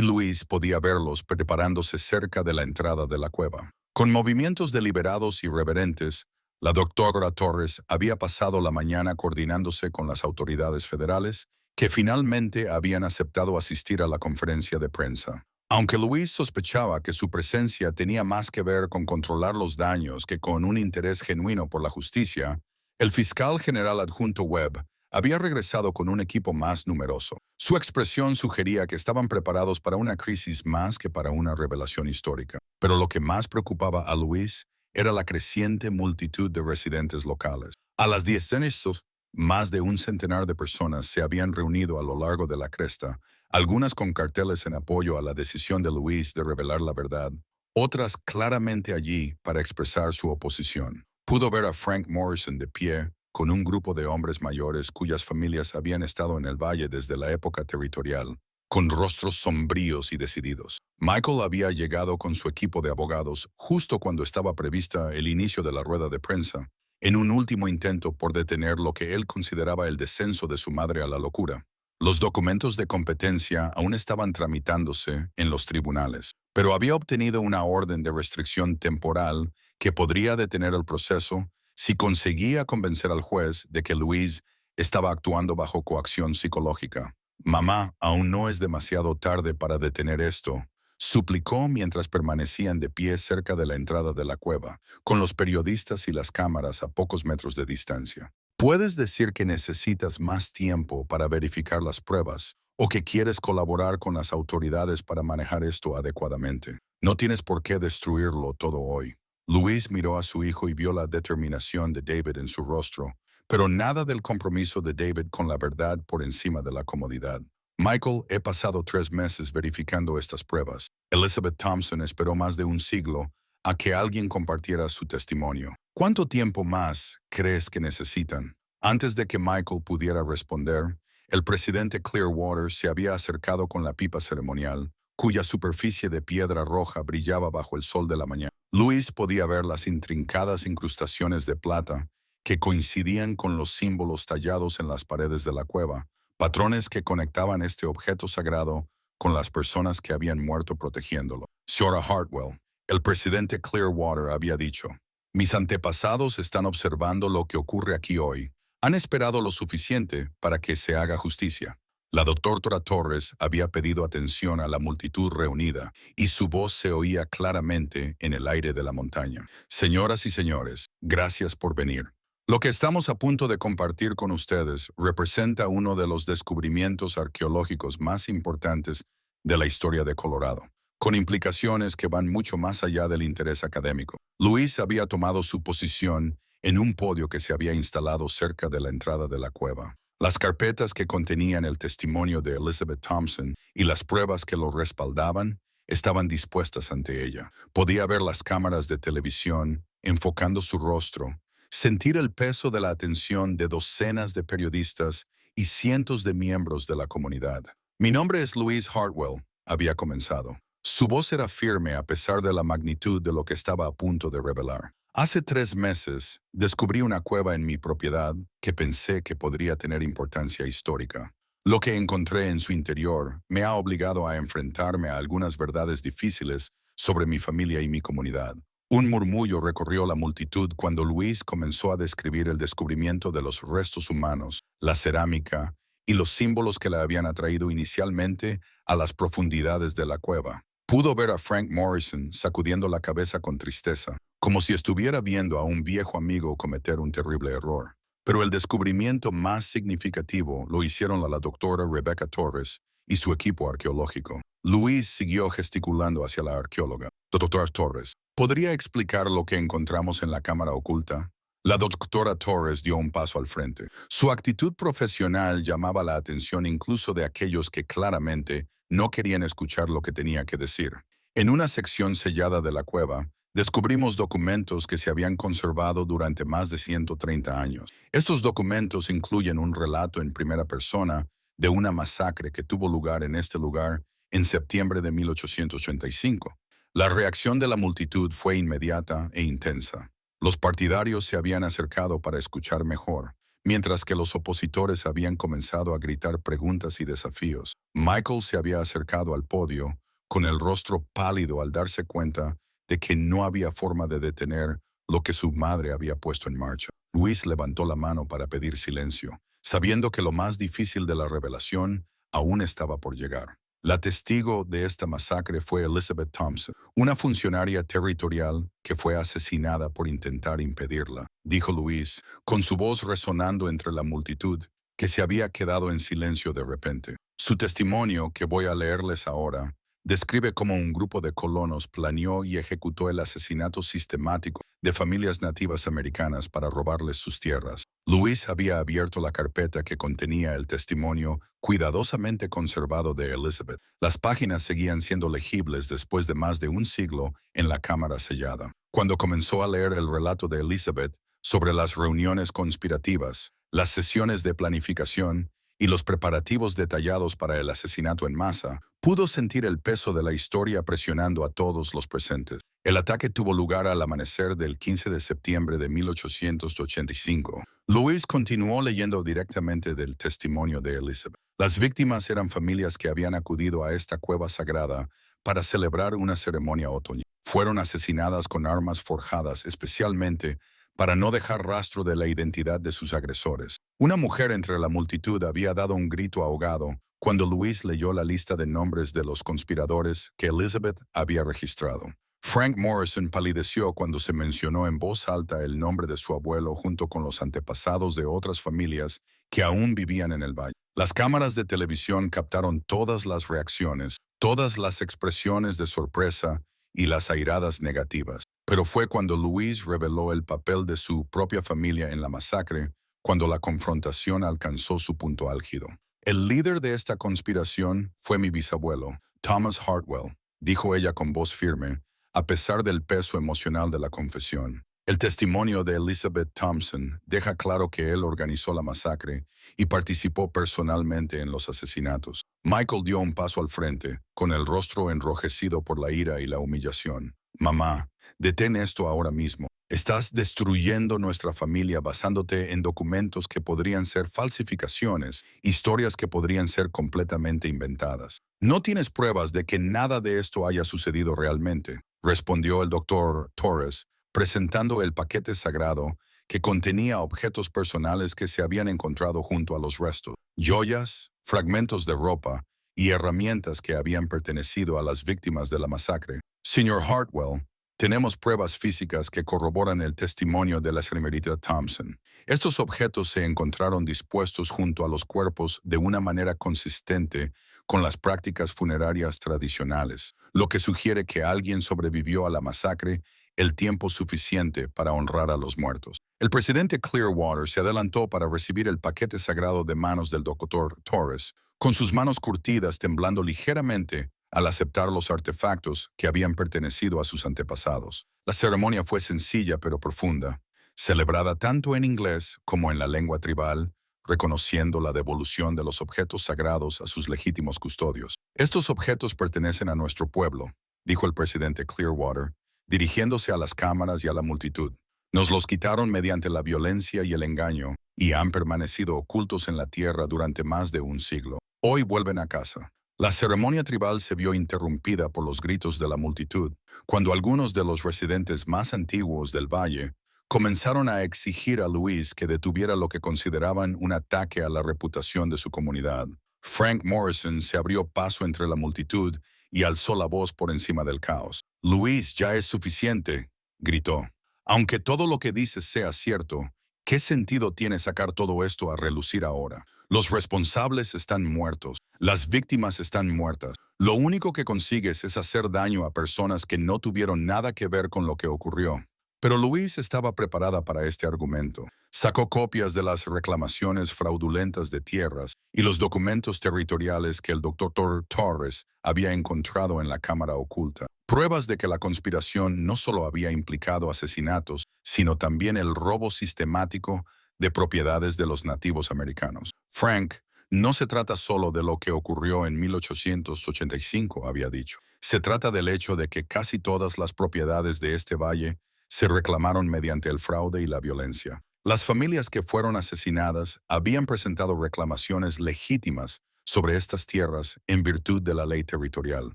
Luis podía verlos preparándose cerca de la entrada de la cueva. Con movimientos deliberados y reverentes, la doctora Torres había pasado la mañana coordinándose con las autoridades federales que finalmente habían aceptado asistir a la conferencia de prensa. Aunque Luis sospechaba que su presencia tenía más que ver con controlar los daños que con un interés genuino por la justicia, el fiscal general adjunto Webb había regresado con un equipo más numeroso. Su expresión sugería que estaban preparados para una crisis más que para una revelación histórica. Pero lo que más preocupaba a Luis era la creciente multitud de residentes locales. A las 10 de estos, más de un centenar de personas se habían reunido a lo largo de la cresta, algunas con carteles en apoyo a la decisión de Louise de revelar la verdad, otras claramente allí para expresar su oposición. Pudo ver a Frank Morrison de pie, con un grupo de hombres mayores cuyas familias habían estado en el valle desde la época territorial, con rostros sombríos y decididos. Michael había llegado con su equipo de abogados justo cuando estaba prevista el inicio de la rueda de prensa, en un último intento por detener lo que él consideraba el descenso de su madre a la locura. Los documentos de competencia aún estaban tramitándose en los tribunales, pero había obtenido una orden de restricción temporal que podría detener el proceso si conseguía convencer al juez de que Louise estaba actuando bajo coacción psicológica. Mamá, aún no es demasiado tarde para detener esto, suplicó mientras permanecían de pie cerca de la entrada de la cueva, con los periodistas y las cámaras a pocos metros de distancia. Puedes decir que necesitas más tiempo para verificar las pruebas o que quieres colaborar con las autoridades para manejar esto adecuadamente. No tienes por qué destruirlo todo hoy. Louise miró a su hijo y vio la determinación de David en su rostro, pero nada del compromiso de David con la verdad por encima de la comodidad. Michael, he pasado 3 meses verificando estas pruebas. Elizabeth Thompson esperó más de un siglo a que alguien compartiera su testimonio. ¿Cuánto tiempo más crees que necesitan? Antes de que Michael pudiera responder, el presidente Clearwater se había acercado con la pipa ceremonial, cuya superficie de piedra roja brillaba bajo el sol de la mañana. Luis podía ver las intrincadas incrustaciones de plata que coincidían con los símbolos tallados en las paredes de la cueva, patrones que conectaban este objeto sagrado con las personas que habían muerto protegiéndolo. Señora Hartwell, el presidente Clearwater había dicho, mis antepasados están observando lo que ocurre aquí hoy. Han esperado lo suficiente para que se haga justicia. La doctora Torres había pedido atención a la multitud reunida y su voz se oía claramente en el aire de la montaña. Señoras y señores, gracias por venir. Lo que estamos a punto de compartir con ustedes representa uno de los descubrimientos arqueológicos más importantes de la historia de Colorado, con implicaciones que van mucho más allá del interés académico. Luis había tomado su posición en un podio que se había instalado cerca de la entrada de la cueva. Las carpetas que contenían el testimonio de Elizabeth Thompson y las pruebas que lo respaldaban estaban dispuestas ante ella. Podía ver las cámaras de televisión enfocando su rostro, sentir el peso de la atención de docenas de periodistas y cientos de miembros de la comunidad. Mi nombre es Louise Hartwell, había comenzado. Su voz era firme a pesar de la magnitud de lo que estaba a punto de revelar. Hace 3 meses, descubrí una cueva en mi propiedad que pensé que podría tener importancia histórica. Lo que encontré en su interior me ha obligado a enfrentarme a algunas verdades difíciles sobre mi familia y mi comunidad. Un murmullo recorrió la multitud cuando Luis comenzó a describir el descubrimiento de los restos humanos, la cerámica y los símbolos que la habían atraído inicialmente a las profundidades de la cueva. Pudo ver a Frank Morrison sacudiendo la cabeza con tristeza, como si estuviera viendo a un viejo amigo cometer un terrible error. Pero el descubrimiento más significativo lo hicieron la doctora Rebecca Torres y su equipo arqueológico. Luis siguió gesticulando hacia la arqueóloga. Doctora Torres, ¿podría explicar lo que encontramos en la cámara oculta? La doctora Torres dio un paso al frente. Su actitud profesional llamaba la atención incluso de aquellos que claramente no querían escuchar lo que tenía que decir. En una sección sellada de la cueva, descubrimos documentos que se habían conservado durante más de 130 años. Estos documentos incluyen un relato en primera persona de una masacre que tuvo lugar en este lugar en septiembre de 1885. La reacción de la multitud fue inmediata e intensa. Los partidarios se habían acercado para escuchar mejor, mientras que los opositores habían comenzado a gritar preguntas y desafíos. Michael se había acercado al podio, con el rostro pálido al darse cuenta de que no había forma de detener lo que su madre había puesto en marcha. Luis levantó la mano para pedir silencio, sabiendo que lo más difícil de la revelación aún estaba por llegar. La testigo de esta masacre fue Elizabeth Thompson, una funcionaria territorial que fue asesinada por intentar impedirla, dijo Luis, con su voz resonando entre la multitud, que se había quedado en silencio de repente. Su testimonio, que voy a leerles ahora, describe cómo un grupo de colonos planeó y ejecutó el asesinato sistemático de familias nativas americanas para robarles sus tierras. Luis había abierto la carpeta que contenía el testimonio cuidadosamente conservado de Elizabeth. Las páginas seguían siendo legibles después de más de un siglo en la cámara sellada. Cuando comenzó a leer el relato de Elizabeth sobre las reuniones conspirativas, las sesiones de planificación y los preparativos detallados para el asesinato en masa, pudo sentir el peso de la historia presionando a todos los presentes. El ataque tuvo lugar al amanecer del 15 de septiembre de 1885. Luis continuó leyendo directamente del testimonio de Elizabeth. Las víctimas eran familias que habían acudido a esta cueva sagrada para celebrar una ceremonia otoñal. Fueron asesinadas con armas forjadas especialmente para no dejar rastro de la identidad de sus agresores. Una mujer entre la multitud había dado un grito ahogado cuando Luis leyó la lista de nombres de los conspiradores que Elizabeth había registrado. Frank Morrison palideció cuando se mencionó en voz alta el nombre de su abuelo junto con los antepasados de otras familias que aún vivían en el valle. Las cámaras de televisión captaron todas las reacciones, todas las expresiones de sorpresa y las airadas negativas. Pero fue cuando Luis reveló el papel de su propia familia en la masacre cuando la confrontación alcanzó su punto álgido. El líder de esta conspiración fue mi bisabuelo, Thomas Hartwell, dijo ella con voz firme, a pesar del peso emocional de la confesión. El testimonio de Elizabeth Thompson deja claro que él organizó la masacre y participó personalmente en los asesinatos. Michael dio un paso al frente, con el rostro enrojecido por la ira y la humillación. Mamá, detén esto ahora mismo. Estás destruyendo nuestra familia basándote en documentos que podrían ser falsificaciones, historias que podrían ser completamente inventadas. No tienes pruebas de que nada de esto haya sucedido realmente, respondió el doctor Torres, presentando el paquete sagrado que contenía objetos personales que se habían encontrado junto a los restos, joyas, fragmentos de ropa y herramientas que habían pertenecido a las víctimas de la masacre. Señor Hartwell, tenemos pruebas físicas que corroboran el testimonio de la señorita Thompson. Estos objetos se encontraron dispuestos junto a los cuerpos de una manera consistente con las prácticas funerarias tradicionales, lo que sugiere que alguien sobrevivió a la masacre el tiempo suficiente para honrar a los muertos. El presidente Clearwater se adelantó para recibir el paquete sagrado de manos del doctor Torres, con sus manos curtidas temblando ligeramente al aceptar los artefactos que habían pertenecido a sus antepasados. La ceremonia fue sencilla pero profunda, celebrada tanto en inglés como en la lengua tribal, reconociendo la devolución de los objetos sagrados a sus legítimos custodios. Estos objetos pertenecen a nuestro pueblo, dijo el presidente Clearwater, dirigiéndose a las cámaras y a la multitud. Nos los quitaron mediante la violencia y el engaño, y han permanecido ocultos en la tierra durante más de un siglo. Hoy vuelven a casa. La ceremonia tribal se vio interrumpida por los gritos de la multitud, cuando algunos de los residentes más antiguos del valle comenzaron a exigir a Luis que detuviera lo que consideraban un ataque a la reputación de su comunidad. Frank Morrison se abrió paso entre la multitud y alzó la voz por encima del caos. Luis, ya es suficiente, gritó. Aunque todo lo que dices sea cierto, ¿qué sentido tiene sacar todo esto a relucir ahora? Los responsables están muertos, las víctimas están muertas. Lo único que consigues es hacer daño a personas que no tuvieron nada que ver con lo que ocurrió. Pero Luis estaba preparada para este argumento. Sacó copias de las reclamaciones fraudulentas de tierras y los documentos territoriales que el doctor Torres había encontrado en la cámara oculta. Pruebas de que la conspiración no solo había implicado asesinatos, sino también el robo sistemático de propiedades de los nativos americanos. Frank, no se trata solo de lo que ocurrió en 1885, había dicho. Se trata del hecho de que casi todas las propiedades de este valle se reclamaron mediante el fraude y la violencia. Las familias que fueron asesinadas habían presentado reclamaciones legítimas sobre estas tierras en virtud de la ley territorial.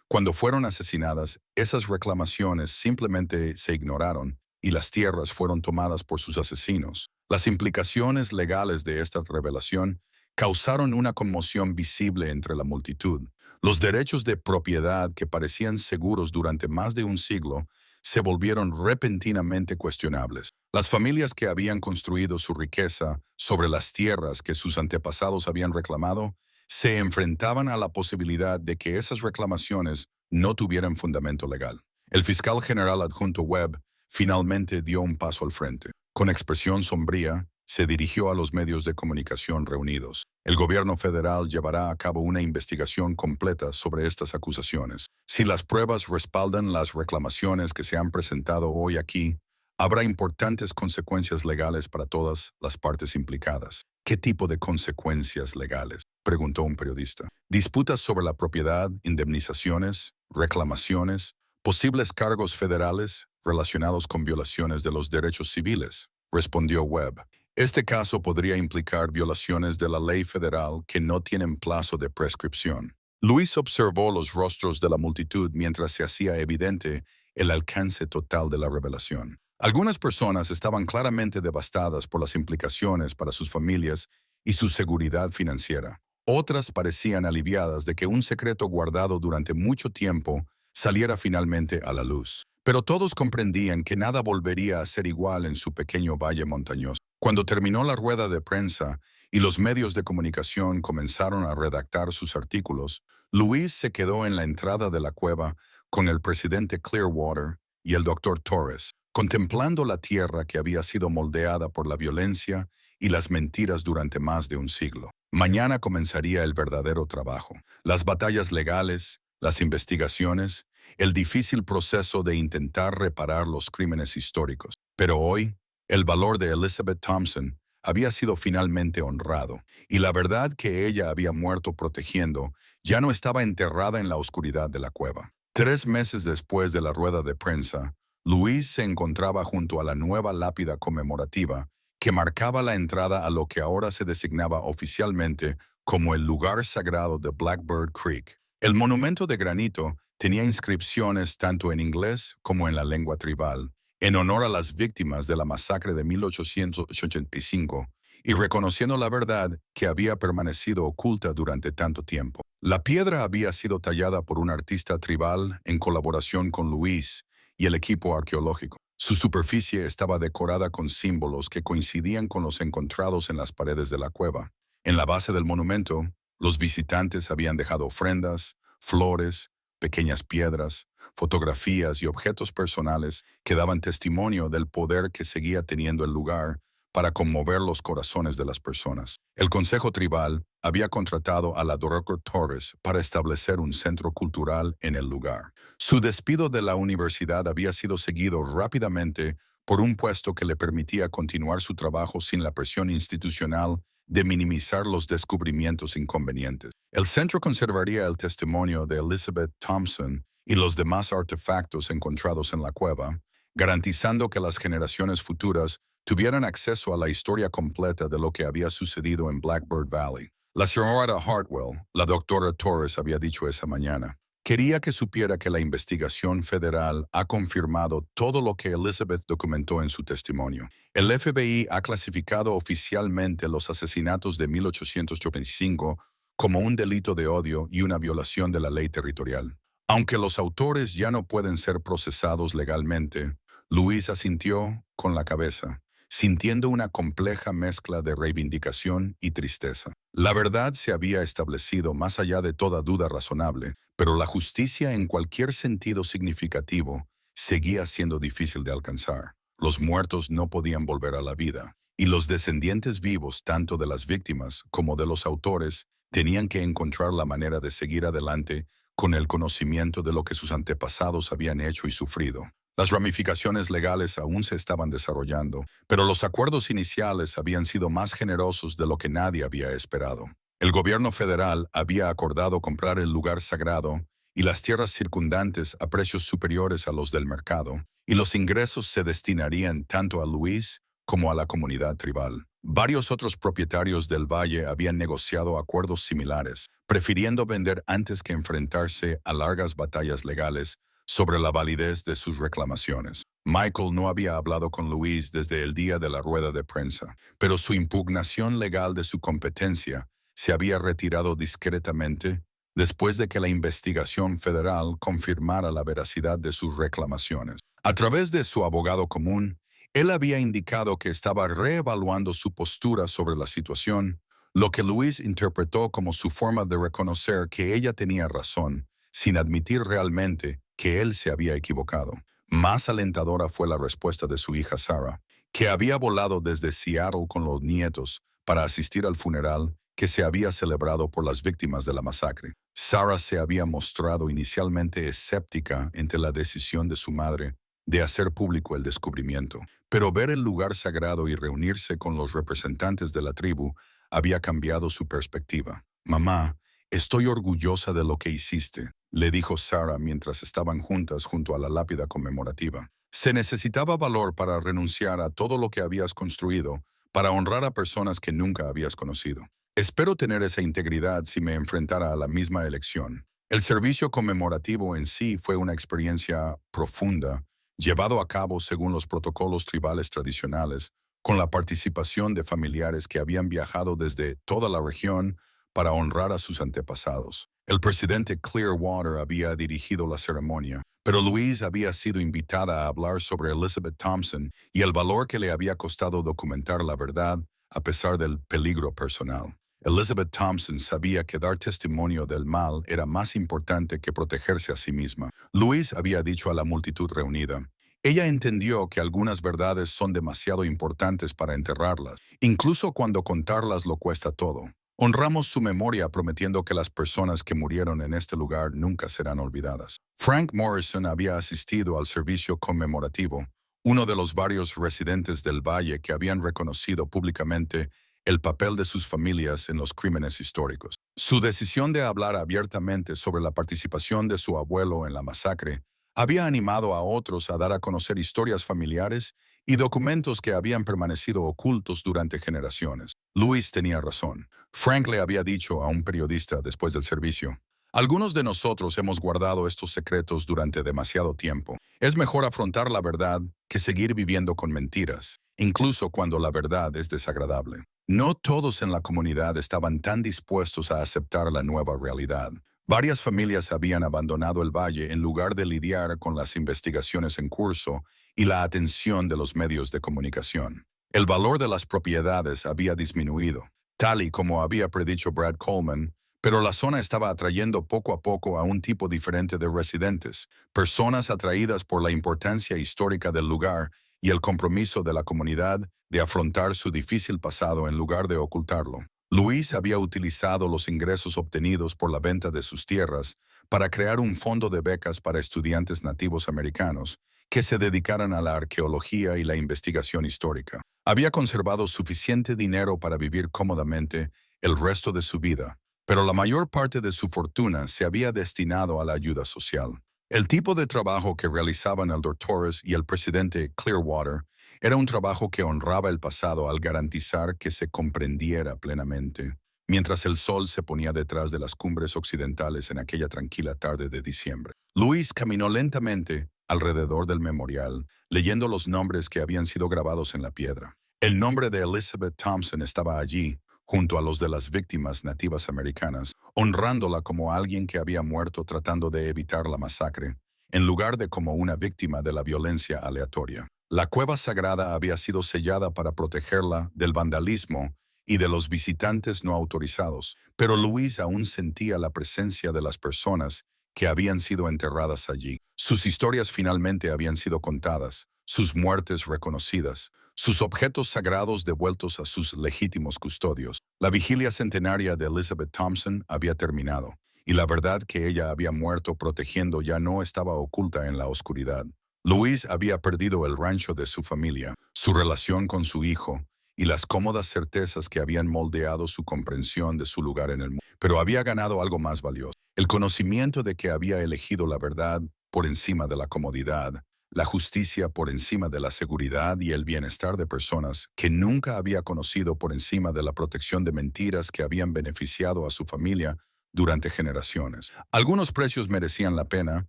Cuando fueron asesinadas, esas reclamaciones simplemente se ignoraron y las tierras fueron tomadas por sus asesinos. Las implicaciones legales de esta revelación causaron una conmoción visible entre la multitud. Los derechos de propiedad que parecían seguros durante más de un siglo se volvieron repentinamente cuestionables. Las familias que habían construido su riqueza sobre las tierras que sus antepasados habían reclamado se enfrentaban a la posibilidad de que esas reclamaciones no tuvieran fundamento legal. El fiscal general adjunto Webb finalmente dio un paso al frente. Con expresión sombría, se dirigió a los medios de comunicación reunidos. El gobierno federal llevará a cabo una investigación completa sobre estas acusaciones. Si las pruebas respaldan las reclamaciones que se han presentado hoy aquí, habrá importantes consecuencias legales para todas las partes implicadas. ¿Qué tipo de consecuencias legales?, preguntó un periodista. Disputas sobre la propiedad, indemnizaciones, reclamaciones, posibles cargos federales relacionados con violaciones de los derechos civiles, respondió Webb. Este caso podría implicar violaciones de la ley federal que no tienen plazo de prescripción. Luis observó los rostros de la multitud mientras se hacía evidente el alcance total de la revelación. Algunas personas estaban claramente devastadas por las implicaciones para sus familias y su seguridad financiera. Otras parecían aliviadas de que un secreto guardado durante mucho tiempo saliera finalmente a la luz. Pero todos comprendían que nada volvería a ser igual en su pequeño valle montañoso. Cuando terminó la rueda de prensa y los medios de comunicación comenzaron a redactar sus artículos, Luis se quedó en la entrada de la cueva con el presidente Clearwater y el doctor Torres, contemplando la tierra que había sido moldeada por la violencia y las mentiras durante más de un siglo. Mañana comenzaría el verdadero trabajo. Las batallas legales, las investigaciones, el difícil proceso de intentar reparar los crímenes históricos. Pero hoy, el valor de Elizabeth Thompson había sido finalmente honrado, y la verdad que ella había muerto protegiendo ya no estaba enterrada en la oscuridad de la cueva. 3 meses después de la rueda de prensa, Luis se encontraba junto a la nueva lápida conmemorativa que marcaba la entrada a lo que ahora se designaba oficialmente como el lugar sagrado de Blackbird Creek. El monumento de granito tenía inscripciones tanto en inglés como en la lengua tribal, en honor a las víctimas de la masacre de 1885 y reconociendo la verdad que había permanecido oculta durante tanto tiempo. La piedra había sido tallada por un artista tribal en colaboración con Luis y el equipo arqueológico. Su superficie estaba decorada con símbolos que coincidían con los encontrados en las paredes de la cueva. En la base del monumento, los visitantes habían dejado ofrendas, flores, pequeñas piedras, fotografías y objetos personales que daban testimonio del poder que seguía teniendo el lugar para conmover los corazones de las personas. El Consejo Tribal había contratado a la Dr. Torres para establecer un centro cultural en el lugar. Su despido de la universidad había sido seguido rápidamente por un puesto que le permitía continuar su trabajo sin la presión institucional de minimizar los descubrimientos inconvenientes. El centro conservaría el testimonio de Elizabeth Thompson y los demás artefactos encontrados en la cueva, garantizando que las generaciones futuras tuvieran acceso a la historia completa de lo que había sucedido en Blackbird Valley. La señora Hartwell, la doctora Torres, había dicho esa mañana, quería que supiera que la investigación federal ha confirmado todo lo que Elizabeth documentó en su testimonio. El FBI ha clasificado oficialmente los asesinatos de 1885 como un delito de odio y una violación de la ley territorial. Aunque los autores ya no pueden ser procesados legalmente, Luis asintió con la cabeza, sintiendo una compleja mezcla de reivindicación y tristeza. La verdad se había establecido más allá de toda duda razonable, pero la justicia en cualquier sentido significativo seguía siendo difícil de alcanzar. Los muertos no podían volver a la vida, y los descendientes vivos tanto de las víctimas como de los autores tenían que encontrar la manera de seguir adelante con el conocimiento de lo que sus antepasados habían hecho y sufrido. Las ramificaciones legales aún se estaban desarrollando, pero los acuerdos iniciales habían sido más generosos de lo que nadie había esperado. El gobierno federal había acordado comprar el lugar sagrado y las tierras circundantes a precios superiores a los del mercado, y los ingresos se destinarían tanto a Luis como a la comunidad tribal. Varios otros propietarios del valle habían negociado acuerdos similares, prefiriendo vender antes que enfrentarse a largas batallas legales sobre la validez de sus reclamaciones. Michael no había hablado con Luis desde el día de la rueda de prensa, pero su impugnación legal de su competencia se había retirado discretamente después de que la investigación federal confirmara la veracidad de sus reclamaciones. A través de su abogado común, él había indicado que estaba reevaluando su postura sobre la situación, lo que Luis interpretó como su forma de reconocer que ella tenía razón, sin admitir realmente que él se había equivocado. Más alentadora fue la respuesta de su hija Sarah, que había volado desde Seattle con los nietos para asistir al funeral que se había celebrado por las víctimas de la masacre. Sarah se había mostrado inicialmente escéptica ante la decisión de su madre de hacer público el descubrimiento, pero ver el lugar sagrado y reunirse con los representantes de la tribu había cambiado su perspectiva. «Mamá, estoy orgullosa de lo que hiciste», le dijo Sarah mientras estaban juntas junto a la lápida conmemorativa. Se necesitaba valor para renunciar a todo lo que habías construido, para honrar a personas que nunca habías conocido. Espero tener esa integridad si me enfrentara a la misma elección. El servicio conmemorativo en sí fue una experiencia profunda, llevado a cabo según los protocolos tribales tradicionales, con la participación de familiares que habían viajado desde toda la región para honrar a sus antepasados. El presidente Clearwater había dirigido la ceremonia, pero Louise había sido invitada a hablar sobre Elizabeth Thompson y el valor que le había costado documentar la verdad a pesar del peligro personal. Elizabeth Thompson sabía que dar testimonio del mal era más importante que protegerse a sí misma. Louise había dicho a la multitud reunida: ella entendió que algunas verdades son demasiado importantes para enterrarlas, incluso cuando contarlas lo cuesta todo. Honramos su memoria prometiendo que las personas que murieron en este lugar nunca serán olvidadas. Frank Morrison había asistido al servicio conmemorativo, uno de los varios residentes del valle que habían reconocido públicamente el papel de sus familias en los crímenes históricos. Su decisión de hablar abiertamente sobre la participación de su abuelo en la masacre había animado a otros a dar a conocer historias familiares y documentos que habían permanecido ocultos durante generaciones. Louise tenía razón. Frank le había dicho a un periodista después del servicio: algunos de nosotros hemos guardado estos secretos durante demasiado tiempo. Es mejor afrontar la verdad que seguir viviendo con mentiras, incluso cuando la verdad es desagradable. No todos en la comunidad estaban tan dispuestos a aceptar la nueva realidad. Varias familias habían abandonado el valle en lugar de lidiar con las investigaciones en curso y la atención de los medios de comunicación. El valor de las propiedades había disminuido, tal y como había predicho Brad Coleman, pero la zona estaba atrayendo poco a poco a un tipo diferente de residentes, personas atraídas por la importancia histórica del lugar y el compromiso de la comunidad de afrontar su difícil pasado en lugar de ocultarlo. Louise había utilizado los ingresos obtenidos por la venta de sus tierras para crear un fondo de becas para estudiantes nativos americanos que se dedicaran a la arqueología y la investigación histórica. Había conservado suficiente dinero para vivir cómodamente el resto de su vida, pero la mayor parte de su fortuna se había destinado a la ayuda social. El tipo de trabajo que realizaban el Dr. Torres y el presidente Clearwater era un trabajo que honraba el pasado al garantizar que se comprendiera plenamente, mientras el sol se ponía detrás de las cumbres occidentales en aquella tranquila tarde de diciembre. Louise caminó lentamente alrededor del memorial, leyendo los nombres que habían sido grabados en la piedra. El nombre de Elizabeth Thompson estaba allí, junto a los de las víctimas nativas americanas, honrándola como alguien que había muerto tratando de evitar la masacre, en lugar de como una víctima de la violencia aleatoria. La cueva sagrada había sido sellada para protegerla del vandalismo y de los visitantes no autorizados, pero Louise aún sentía la presencia de las personas que habían sido enterradas allí. Sus historias finalmente habían sido contadas, sus muertes reconocidas, sus objetos sagrados devueltos a sus legítimos custodios. La vigilia centenaria de Elizabeth Thompson había terminado, y la verdad que ella había muerto protegiendo ya no estaba oculta en la oscuridad. Louise había perdido el rancho de su familia, su relación con su hijo, y las cómodas certezas que habían moldeado su comprensión de su lugar en el mundo. Pero había ganado algo más valioso: el conocimiento de que había elegido la verdad por encima de la comodidad, la justicia por encima de la seguridad y el bienestar de personas que nunca había conocido por encima de la protección de mentiras que habían beneficiado a su familia durante generaciones. Algunos precios merecían la pena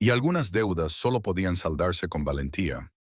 y algunas deudas solo podían saldarse con valentía.